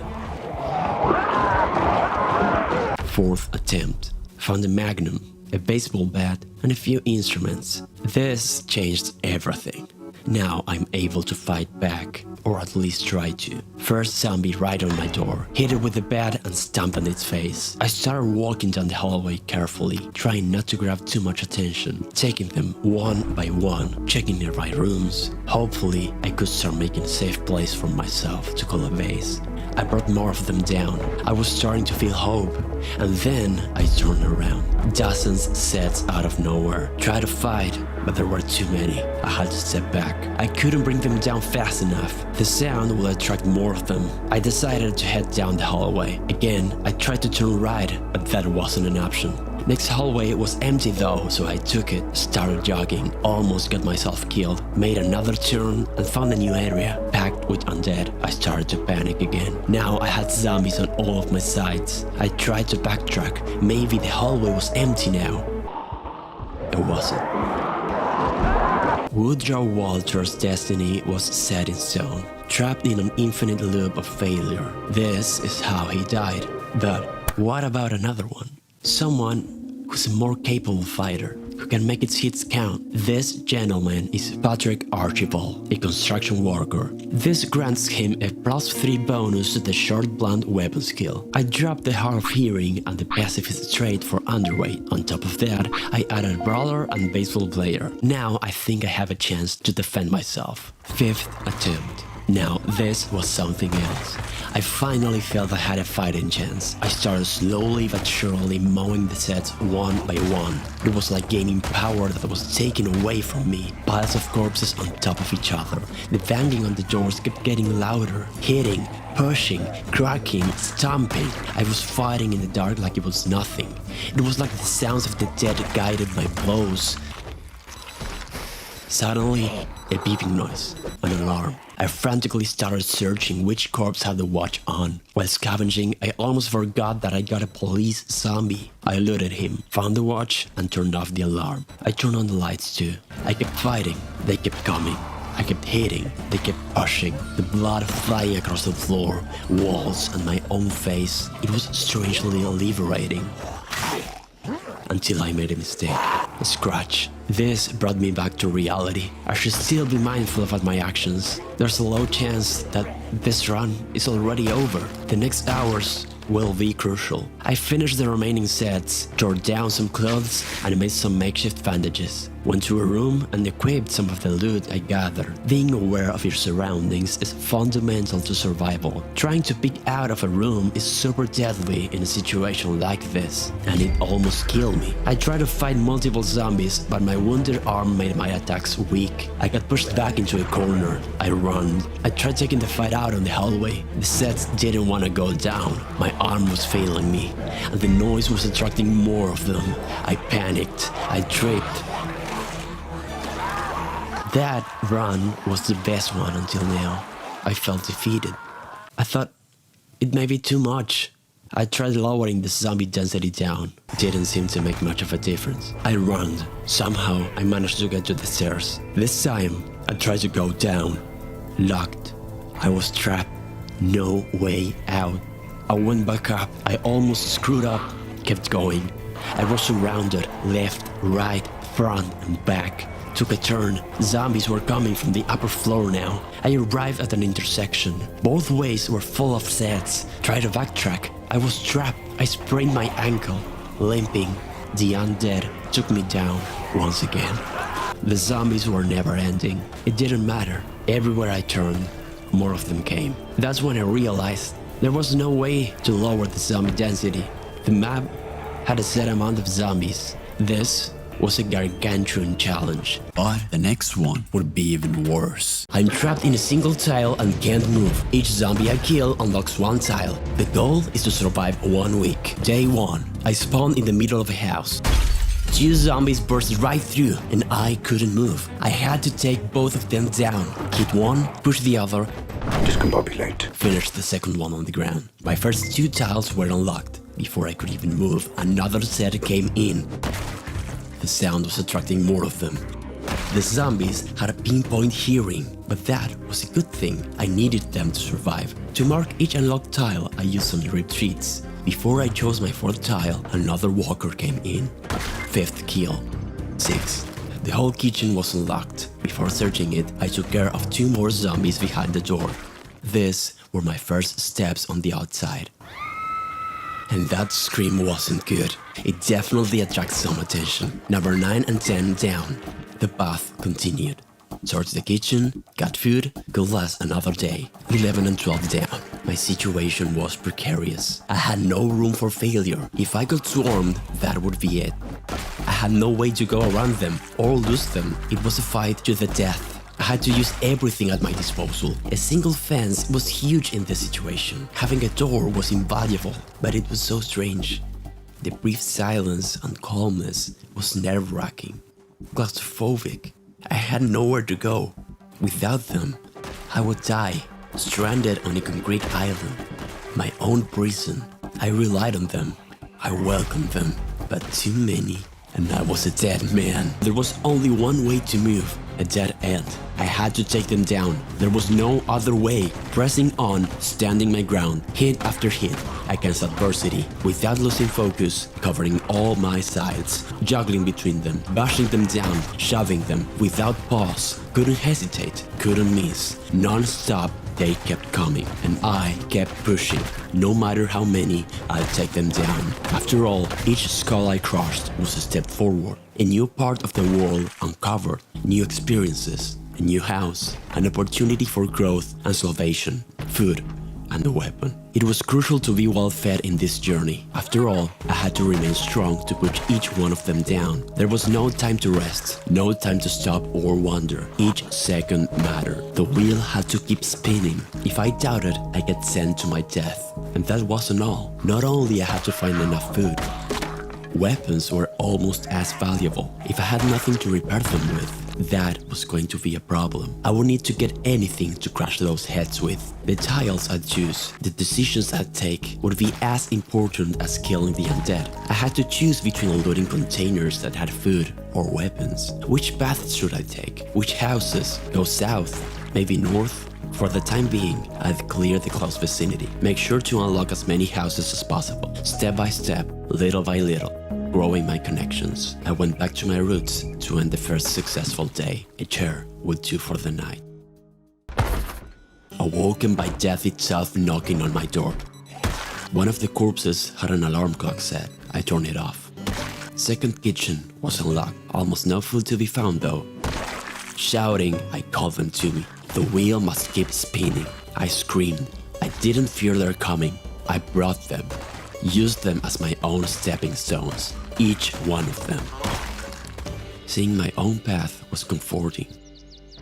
Fourth attempt. Found a magnum, a baseball bat, and a few instruments. This changed everything. Now I'm able to fight back, or at least try to. First zombie right on my door, hit it with the bat and stomp on its face. I started walking down the hallway carefully, trying not to grab too much attention, taking them one by one, checking the right rooms. Hopefully, I could start making a safe place for myself to call a base. I brought more of them down. I was starting to feel hope, and then I turned around. Dozens sets out of nowhere. Tried to fight, but there were too many. I had to step back. I couldn't bring them down fast enough. The sound will attract more of them. I decided to head down the hallway. Again, I tried to turn right, but that wasn't an option. Next hallway was empty though, so I took it, started jogging, almost got myself killed, made another turn and found a new area, packed with undead. I started to panic again. Now I had zombies on all of my sides. I tried to backtrack, maybe the hallway was empty now. It wasn't. Woodrow Walter's destiny was set in stone, trapped in an infinite loop of failure. This is how he died. But what about another one? Someone who's a more capable fighter, who can make its hits count. This gentleman is Patrick Archibald, a construction worker. This grants him a +3 bonus to the short blunt weapon skill. I dropped the hard of hearing and the pacifist trait for underweight. On top of that, I added brawler and baseball player. Now I think I have a chance to defend myself. 5th attempt. Now this was something else. I finally felt I had a fighting chance. I started slowly but surely mowing the sets one by one. It was like gaining power that was taken away from me. Piles of corpses on top of each other. The banging on the doors kept getting louder. Hitting, pushing, cracking, stomping. I was fighting in the dark like it was nothing. It was like the sounds of the dead guided my blows. Suddenly, a beeping noise, an alarm. I frantically started searching which corpse had the watch on. While scavenging, I almost forgot that I got a police zombie. I looted him, found the watch, and turned off the alarm. I turned on the lights too. I kept fighting, they kept coming. I kept hitting, they kept pushing. The blood flying across the floor, walls, and my own face. It was strangely liberating. Until I made a mistake. A scratch. This brought me back to reality. I should still be mindful about my actions. There's a low chance that this run is already over. The next hours will be crucial. I finished the remaining sets, tore down some clothes, and made some makeshift bandages. Went to a room and equipped some of the loot I gathered. Being aware of your surroundings is fundamental to survival. Trying to peek out of a room is super deadly in a situation like this, and it almost killed me. I tried to fight multiple zombies, but my wounded arm made my attacks weak. I got pushed back into a corner. I ran. I tried taking the fight out on the hallway. The sets didn't want to go down. My arm was failing me, and the noise was attracting more of them. I panicked. I tripped. That run was the best one until now. I felt defeated. I thought it may be too much. I tried lowering the zombie density down. Didn't seem to make much of a difference. I ran. Somehow I managed to get to the stairs. This time I tried to go down. Locked. I was trapped. No way out. I went back up. I almost screwed up. Kept going. I was surrounded. Left, right, front and back. Took a turn. Zombies were coming from the upper floor now. I arrived at an intersection. Both ways were full of sets. Tried to backtrack. I was trapped. I sprained my ankle. Limping. The undead took me down once again. The zombies were never ending. It didn't matter. Everywhere I turned, more of them came. That's when I realized there was no way to lower the zombie density. The map had a set amount of zombies. This was a gargantuan challenge. But the next one would be even worse. I'm trapped in a single tile and can't move. Each zombie I kill unlocks one tile. The goal is to survive 1 week. Day 1. I spawned in the middle of a house. 2 zombies burst right through and I couldn't move. I had to take both of them down. Hit one, push the other. Discombobulate. Finish the second one on the ground. My first 2 tiles were unlocked. Before I could even move, another set came in. The sound was attracting more of them. The zombies had a pinpoint hearing, but that was a good thing. I needed them to survive. To mark each unlocked tile, I used some retreats. Before I chose my 4th tile, another walker came in. 5th kill. 6th. The whole kitchen was unlocked. Before searching it, I took care of 2 more zombies behind the door. These were my first steps on the outside. And that scream wasn't good. It definitely attracts some attention. Number 9 and 10 down. The path continued. Towards the kitchen, got food, could last another day. 11 and 12 down. My situation was precarious. I had no room for failure. If I got swarmed, that would be it. I had no way to go around them or lose them. It was a fight to the death. I had to use everything at my disposal. A single fence was huge in this situation. Having a door was invaluable, but it was so strange. The brief silence and calmness was nerve-wracking, claustrophobic. I had nowhere to go. Without them, I would die, stranded on a concrete island. My own prison. I relied on them. I welcomed them, but too many. And I was a dead man. There was only one way to move, a dead end. I had to take them down. There was no other way. Pressing on, standing my ground, hit after hit. against adversity, without losing focus, covering all my sides, juggling between them, bashing them down, shoving them, without pause, couldn't hesitate, couldn't miss, non-stop. They kept coming, and I kept pushing. No matter how many, I'd take them down. After all, each skull I crushed was a step forward. A new part of the world uncovered, new experiences, a new house, an opportunity for growth and salvation, food, and a weapon. It was crucial to be well fed in this journey. After all, I had to remain strong to put each one of them down. There was no time to rest, no time to stop or wonder. Each second mattered. The wheel had to keep spinning. If I doubted, I get sent to my death. And that wasn't all. Not only I had to find enough food, weapons were almost as valuable. If I had nothing to repair them with, that was going to be a problem. I would need to get anything to crash those heads with. The tiles I'd choose, the decisions I'd take, would be as important as killing the undead. I had to choose between loading containers that had food or weapons. Which paths should I take? Which houses? Go south? Maybe north? For the time being, I'd clear the close vicinity. Make sure to unlock as many houses as possible, step by step, little by little. Growing my connections, I went back to my roots to end the first successful day. A chair would do for the night. Awoken by death itself knocking on my door. One of the corpses had an alarm clock set. I turned it off. Second kitchen was unlocked. Almost no food to be found though. Shouting, I called them to me. The wheel must keep spinning. I screamed. I didn't fear their coming. I brought them. Used them as my own stepping stones, each one of them. Seeing my own path was comforting.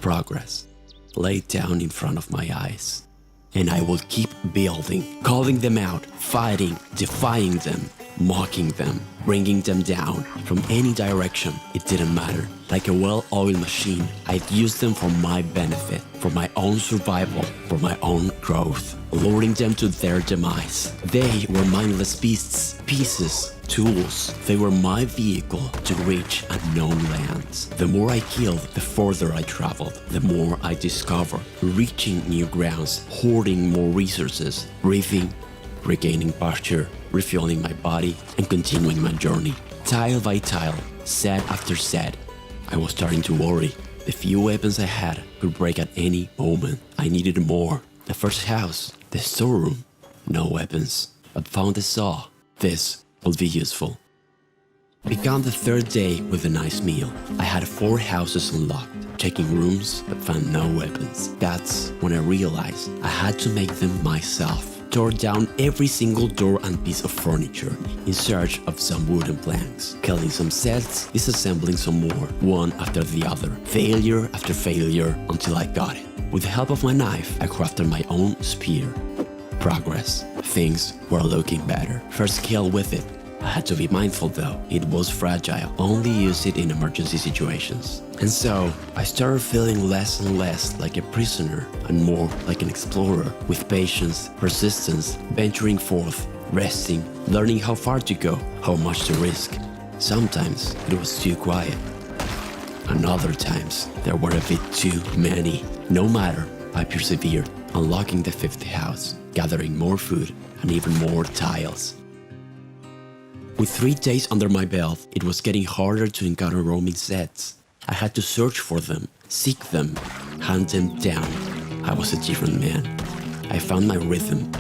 Progress laid down in front of my eyes. And I would keep building, calling them out, fighting, defying them, mocking them, bringing them down from any direction. It didn't matter. Like a well-oiled machine, I'd use them for my benefit, for my own survival, for my own growth, luring them to their demise. They were mindless beasts, pieces, tools. They were my vehicle to reach unknown lands. The more I killed, the further I traveled, the more I discovered, reaching new grounds, hoarding more resources, breathing, regaining posture, refueling my body, and continuing my journey. Tile by tile, set after set, I was starting to worry. The few weapons I had could break at any moment. I needed more. The first house, the storeroom, no weapons, but found a saw. This will be useful. Began the third day with a nice meal. I had 4 houses unlocked, checking rooms, but found no weapons. That's when I realized I had to make them myself. Tore down every single door and piece of furniture in search of some wooden planks, killing some sets, disassembling some more, one after the other, failure after failure until I got it. With the help of my knife, I crafted my own spear. Progress. Things were looking better. First kill with it. I had to be mindful though, it was fragile, only use it in emergency situations. And so, I started feeling less and less like a prisoner and more like an explorer, with patience, persistence, venturing forth, resting, learning how far to go, how much to risk. Sometimes it was too quiet, and other times there were a bit too many. No matter, I persevered, unlocking the 5th house, gathering more food and even more tiles. With 3 days under my belt, it was getting harder to encounter roaming sets. I had to search for them, seek them, hunt them down. I was a different man. I found my rhythm.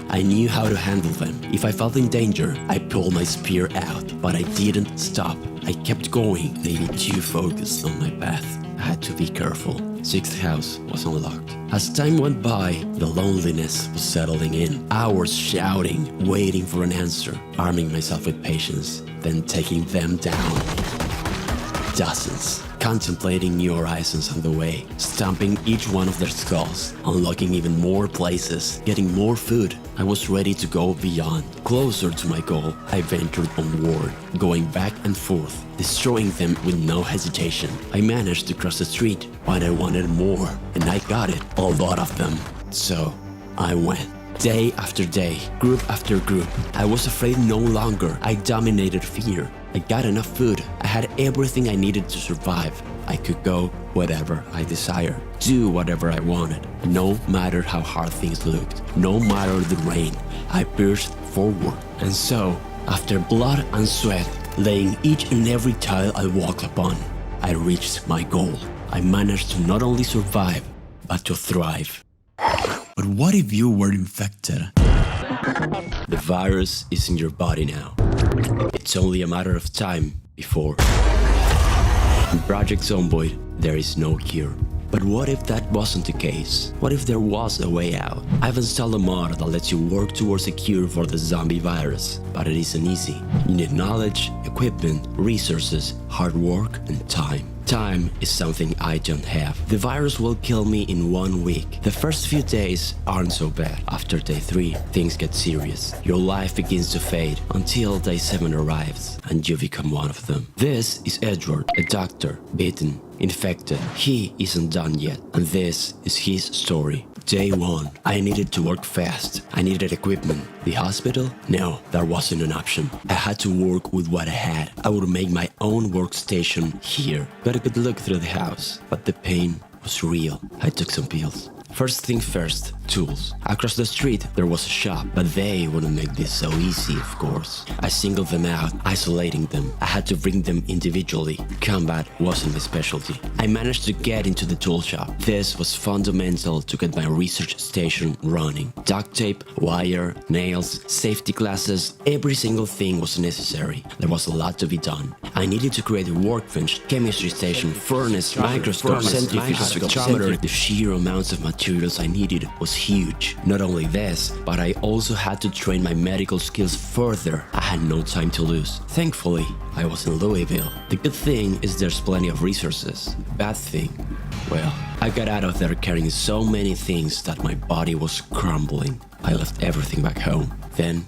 I knew how to handle them. If I felt in danger, I pulled my spear out, but I didn't stop. I kept going, maybe too focused on my path. I had to be careful. 6th house was unlocked. As time went by, the loneliness was settling in. Hours shouting, waiting for an answer, arming myself with patience, then taking them down. Dozens, contemplating new horizons on the way, stomping each one of their skulls, unlocking even more places, getting more food. I was ready to go beyond, closer to my goal. I ventured onward, going back and forth, destroying them with no hesitation. I managed to cross the street, but I wanted more, and I got it, a lot of them. So, I went. Day after day, group after group. I was afraid no longer. I dominated fear. I got enough food. I had everything I needed to survive. I could go whatever I desired, do whatever I wanted, no matter how hard things looked, no matter the rain, I pushed forward. And so, after blood and sweat, laying each and every tile I walked upon, I reached my goal. I managed to not only survive, but to thrive. But what if you were infected? The virus is in your body now. It's only a matter of time before. In Project Zomboid, there is no cure. But what if that wasn't the case? What if there was a way out? I've installed a mod that lets you work towards a cure for the zombie virus, but it isn't easy. You need knowledge, equipment, resources, hard work, and time. Time is something I don't have. The virus will kill me in 1 week. The first few days aren't so bad. After day 3, things get serious. Your life begins to fade until day 7 arrives and you become one of them. This is Edward, a doctor, bitten, infected. He isn't done yet, and this is his story. Day 1, I needed to work fast. I needed equipment. The hospital? No, that wasn't an option. I had to work with what I had. I would make my own workstation here. Got a good look through the house, but the pain was real. I took some pills. First thing first, tools. Across the street there was a shop, but they wouldn't make this so easy, of course. I singled them out, isolating them. I had to bring them individually. Combat wasn't my specialty. I managed to get into the tool shop. This was fundamental to get my research station running. Duct tape, wire, nails, safety glasses, every single thing was necessary. There was a lot to be done. I needed to create a workbench, chemistry station, furnace, microscope, centrifuge, spectrometer. The sheer amounts of materials I needed was huge. Not only this, but I also had to train my medical skills further. I had no time to lose. Thankfully, I was in Louisville. The good thing is there's plenty of resources. Bad thing, well, I got out of there carrying so many things that my body was crumbling. I left everything back home. Then,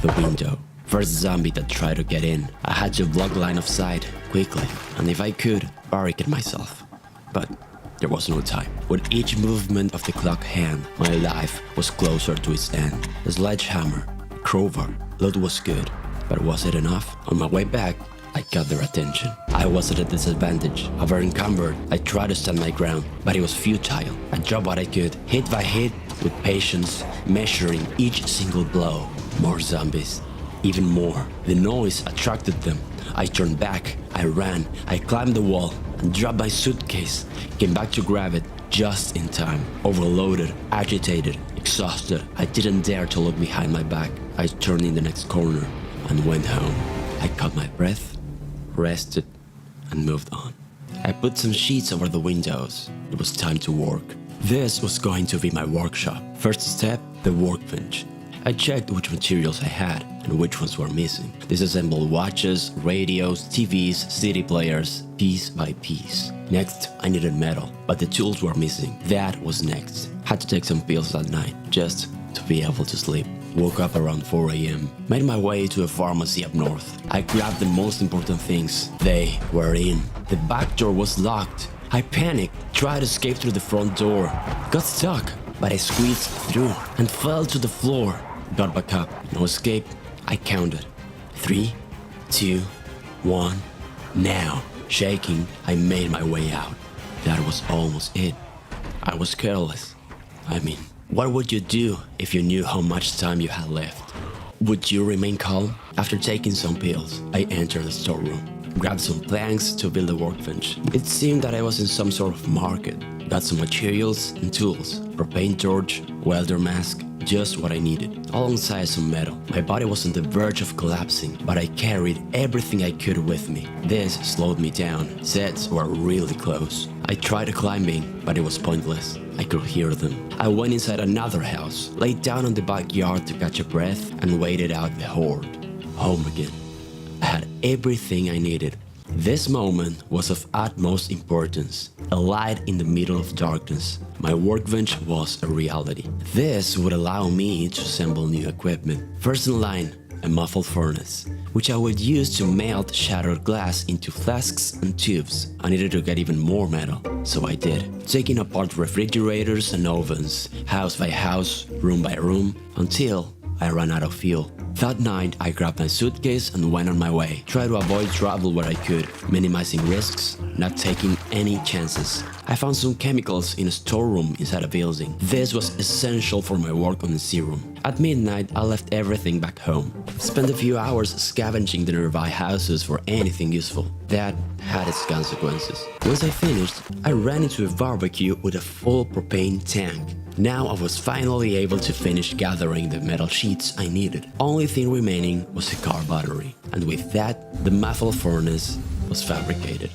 the window. First zombie that tried to get in. I had to block line of sight quickly, and if I could, barricade myself. But there was no time. With each movement of the clock hand, my life was closer to its end. A sledgehammer, a crowbar, loot was good, but was it enough? On my way back, I got their attention. I was at a disadvantage. Over-encumbered, I tried to stand my ground, but it was futile. I dropped what I could, hit by hit, with patience, measuring each single blow. More zombies. Even more. The noise attracted them. I turned back, I ran, I climbed the wall, and dropped my suitcase. Came back to grab it just in time. Overloaded, agitated, exhausted. I didn't dare to look behind my back. I turned in the next corner and went home. I caught my breath, rested, and moved on. I put some sheets over the windows. It was time to work. This was going to be my workshop. First step, the workbench. I checked which materials I had and which ones were missing. Disassembled watches, radios, TVs, CD players, piece by piece. Next, I needed metal, but the tools were missing. That was next. Had to take some pills that night, just to be able to sleep. Woke up around 4 a.m. Made my way to a pharmacy up north. I grabbed the most important things. They were in. The back door was locked. I panicked, tried to escape through the front door. Got stuck, but I squeezed through and fell to the floor. Got back up. No escape. I counted. 3, 2, 1. Now, shaking, I made my way out. That was almost it. I was careless. I mean, what would you do if you knew how much time you had left? Would you remain calm? After taking some pills, I entered the storeroom. Grabbed some planks to build a workbench. It seemed that I was in some sort of market. Got some materials and tools. Propane torch, welder mask, just what I needed, alongside some metal. My body was on the verge of collapsing, but I carried everything I could with me. This slowed me down. Sets were really close. I tried climbing, but it was pointless. I could hear them. I went inside another house, laid down in the backyard to catch a breath, and waited out the horde. Home again. I had everything I needed. This moment was of utmost importance. A light in the middle of darkness. My workbench was a reality. This would allow me to assemble new equipment. First in line, a muffled furnace, which I would use to melt shattered glass into flasks and tubes. I needed to get even more metal, so I did, taking apart refrigerators and ovens, house by house, room by room, until I ran out of fuel. That night, I grabbed my suitcase and went on my way. Tried to avoid travel where I could, minimizing risks, not taking any chances. I found some chemicals in a storeroom inside a building. This was essential for my work on the serum. At midnight, I left everything back home. Spent a few hours scavenging the nearby houses for anything useful. That had its consequences. Once I finished, I ran into a barbecue with a full propane tank. Now I was finally able to finish gathering the metal sheets I needed. Only thing remaining was a car battery, and with that, the muffle furnace was fabricated.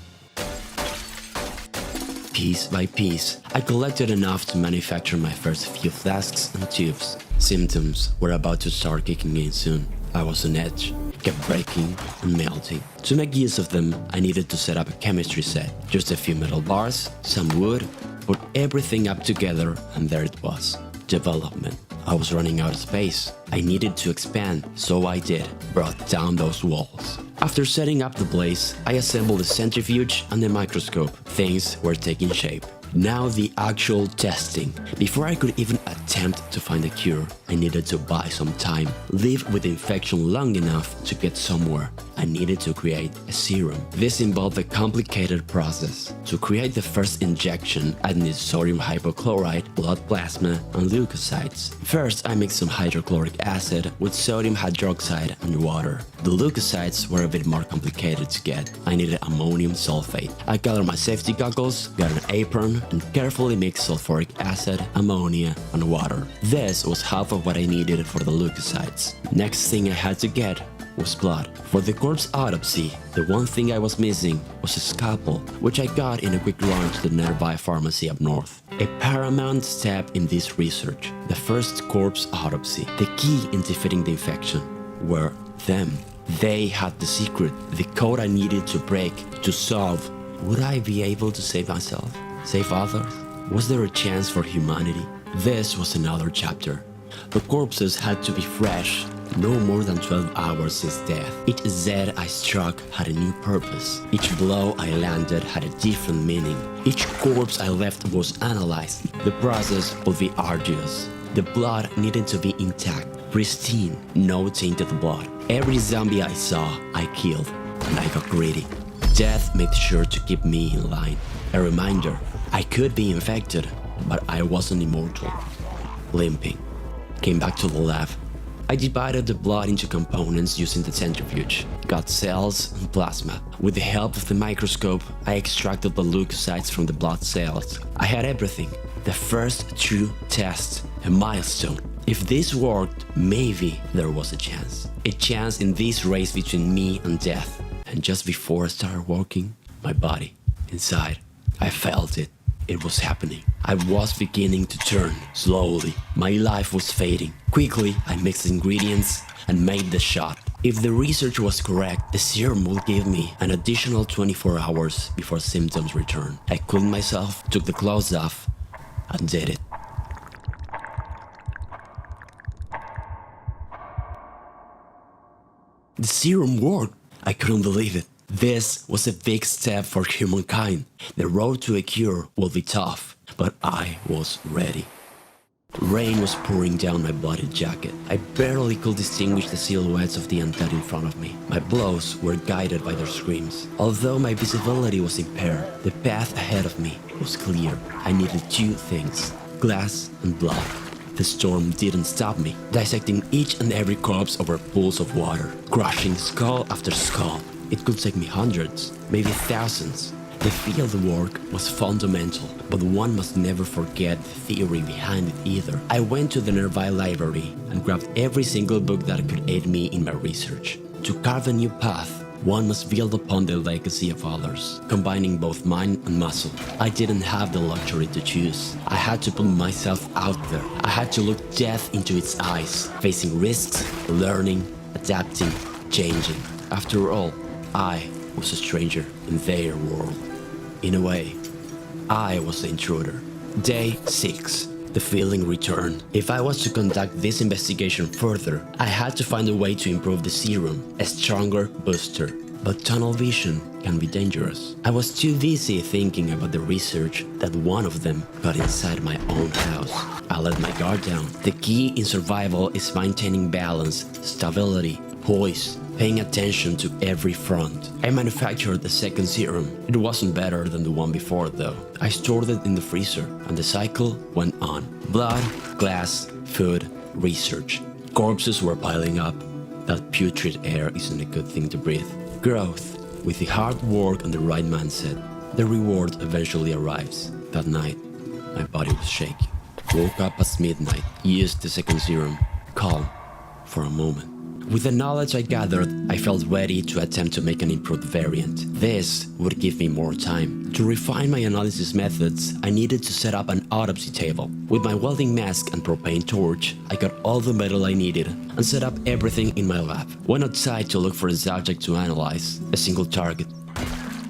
Piece by piece, I collected enough to manufacture my first few flasks and tubes. Symptoms were about to start kicking in soon. I was on edge, kept breaking and melting. To make use of them, I needed to set up a chemistry set. Just a few metal bars, some wood, put everything up together, and there it was. Development. I was running out of space. I needed to expand, so I did. Brought down those walls. After setting up the blaze, I assembled the centrifuge and the microscope. Things were taking shape. Now the actual testing. Before I could even attempt to find a cure, I needed to buy some time, live with the infection long enough to get somewhere. I needed to create a serum. This involved a complicated process. To create the first injection, I needed sodium hypochlorite, blood plasma, and leukocytes. First, I mixed some hydrochloric acid with sodium hydroxide and water. The leukocytes were a bit more complicated to get. I needed ammonium sulfate. I colored my safety goggles, got an apron, and carefully mixed sulfuric acid, ammonia, and water. This was half of what I needed for the leukocytes. Next thing I had to get was blood. For the corpse autopsy, the one thing I was missing was a scalpel, which I got in a quick run to the nearby pharmacy up north. A paramount step in this research, the first corpse autopsy. The key in defeating the infection were them. They had the secret, the code I needed to break, to solve. Would I be able to save myself? Save others? Was there a chance for humanity? This was another chapter. The corpses had to be fresh, no more than 12 hours since death. Each Z I struck had a new purpose. Each blow I landed had a different meaning. Each corpse I left was analyzed. The process would be arduous. The blood needed to be intact, pristine, no tainted blood. Every zombie I saw, I killed, and I got greedy. Death made sure to keep me in line. A reminder, I could be infected, but I wasn't immortal. Limping. Came back to the lab. I divided the blood into components using the centrifuge. Got cells and plasma. With the help of the microscope, I extracted the leukocytes from the blood cells. I had everything. The first true test. A milestone. If this worked, maybe there was a chance. A chance in this race between me and death. And just before I started working, my body, inside, I felt it. It was happening. I was beginning to turn, slowly. My life was fading. Quickly, I mixed ingredients and made the shot. If the research was correct, the serum would give me an additional 24 hours before symptoms returned. I cleaned myself, took the clothes off, and did it. The serum worked. I couldn't believe it. This was a big step for humankind. The road to a cure will be tough, but I was ready. Rain was pouring down my bloody jacket. I barely could distinguish the silhouettes of the undead in front of me. My blows were guided by their screams. Although my visibility was impaired, the path ahead of me was clear. I needed two things, glass and blood. The storm didn't stop me, dissecting each and every corpse over pools of water, crushing skull after skull. It could take me hundreds, maybe thousands. The field work was fundamental, but one must never forget the theory behind it either. I went to the nearby library and grabbed every single book that could aid me in my research. To carve a new path, one must build upon the legacy of others, combining both mind and muscle. I didn't have the luxury to choose. I had to put myself out there. I had to look death into its eyes, facing risks, learning, adapting, changing. After all, I was a stranger in their world. In a way, I was the intruder. Day 6. The feeling returned. If I was to conduct this investigation further, I had to find a way to improve the serum, a stronger booster. but tunnel vision can be dangerous. I was too busy thinking about the research that one of them got inside my own house. I let my guard down. The key in survival is maintaining balance, stability, poise, paying attention to every front. I manufactured the second serum. It wasn't better than the one before though. I stored it in the freezer and the cycle went on. Blood, glass, food, research. Corpses were piling up. That putrid air isn't a good thing to breathe. Growth. With the hard work and the right mindset, the reward eventually arrives. That night, my body was shaking. Woke up at midnight, used the second serum, calm for a moment. With the knowledge I gathered, I felt ready to attempt to make an improved variant. This would give me more time. To refine my analysis methods, I needed to set up an autopsy table. With my welding mask and propane torch, I got all the metal I needed and set up everything in my lab. Went outside to look for a subject to analyze, a single target.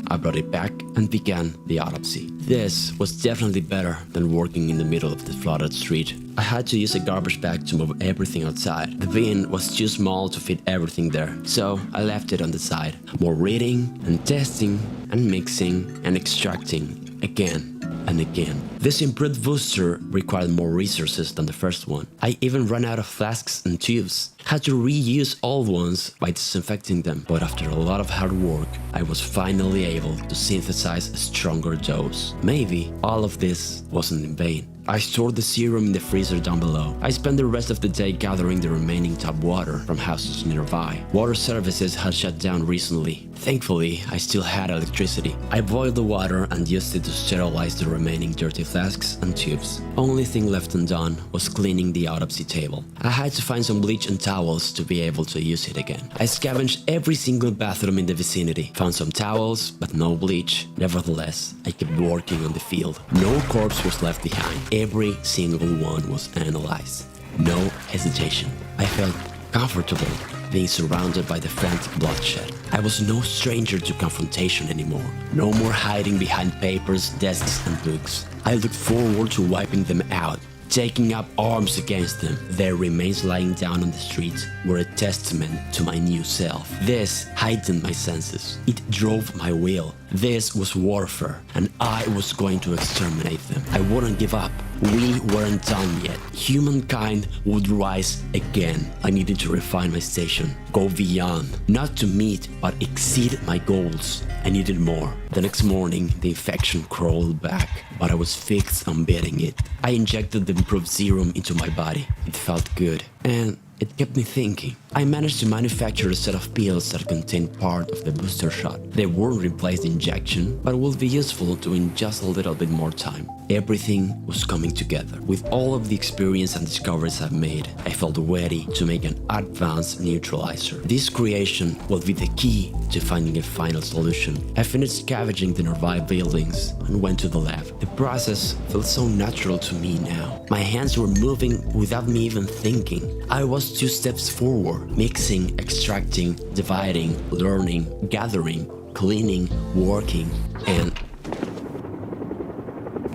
I brought it back and began the autopsy. This was definitely better than working in the middle of the flooded street. I had to use a garbage bag to move everything outside. The bin was too small to fit everything there, so I left it on the side. More reading and testing and mixing and extracting again and again. This improved booster required more resources than the first one. I even ran out of flasks and tubes. Had to reuse old ones by disinfecting them, but after a lot of hard work, I was finally able to synthesize a stronger dose. Maybe all of this wasn't in vain. I stored the serum in the freezer down below. I spent the rest of the day gathering the remaining tap water from houses nearby. Water services had shut down recently. Thankfully, I still had electricity. I boiled the water and used it to sterilize the remaining dirty flasks and tubes. Only thing left undone was cleaning the autopsy table. I had to find some bleach and towels to be able to use it again. I scavenged every single bathroom in the vicinity. Found some towels, but no bleach. Nevertheless, I kept working on the field. No corpse was left behind. Every single one was analyzed. No hesitation. I felt comfortable being surrounded by the frantic bloodshed. I was no stranger to confrontation anymore. No more hiding behind papers, desks, and books. I looked forward to wiping them out, taking up arms against them. Their remains lying down on the streets were a testament to my new self. This heightened my senses. It drove my will. This was warfare, and I was going to exterminate them. I wouldn't give up. We weren't done yet. Humankind would rise again. I needed to refine my station, go beyond, not to meet, but exceed my goals. I needed more. The next morning, the infection crawled back, but I was fixed on beating it. I injected the improved serum into my body. It felt good, and it kept me thinking. I managed to manufacture a set of pills that contained part of the booster shot. They won't replace the injection, but will be useful in just a little bit more time. Everything was coming together. With all of the experience and discoveries I've made, I felt ready to make an advanced neutralizer. This creation will be the key to finding a final solution. I finished scavenging the nearby buildings and went to the lab. The process felt so natural to me now. My hands were moving without me even thinking. I was 2 steps forward, mixing, extracting, dividing, learning, gathering, cleaning, working, and...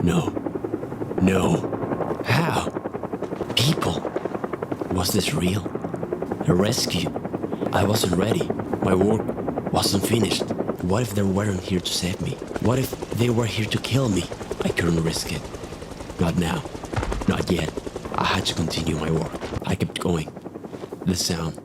No. How? People. Was this real? A rescue? I wasn't ready. My work wasn't finished. What if they weren't here to save me? What if they were here to kill me? I couldn't risk it. Not now. Not yet. I had to continue my work. I kept going. The sound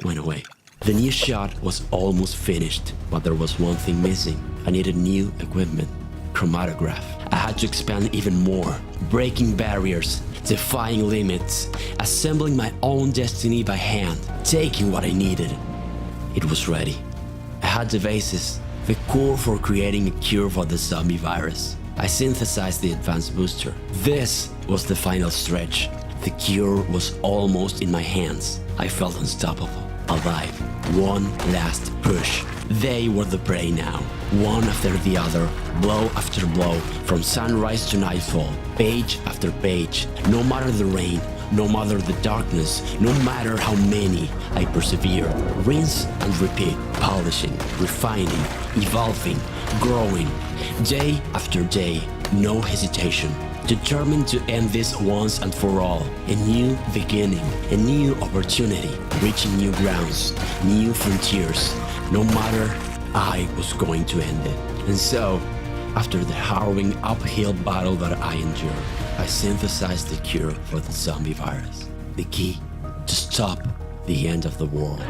went away. The new shot was almost finished, but there was one thing missing. I needed new equipment. Chromatograph. I had to expand even more, breaking barriers, defying limits, assembling my own destiny by hand, taking what I needed. It was ready. I had the basis, the core for creating a cure for the zombie virus. I synthesized the advanced booster. This was the final stretch. The cure was almost in my hands. I felt unstoppable, alive. One last push. They were the prey now, one after the other, blow after blow, from sunrise to nightfall, page after page. No matter the rain, no matter the darkness, no matter how many, I persevered. Rinse and repeat, polishing, refining, evolving, growing. Day after day, no hesitation. determined to end this once and for all. A new beginning, a new opportunity, reaching new grounds, new frontiers. No matter, I was going to end it. And so, after the harrowing uphill battle that I endured, I synthesized the cure for the zombie virus. The key to stop the end of the world.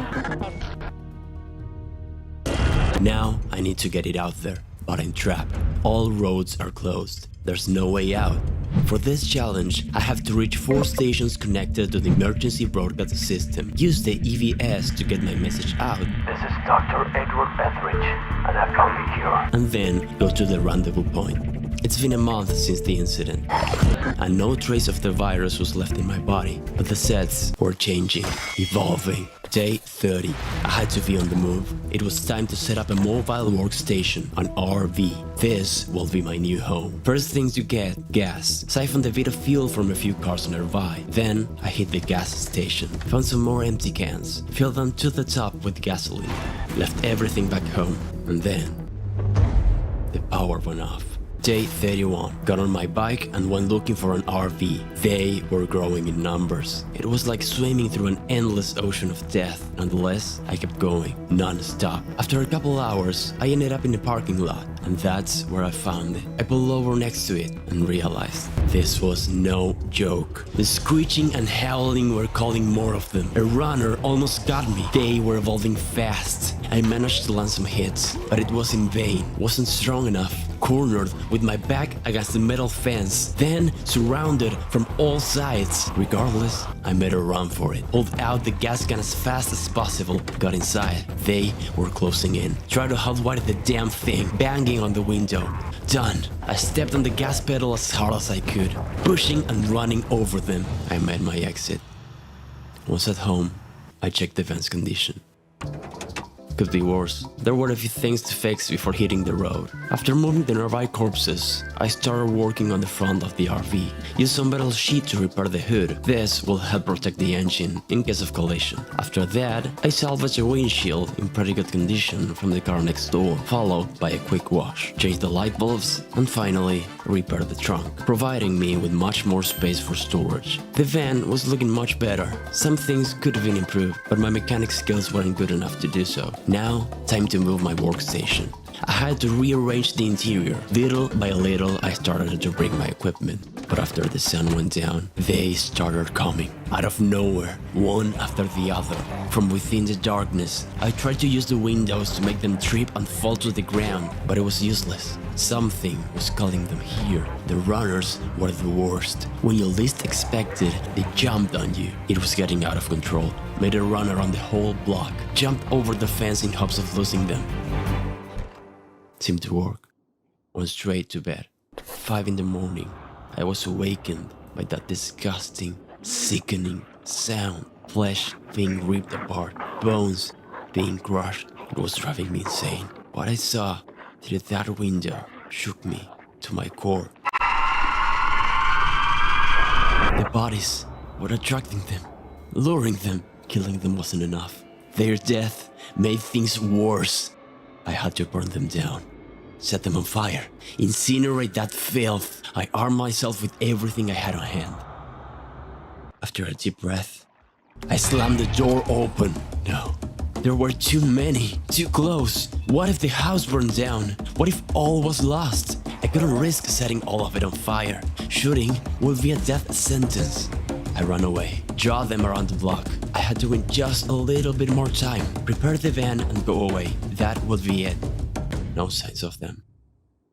Now I need to get it out there, but I'm trapped. All roads are closed. There's no way out. For this challenge, I have to reach 4 stations connected to the emergency broadcast system. Use the EVS to get my message out. This is Dr. Edward Etheridge, and I've found the cure. And then go to the rendezvous point. It's been a month since the incident, and no trace of the virus was left in my body, but the sets were changing, evolving. Day 30. I had to be on the move. It was time to set up a mobile workstation, an RV. This will be my new home. First thing to get, gas. Siphoned a bit of fuel from a few cars nearby. Then I hit the gas station. Found some more empty cans. Filled them to the top with gasoline. Left everything back home. And then the power went off. Day 31. Got on my bike and went looking for an RV. They were growing in numbers. It was like swimming through an endless ocean of death. Nonetheless, I kept going, non-stop. After a couple hours, I ended up in the parking lot, and that's where I found it. I pulled over next to it and realized this was no joke. The screeching and howling were calling more of them. A runner almost got me. They were evolving fast. I managed to land some hits, but it was in vain. Wasn't strong enough. Cornered with my back against the metal fence, then surrounded from all sides. Regardless, I made a run for it. Pulled out the gas can as fast as possible, got inside. They were closing in. Tried to hotwire the damn thing, banging on the window. Done. I stepped on the gas pedal as hard as I could, pushing and running over them. I made my exit. Once at home, I checked the van's condition. Could be worse. There were a few things to fix before hitting the road. After moving the nearby corpses, I started working on the front of the RV. Used some metal sheet to repair the hood. This will help protect the engine in case of collision. After that, I salvaged a windshield in pretty good condition from the car next door, followed by a quick wash. Changed the light bulbs, and finally repaired the trunk, providing me with much more space for storage. The van was looking much better. Some things could have been improved, but my mechanic skills weren't good enough to do so. Now, time to move my workstation. I had to rearrange the interior. Little by little, I started to bring my equipment. But after the sun went down, they started coming. Out of nowhere, one after the other. From within the darkness, I tried to use the windows to make them trip and fall to the ground, but it was useless. Something was calling them here. The runners were the worst. When you least expected, they jumped on you. It was getting out of control. Made a run around the whole block. Jumped over the fence in hopes of losing them. Seemed to work. Went straight to bed. 5 in the morning, I was awakened by that disgusting, sickening sound. Flesh being ripped apart, bones being crushed. It was driving me insane. What I saw through that window shook me to my core. The bodies were attracting them, luring them. Killing them wasn't enough. Their death made things worse. I had to burn them down, set them on fire, incinerate that filth. I armed myself with everything I had on hand. After a deep breath, I slammed the door open. No, there were too many, too close. What if the house burned down? What if all was lost? I couldn't risk setting all of it on fire. Shooting would be a death sentence. I ran away, draw them around the block. I had to win just a little bit more time, prepare the van and go away. That would be it. No signs of them.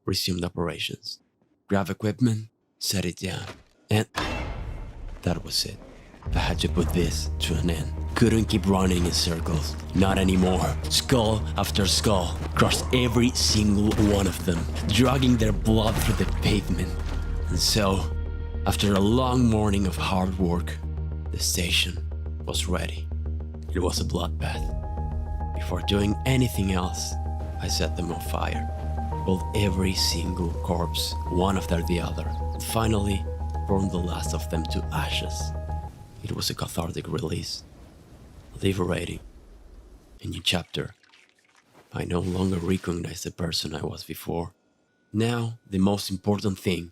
Resumed operations. Grab equipment, set it down, and that was it. I had to put this to an end. Couldn't keep running in circles. Not anymore. Skull after skull. Crushed every single one of them, dragging their blood through the pavement. And so, after a long morning of hard work, the station was ready. It was a bloodbath. Before doing anything else, I set them on fire. Pulled every single corpse, one after the other, and finally burned the last of them to ashes. It was a cathartic release. Liberating. A new chapter. I no longer recognized the person I was before. Now, the most important thing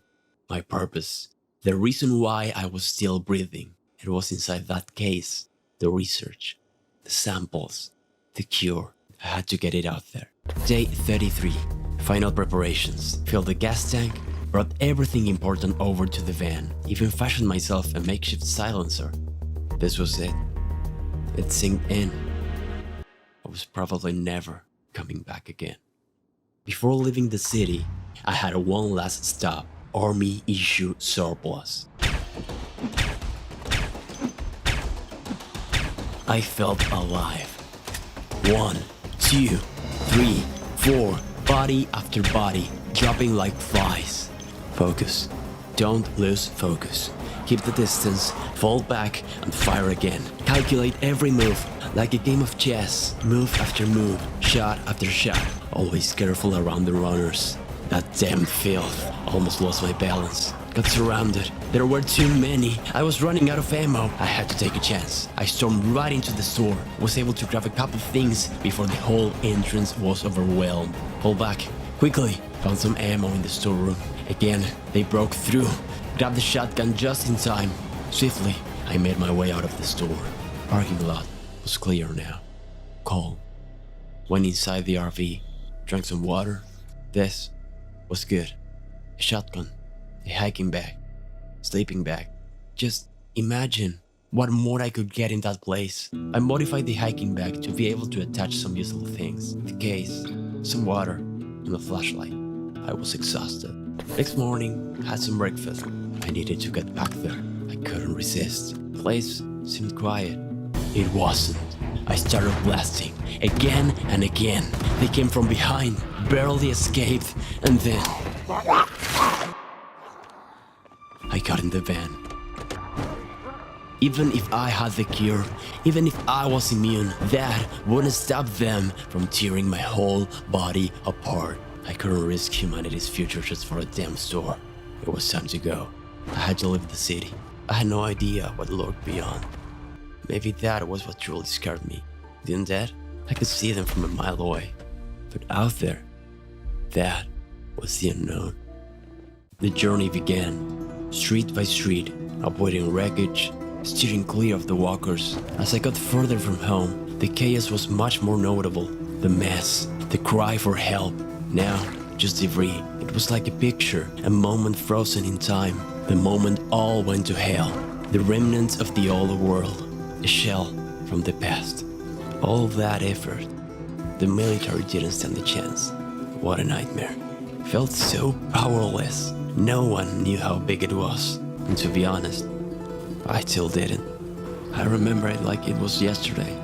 My purpose. The reason why I was still breathing. It was inside that case. The research. The samples. The cure. I had to get it out there. Day 33. Final preparations. Filled the gas tank. Brought everything important over to the van. Even fashioned myself a makeshift silencer. This was it. It sank in. I was probably never coming back again. Before leaving the city, I had one last stop. Army issue surplus. I felt alive. 1, 2, 3, 4, body after body, dropping like flies. Focus. Don't lose focus. Keep the distance, fall back, and fire again. Calculate every move, like a game of chess. Move after move, shot after shot. Always careful around the runners. That damn filth. Almost lost my balance. Got surrounded. There were too many. I was running out of ammo. I had to take a chance. I stormed right into the store. Was able to grab a couple things before the whole entrance was overwhelmed. Pull back. Quickly. Found some ammo in the storeroom. Again, they broke through. Grabbed the shotgun just in time. Swiftly, I made my way out of the store. Parking lot was clear now. Calm. Went inside the RV. Drank some water. This was good. A shotgun. A hiking bag. Sleeping bag. Just imagine what more I could get in that place. I modified the hiking bag to be able to attach some useful things. The case, some water, and a flashlight. I was exhausted. Next morning, had some breakfast. I needed to get back there. I couldn't resist. The place seemed quiet. It wasn't. I started blasting, again and again. They came from behind, barely escaped, and then I got in the van. Even if I had the cure, even if I was immune, that wouldn't stop them from tearing my whole body apart. I couldn't risk humanity's future just for a damn store. It was time to go. I had to leave the city. I had no idea what lurked beyond. Maybe that was what truly scared me. The undead? I could see them from a mile away. But out there, that was the unknown. The journey began, street by street, avoiding wreckage, steering clear of the walkers. As I got further from home, the chaos was much more notable. The mess, the cry for help. Now, just debris. It was like a picture, a moment frozen in time. The moment all went to hell. The remnants of the old world. A shell from the past. All that effort. The military didn't stand a chance. What a nightmare. Felt so powerless. No one knew how big it was. And to be honest, I still didn't. I remember it like it was yesterday.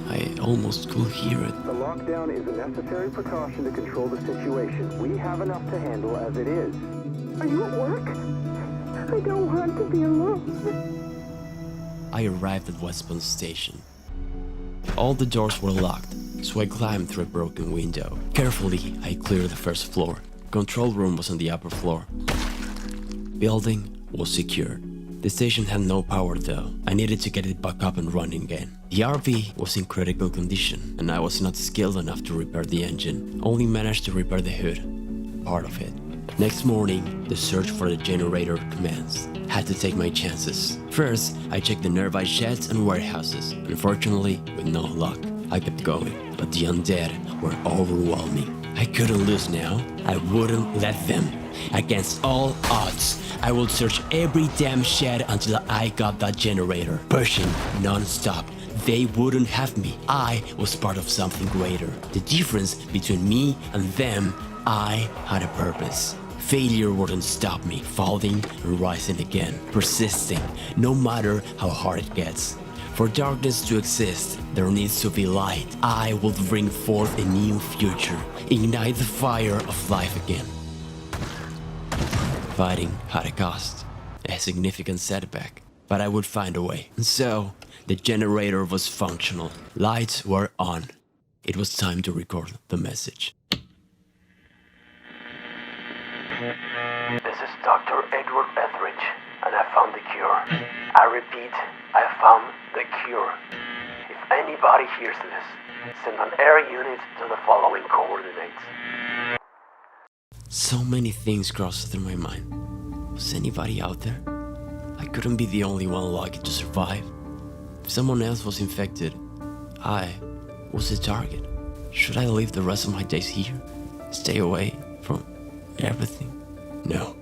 I almost could hear it. The lockdown is a necessary precaution to control the situation. We have enough to handle as it is. Are you at work? I don't want to be alone. I arrived at Westbourne Station. All the doors were locked, so I climbed through a broken window. Carefully, I cleared the first floor. Control room was on the upper floor. Building was secured. The station had no power though. I needed to get it back up and running again. The RV was in critical condition, and I was not skilled enough to repair the engine. Only managed to repair the hood, part of it. Next morning, the search for the generator commenced. Had to take my chances. First, I checked the nearby sheds and warehouses. Unfortunately, with no luck. I kept going, but the undead were overwhelming. I couldn't lose now. I wouldn't let them. Against all odds, I would search every damn shed until I got that generator. Pushing non-stop. They wouldn't have me. I was part of something greater. The difference between me and them, I had a purpose. Failure wouldn't stop me, falling and rising again, persisting, no matter how hard it gets. For darkness to exist, there needs to be light. I will bring forth a new future, ignite the fire of life again. Fighting had a cost, a significant setback, but I would find a way. And so, the generator was functional, lights were on. It was time to record the message. This is Dr. Edward Etheridge, and I found the cure. I repeat, I found the cure. If anybody hears this, send an air unit to the following coordinates. So many things crossed through my mind. Was anybody out there? I couldn't be the only one lucky to survive. If someone else was infected, I was the target. Should I live the rest of my days here? Stay away from everything? No,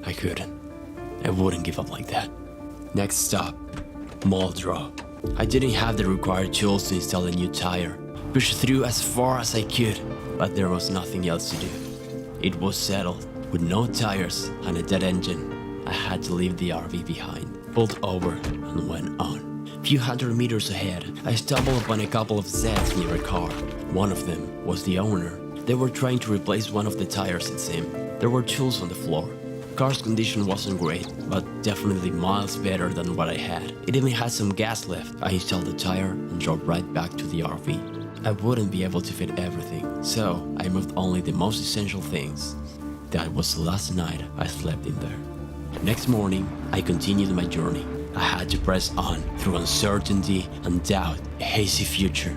I couldn't. I wouldn't give up like that. Next stop, mall draw. I didn't have the required tools to install a new tire. Pushed through as far as I could, but there was nothing else to do. It was settled. With no tires and a dead engine, I had to leave the RV behind. Pulled over and went on. A few hundred meters ahead, I stumbled upon a couple of Zeds near a car. One of them was the owner. They were trying to replace one of the tires, it seemed. There were tools on the floor. Car's condition wasn't great, but definitely miles better than what I had. It even had some gas left. I installed the tire and drove right back to the RV. I wouldn't be able to fit everything, so I moved only the most essential things. That was the last night I slept in there. Next morning, I continued my journey. I had to press on through uncertainty and doubt, a hazy future.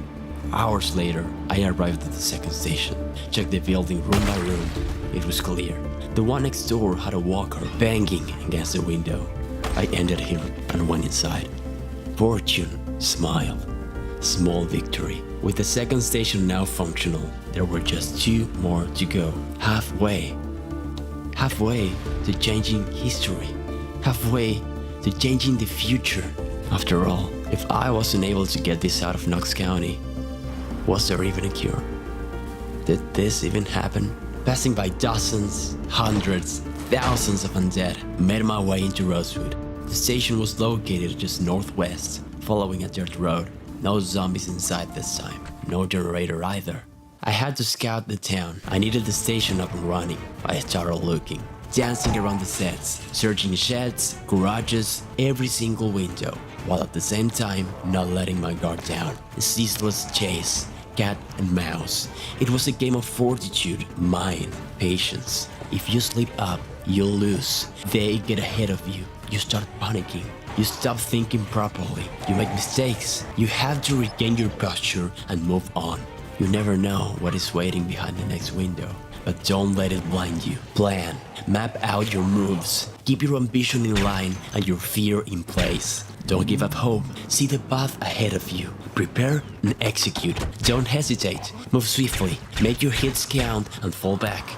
Hours later, I arrived at the second station. Checked the building room by room. It was clear. The one next door had a walker banging against the window. I ended him and went inside. Fortune smiled. Small victory. With the second station now functional, there were just 2 more to go. Halfway to changing history. Halfway to changing the future. After all, if I wasn't able to get this out of Knox County, was there even a cure? Did this even happen? Passing by dozens, hundreds, thousands of undead, made my way into Rosewood. The station was located just northwest, following a dirt road. No zombies inside this time. No generator either. I had to scout the town. I needed the station up and running. I started looking, dancing around the sets, searching sheds, garages, every single window, while at the same time not letting my guard down. A ceaseless chase, cat and mouse. It was a game of fortitude, mind, patience. If you slip up, you'll lose. They get ahead of you. You start panicking. You stop thinking properly. You make mistakes. You have to regain your posture and move on. You never know what is waiting behind the next window, but don't let it blind you. Plan, map out your moves, keep your ambition in line and your fear in place. Don't give up hope, see the path ahead of you. Prepare and execute. Don't hesitate, move swiftly, make your hits count and fall back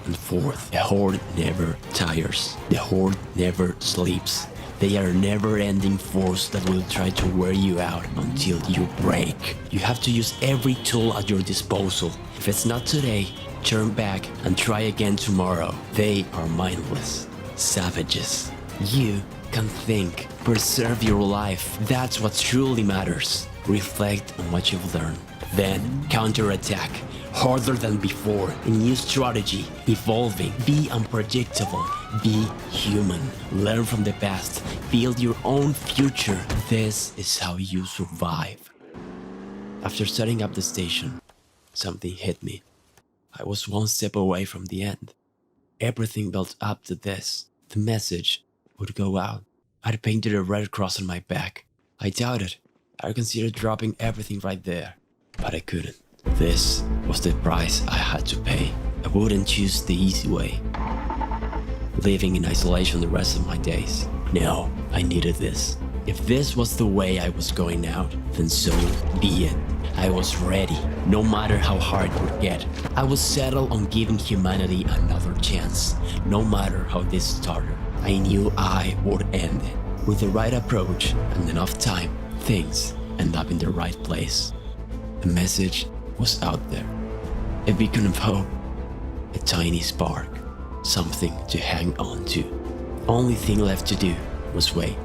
and forth. The Horde never tires, the Horde never sleeps. They are a never-ending force that will try to wear you out until you break. You have to use every tool at your disposal. If it's not today, turn back and try again tomorrow. They are mindless savages. You can think, preserve your life. That's what truly matters. Reflect on what you've learned. Then counterattack. Harder than before, a new strategy, evolving, be unpredictable, be human, learn from the past, build your own future. This is how you survive. After setting up the station, something hit me. I was one step away from the end. Everything built up to this. The message would go out. I'd painted a red cross on my back. I doubted. I considered dropping everything right there, but I couldn't. This was the price I had to pay. I wouldn't choose the easy way, living in isolation the rest of my days. No, I needed this. If this was the way I was going out, then so be it. I was ready, no matter how hard it would get. I would settle on giving humanity another chance, no matter how this started. I knew I would end it. With the right approach and enough time, things end up in the right place. The message was out there. A beacon of hope. A tiny spark. Something to hang on to. Only thing left to do was wait.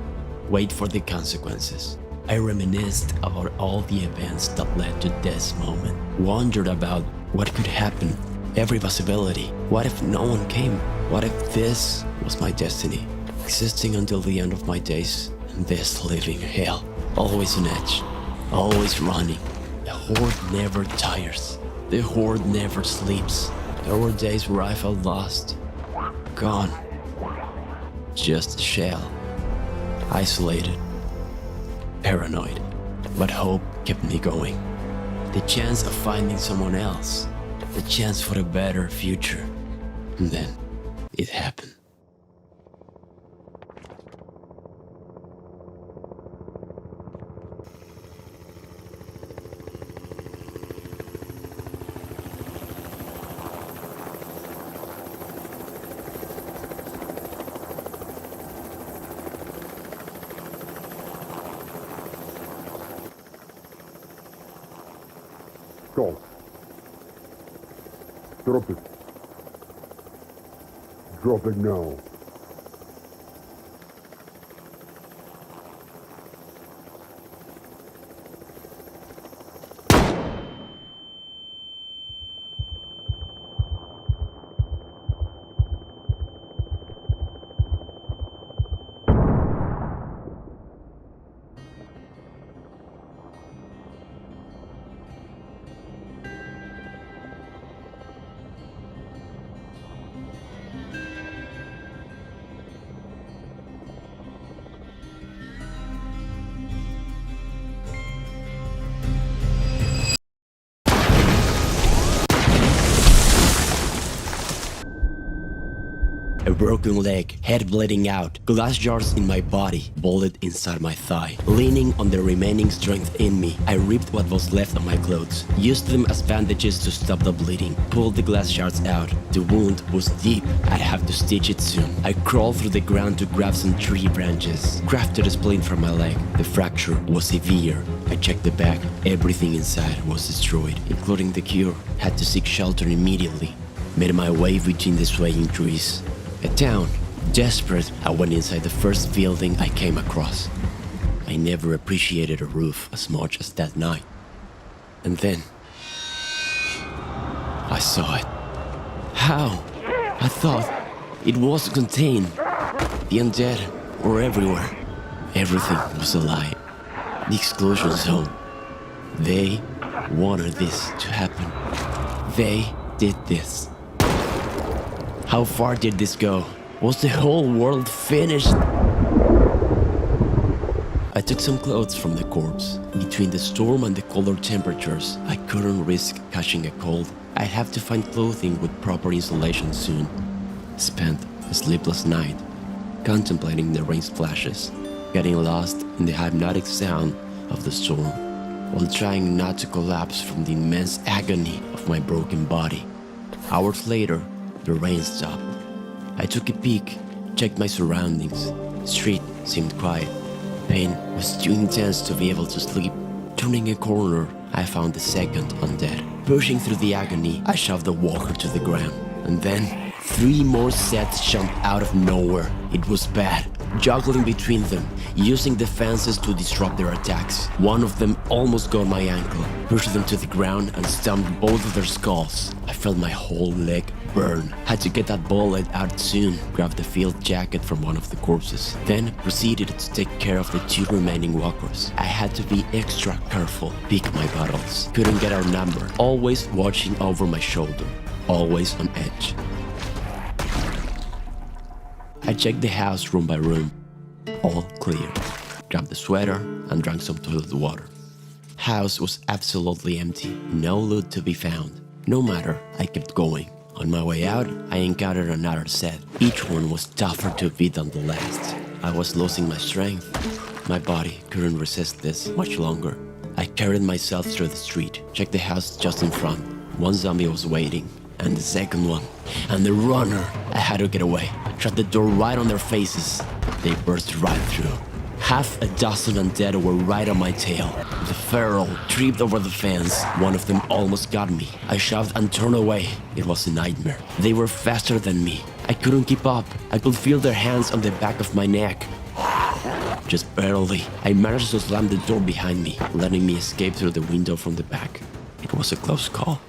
Wait for the consequences. I reminisced about all the events that led to this moment. Wondered about what could happen. Every possibility. What if no one came? What if this was my destiny? Existing until the end of my days in this living hell. Always on edge. Always running. The Horde never tires. The Horde never sleeps. There were days where I felt lost. Gone. Just a shell. Isolated. Paranoid. But hope kept me going. The chance of finding someone else. The chance for a better future. And then it happened. Stop. Drop it. Drop it now. A broken leg, head bleeding out, glass jars in my body, bullet inside my thigh. Leaning on the remaining strength in me, I ripped what was left of my clothes, used them as bandages to stop the bleeding, pulled the glass shards out. The wound was deep, I'd have to stitch it soon. I crawled through the ground to grab some tree branches, crafted a splint from my leg. The fracture was severe. I checked the bag, everything inside was destroyed, including the cure. Had to seek shelter immediately. Made my way between the swaying trees. A town. Desperate, I went inside the first building I came across. I never appreciated a roof as much as that night. And then I saw it. How? I thought it was contained. The undead were everywhere. Everything was a lie. The exclusion zone. They wanted this to happen. They did this. How far did this go? Was the whole world finished? I took some clothes from the corpse. Between the storm and the colder temperatures, I couldn't risk catching a cold. I'd have to find clothing with proper insulation soon. Spent a sleepless night, contemplating the rain splashes, getting lost in the hypnotic sound of the storm, while trying not to collapse from the immense agony of my broken body. Hours later, the rain stopped. I took a peek, checked my surroundings. The street seemed quiet. Pain was too intense to be able to sleep. Turning a corner, I found the second undead. Pushing through the agony, I shoved the walker to the ground. And then, 3 more sets jumped out of nowhere. It was bad. Juggling between them, using the fences to disrupt their attacks. One of them almost got my ankle, pushed them to the ground and stumped both of their skulls. I felt my whole leg burn. Had to get that bullet out soon. Grabbed the field jacket from one of the corpses. Then proceeded to take care of the 2 remaining walkers. I had to be extra careful. Pick my battles. Couldn't get outnumbered. Always watching over my shoulder. Always on edge. I checked the house room by room. All clear. Grabbed the sweater and drank some toilet water. House was absolutely empty. No loot to be found. No matter, I kept going. On my way out, I encountered another set. Each one was tougher to beat than the last. I was losing my strength. My body couldn't resist this much longer. I carried myself through the street, checked the house just in front. One zombie was waiting, and the second one, and the runner. I had to get away. Shut the door right on their faces. They burst right through. Half a dozen undead were right on my tail. The feral tripped over the fence. One of them almost got me. I shoved and turned away. It was a nightmare. They were faster than me. I couldn't keep up. I could feel their hands on the back of my neck. Just barely. I managed to slam the door behind me, letting me escape through the window from the back. It was a close call.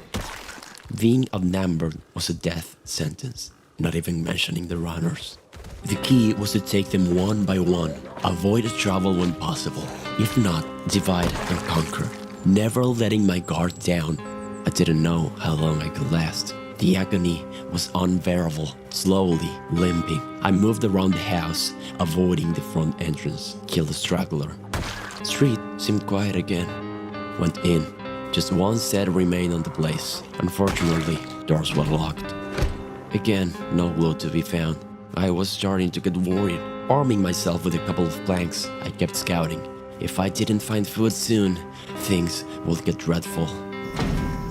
Being outnumbered was a death sentence, not even mentioning the runners. The key was to take them one by one, avoid trouble when possible. If not, divide and conquer, never letting my guard down. I didn't know how long I could last. The agony was unbearable. Slowly, limping, I moved around the house, avoiding the front entrance. Killed a straggler. Street seemed quiet again. Went in. Just one set remained on the place. Unfortunately, doors were locked. Again, no loot to be found. I was starting to get worried. Arming myself with a couple of planks, I kept scouting. If I didn't find food soon, things would get dreadful.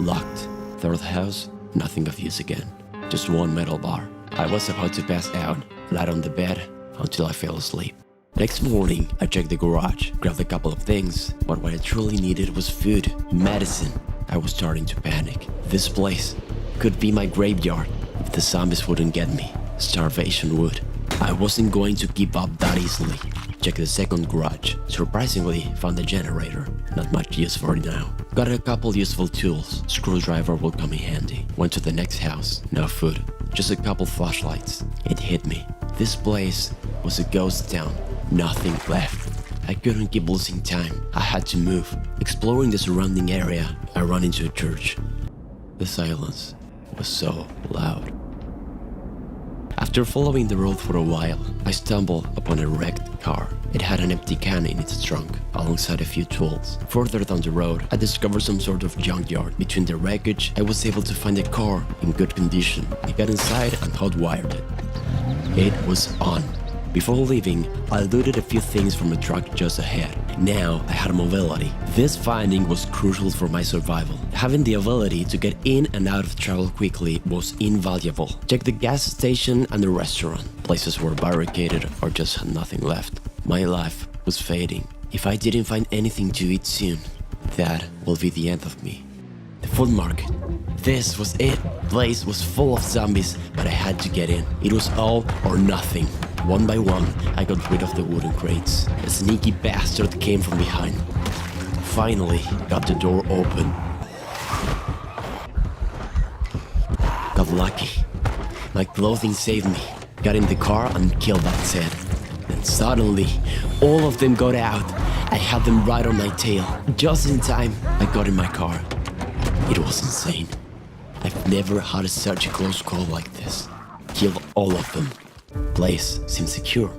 Locked. Third house, nothing of use again. Just one metal bar. I was about to pass out, lied on the bed, until I fell asleep. Next morning, I checked the garage, grabbed a couple of things, but what I truly needed was food, medicine. I was starting to panic. This place could be my graveyard if the zombies wouldn't get me. Starvation would. I wasn't going to give up that easily. Check the second garage. Surprisingly, found a generator. Not much use for it now. Got a couple useful tools. Screwdriver will come in handy. Went to the next house. No food. Just a couple flashlights. It hit me. This place was a ghost town. Nothing left. I couldn't keep losing time. I had to move. Exploring the surrounding area, I ran into a church. The silence was so loud. After following the road for a while, I stumbled upon a wrecked car. It had an empty can in its trunk, alongside a few tools. Further down the road, I discovered some sort of junkyard. Between the wreckage, I was able to find a car in good condition. I got inside and hot-wired it. It was on. Before leaving, I looted a few things from a truck just ahead. Now I had mobility. This finding was crucial for my survival. Having the ability to get in and out of trouble quickly was invaluable. Check the gas station and the restaurant. Places were barricaded or just had nothing left. My life was fading. If I didn't find anything to eat soon, that will be the end of me. The food market. This was it. The place was full of zombies, but I had to get in. It was all or nothing. One by one, I got rid of the wooden crates. A sneaky bastard came from behind. Finally, got the door open. Got lucky. My clothing saved me. Got in the car and killed that Ted. Then suddenly, all of them got out. I had them right on my tail. Just in time, I got in my car. It was insane. I've never had such a close call like this. Killed all of them. Place seemed secure.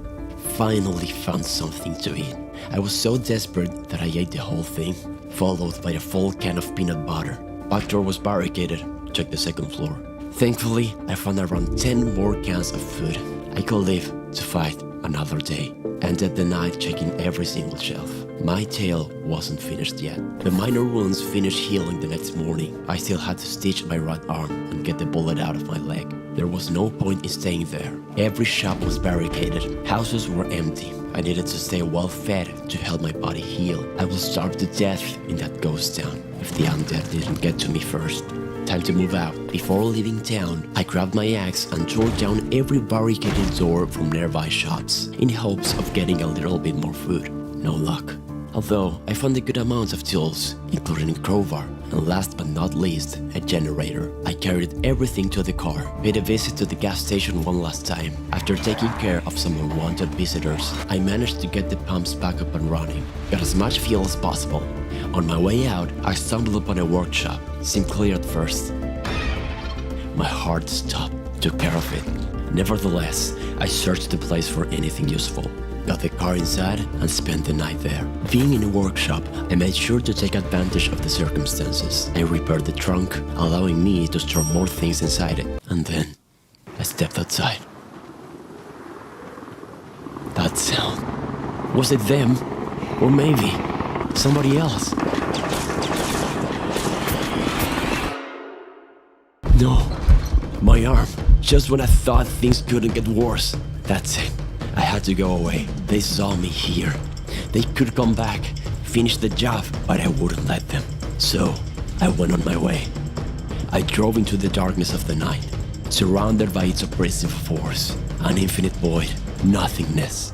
Finally found something to eat. I was so desperate that I ate the whole thing, followed by a full can of peanut butter. Back door was barricaded. Checked the second floor. Thankfully, I found around 10 more cans of food. I could live to fight another day. Ended the night checking every single shelf. My tail wasn't finished yet. The minor wounds finished healing the next morning. I still had to stitch my right arm and get the bullet out of my leg. There was no point in staying there. Every shop was barricaded. Houses were empty. I needed to stay well fed to help my body heal. I will starve to death in that ghost town if the undead didn't get to me first. Time to move out. Before leaving town, I grabbed my axe and tore down every barricaded door from nearby shops in hopes of getting a little bit more food. No luck. Although I found a good amount of tools, including a crowbar, and last but not least, a generator. I carried everything to the car, paid a visit to the gas station one last time. After taking care of some unwanted visitors, I managed to get the pumps back up and running. Got as much fuel as possible. On my way out, I stumbled upon a workshop. Seemed clear at first. My heart stopped, took care of it. Nevertheless, I searched the place for anything useful. Got the car inside and spent the night there. Being in a workshop, I made sure to take advantage of the circumstances. I repaired the trunk, allowing me to store more things inside it. And then, I stepped outside. That sound. Was it them? Or maybe somebody else? No, my arm. Just when I thought things couldn't get worse. That's it. I had to go away. They saw me here. They could come back, finish the job, but I wouldn't let them. So, I went on my way. I drove into the darkness of the night, surrounded by its oppressive force, an infinite void, nothingness.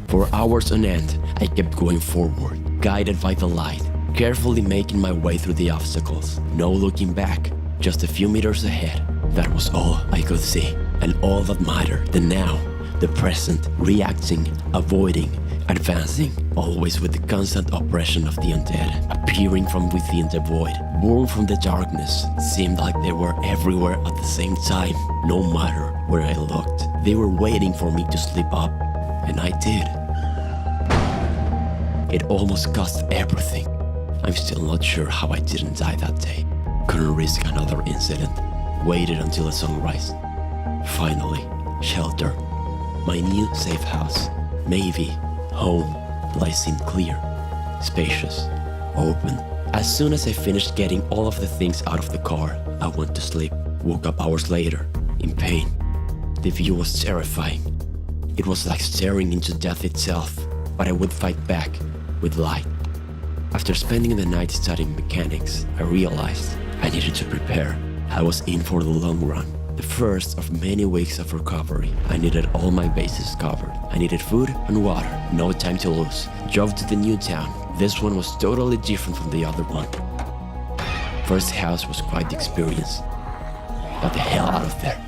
For hours on end, I kept going forward, guided by the light, carefully making my way through the obstacles. No looking back, just a few meters ahead. That was all I could see, and all that mattered, the now. The present, reacting, avoiding, advancing, always with the constant oppression of the undead, appearing from within the void, born from the darkness. Seemed like they were everywhere at the same time, no matter where I looked. They were waiting for me to slip up, and I did. It almost cost everything. I'm still not sure how I didn't die that day. Couldn't risk another incident. Waited until the sunrise. Finally, shelter. My new safe house, maybe home, life seemed clear, spacious, open. As soon as I finished getting all of the things out of the car, I went to sleep. Woke up hours later, in pain. The view was terrifying. It was like staring into death itself, but I would fight back with light. After spending the night studying mechanics, I realized I needed to prepare. I was in for the long run. The first of many weeks of recovery. I needed all my bases covered. I needed food and water, no time to lose. Drove to the new town. This one was totally different from the other one. First house was quite the experience. Got the hell out of there.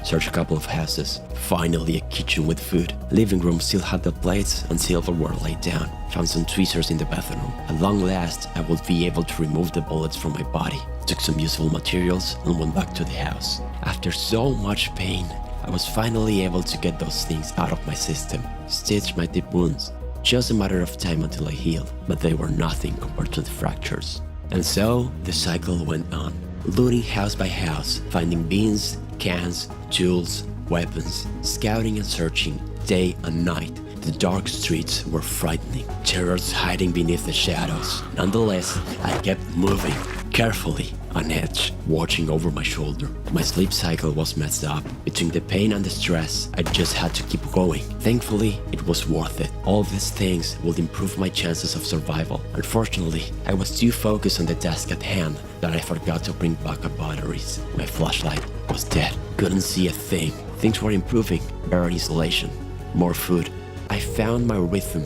Searched a couple of houses. Finally a kitchen with food. Living room still had the plates and silverware laid down. Found some tweezers in the bathroom. At long last, I would be able to remove the bullets from my body. Took some useful materials and went back to the house. After so much pain, I was finally able to get those things out of my system. Stitched my deep wounds. Just a matter of time until I healed, but they were nothing compared to the fractures. And so, the cycle went on. Looting house by house, finding beans, cans, tools, weapons, scouting and searching, day and night. The dark streets were frightening, terrors hiding beneath the shadows. Nonetheless, I kept moving, carefully, on edge, watching over my shoulder. My sleep cycle was messed up. Between the pain and the stress, I just had to keep going. Thankfully, it was worth it. All these things would improve my chances of survival. Unfortunately, I was too focused on the task at hand that I forgot to bring backup batteries. My flashlight was dead. Couldn't see a thing. Things were improving. Better insulation. More food. I found my rhythm.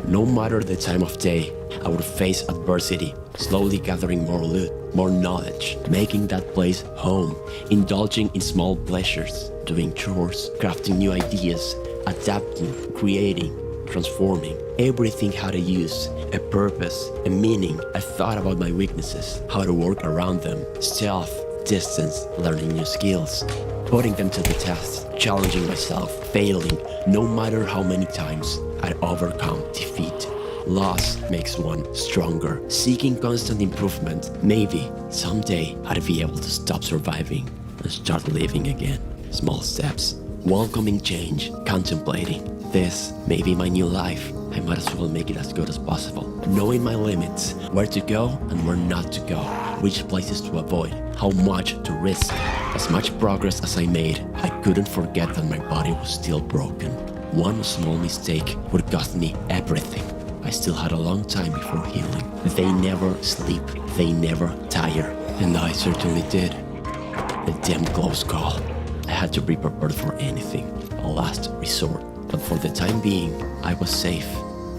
No matter the time of day, I would face adversity, slowly gathering more loot, more knowledge, making that place home, indulging in small pleasures, doing chores, crafting new ideas, adapting, creating, transforming. Everything had a use, a purpose, a meaning. I thought about my weaknesses, how to work around them, stealth, distance, learning new skills, putting them to the test, challenging myself, failing, no matter how many times I'd overcome defeat. Loss makes one stronger, seeking constant improvement. Maybe someday I'd be able to stop surviving and start living again. Small steps, welcoming change, contemplating. This may be my new life. I might as well make it as good as possible. Knowing my limits, where to go and where not to go, which places to avoid, how much to risk. As much progress as I made, I couldn't forget that my body was still broken. One small mistake would cost me everything. I still had a long time before healing. They never sleep, they never tire, and I certainly did. A damn close call. I had to be prepared for anything, a last resort. But for the time being, I was safe.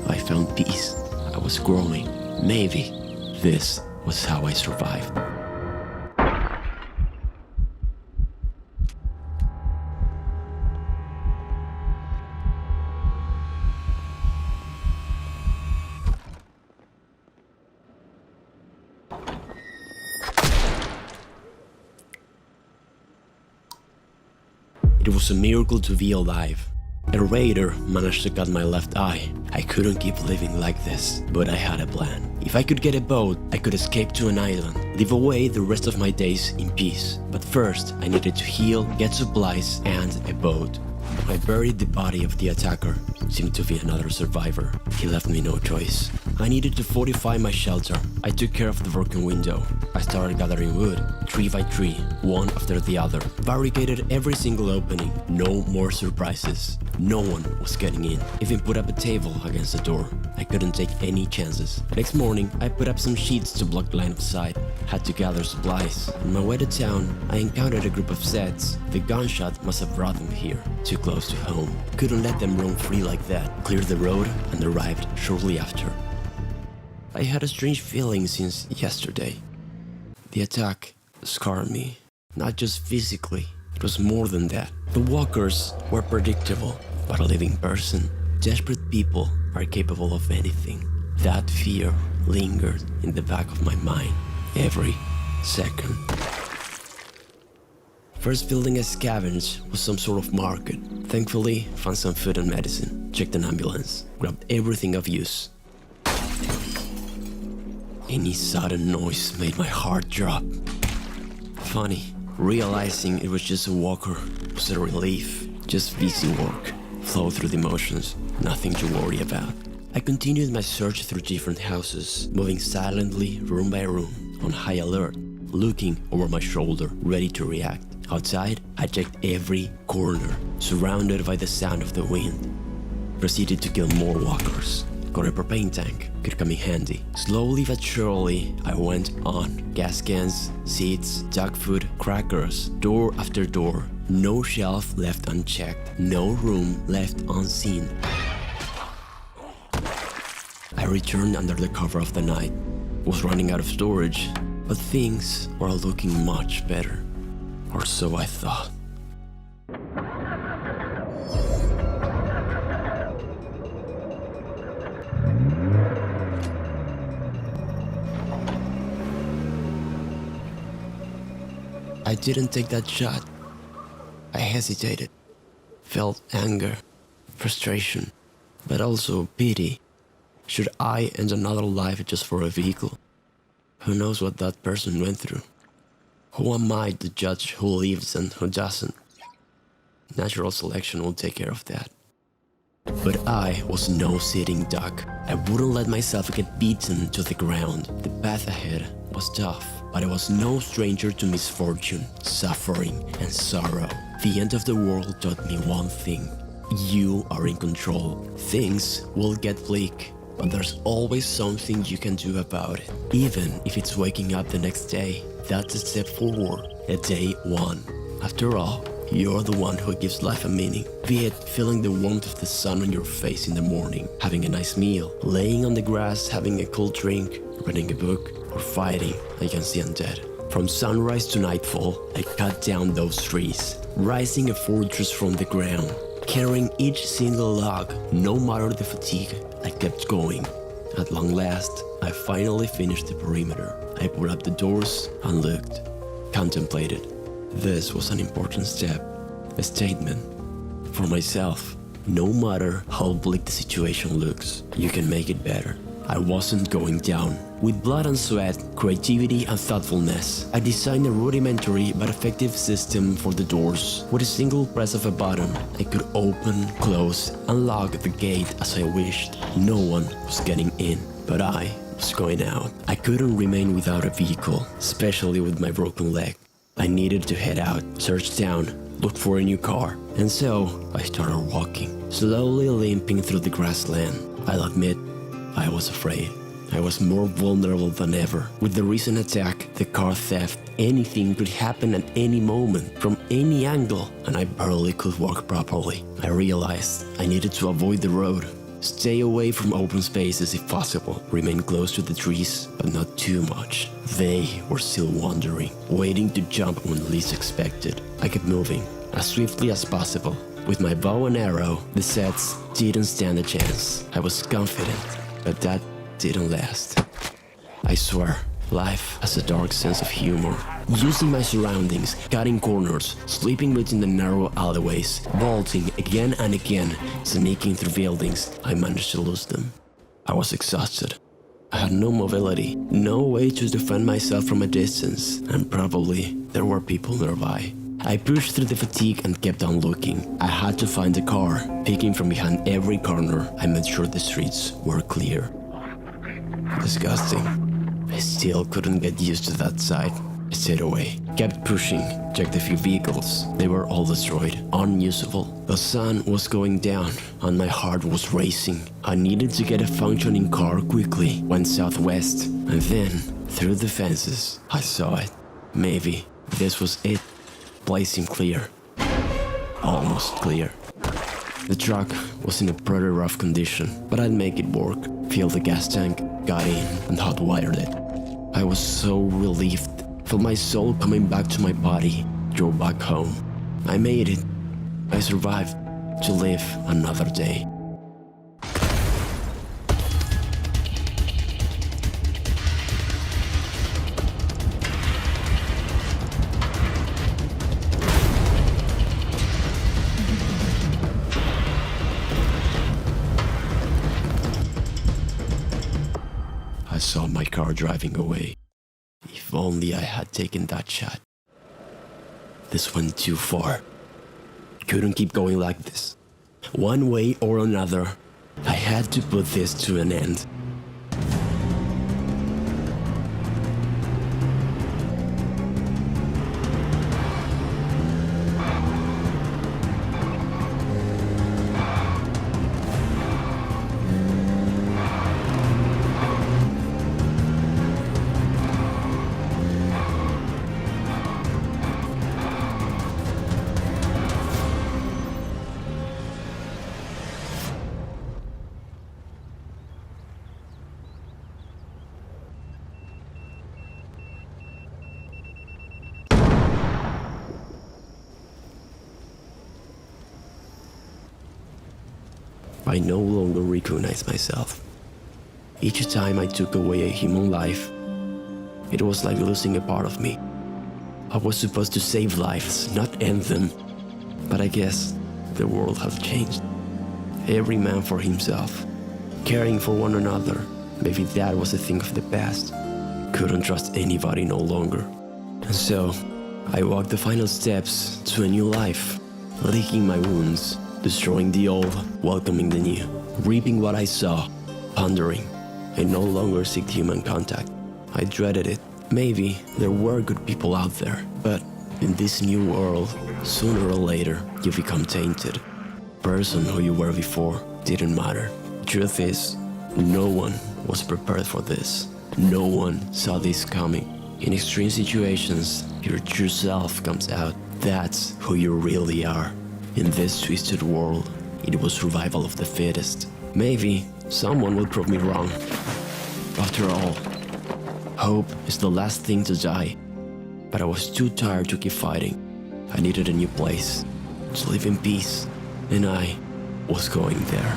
I found peace. I was growing. Maybe this was how I survived. It was a miracle to be alive. A raider managed to cut my left eye. I couldn't keep living like this, but I had a plan. If I could get a boat, I could escape to an island, live away the rest of my days in peace. But first, I needed to heal, get supplies, and a boat. I buried the body of the attacker. Seemed to be another survivor. He left me no choice. I needed to fortify my shelter. I took care of the broken window. I started gathering wood, tree by tree, one after the other. Barricaded every single opening. No more surprises. No one was getting in. Even put up a table against the door. I couldn't take any chances. Next morning, I put up some sheets to block line of sight. Had to gather supplies. On my way to town, I encountered a group of Zeds. The gunshot must have brought them here, too close to home. Couldn't let them roam free like that. Cleared the road and arrived shortly after. I had a strange feeling since yesterday. The attack scarred me, not just physically. It was more than that. The walkers were predictable, but a living person. Desperate people are capable of anything. That fear lingered in the back of my mind every second. First building I scavenged was some sort of market. Thankfully, found some food and medicine. Checked an ambulance. Grabbed everything of use. Any sudden noise made my heart drop. Funny, realizing it was just a walker was a relief. Just busy work. Flow through the motions. Nothing to worry about. I continued my search through different houses, moving silently room by room, on high alert, looking over my shoulder, ready to react. Outside, I checked every corner, surrounded by the sound of the wind. Proceeded to kill more walkers. got a propane tank, could come in handy. Slowly but surely, I went on. Gas cans, seats, dog food, crackers, door after door. No shelf left unchecked, no room left unseen. I returned under the cover of the night. Was running out of storage, but things were looking much better. Or so I thought. I didn't take that shot. I hesitated, felt anger, frustration, but also pity. Should I end another life just for a vehicle? Who knows what that person went through? Who am I to judge who lives and who doesn't? Natural selection will take care of that. But I was no sitting duck. I wouldn't let myself get beaten to the ground. The path ahead was tough, but I was no stranger to misfortune, suffering, and sorrow. The end of the world taught me one thing. You are in control. Things will get bleak, but there's always something you can do about it. Even if it's waking up the next day, that's a step forward, a day one. After all, you're the one who gives life a meaning. Be it feeling the warmth of the sun on your face in the morning, having a nice meal, laying on the grass, having a cold drink, reading a book, or fighting against the undead. From sunrise to nightfall, I cut down those trees, rising a fortress from the ground. Carrying each single log, no matter the fatigue, I kept going. At long last, I finally finished the perimeter. I put up the doors and looked, contemplated. This was an important step, a statement. For myself, no matter how bleak the situation looks, you can make it better. I wasn't going down. With blood and sweat, creativity and thoughtfulness, I designed a rudimentary but effective system for the doors. With a single press of a button, I could open, close, and lock the gate as I wished. No one was getting in, but I was going out. I couldn't remain without a vehicle, especially with my broken leg. I needed to head out, search town, look for a new car. And so, I started walking, slowly limping through the grassland. I'll admit, I was afraid. I was more vulnerable than ever. With the recent attack, the car theft, anything could happen at any moment, from any angle, and I barely could walk properly. I realized I needed to avoid the road, stay away from open spaces if possible, remain close to the trees, but not too much. They were still wandering, waiting to jump when least expected. I kept moving, as swiftly as possible. With my bow and arrow, the sets didn't stand a chance. I was confident, but that didn't last. I swear, life has a dark sense of humor. Using my surroundings, cutting corners, sleeping between the narrow alleyways, vaulting again and again, sneaking through buildings, I managed to lose them. I was exhausted. I had no mobility, no way to defend myself from a distance, and probably there were people nearby. I pushed through the fatigue and kept on looking. I had to find a car. Peeking from behind every corner, I made sure the streets were clear. Disgusting. I still couldn't get used to that sight. I stayed away, kept pushing, checked a few vehicles. They were all destroyed, unusable. The sun was going down and my heart was racing. I needed to get a functioning car quickly. Went southwest, and then, through the fences, I saw it. Maybe this was it. Place seemed clear. Almost clear. The truck was in a pretty rough condition, but I'd make it work. Filled the gas tank, got in, and hot-wired it. I was so relieved. Felt my soul coming back to my body. Drove back home. I made it. I survived to live another day. I saw my car driving away. If only I had taken that shot. This went too far. Couldn't keep going like this. One way or another, I had to put this to an end. I no longer recognized myself. Each time I took away a human life, it was like losing a part of me. I was supposed to save lives, not end them. But I guess the world has changed. Every man for himself, caring for one another. Maybe that was a thing of the past. Couldn't trust anybody no longer. And so, I walked the final steps to a new life, licking my wounds, destroying the old, welcoming the new, reaping what I saw, pondering. I no longer seeked human contact. I dreaded it. Maybe there were good people out there, but in this new world, sooner or later, you become tainted. Person who you were before didn't matter. Truth is, no one was prepared for this. No one saw this coming. In extreme situations, your true self comes out. That's who you really are. In this twisted world, it was survival of the fittest. Maybe someone will prove me wrong. After all, hope is the last thing to die. But I was too tired to keep fighting. I needed a new place to live in peace, and I was going there.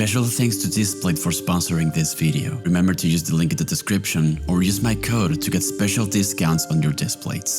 Special thanks to Displate for sponsoring this video. Remember to use the link in the description or use my code to get special discounts on your Displates.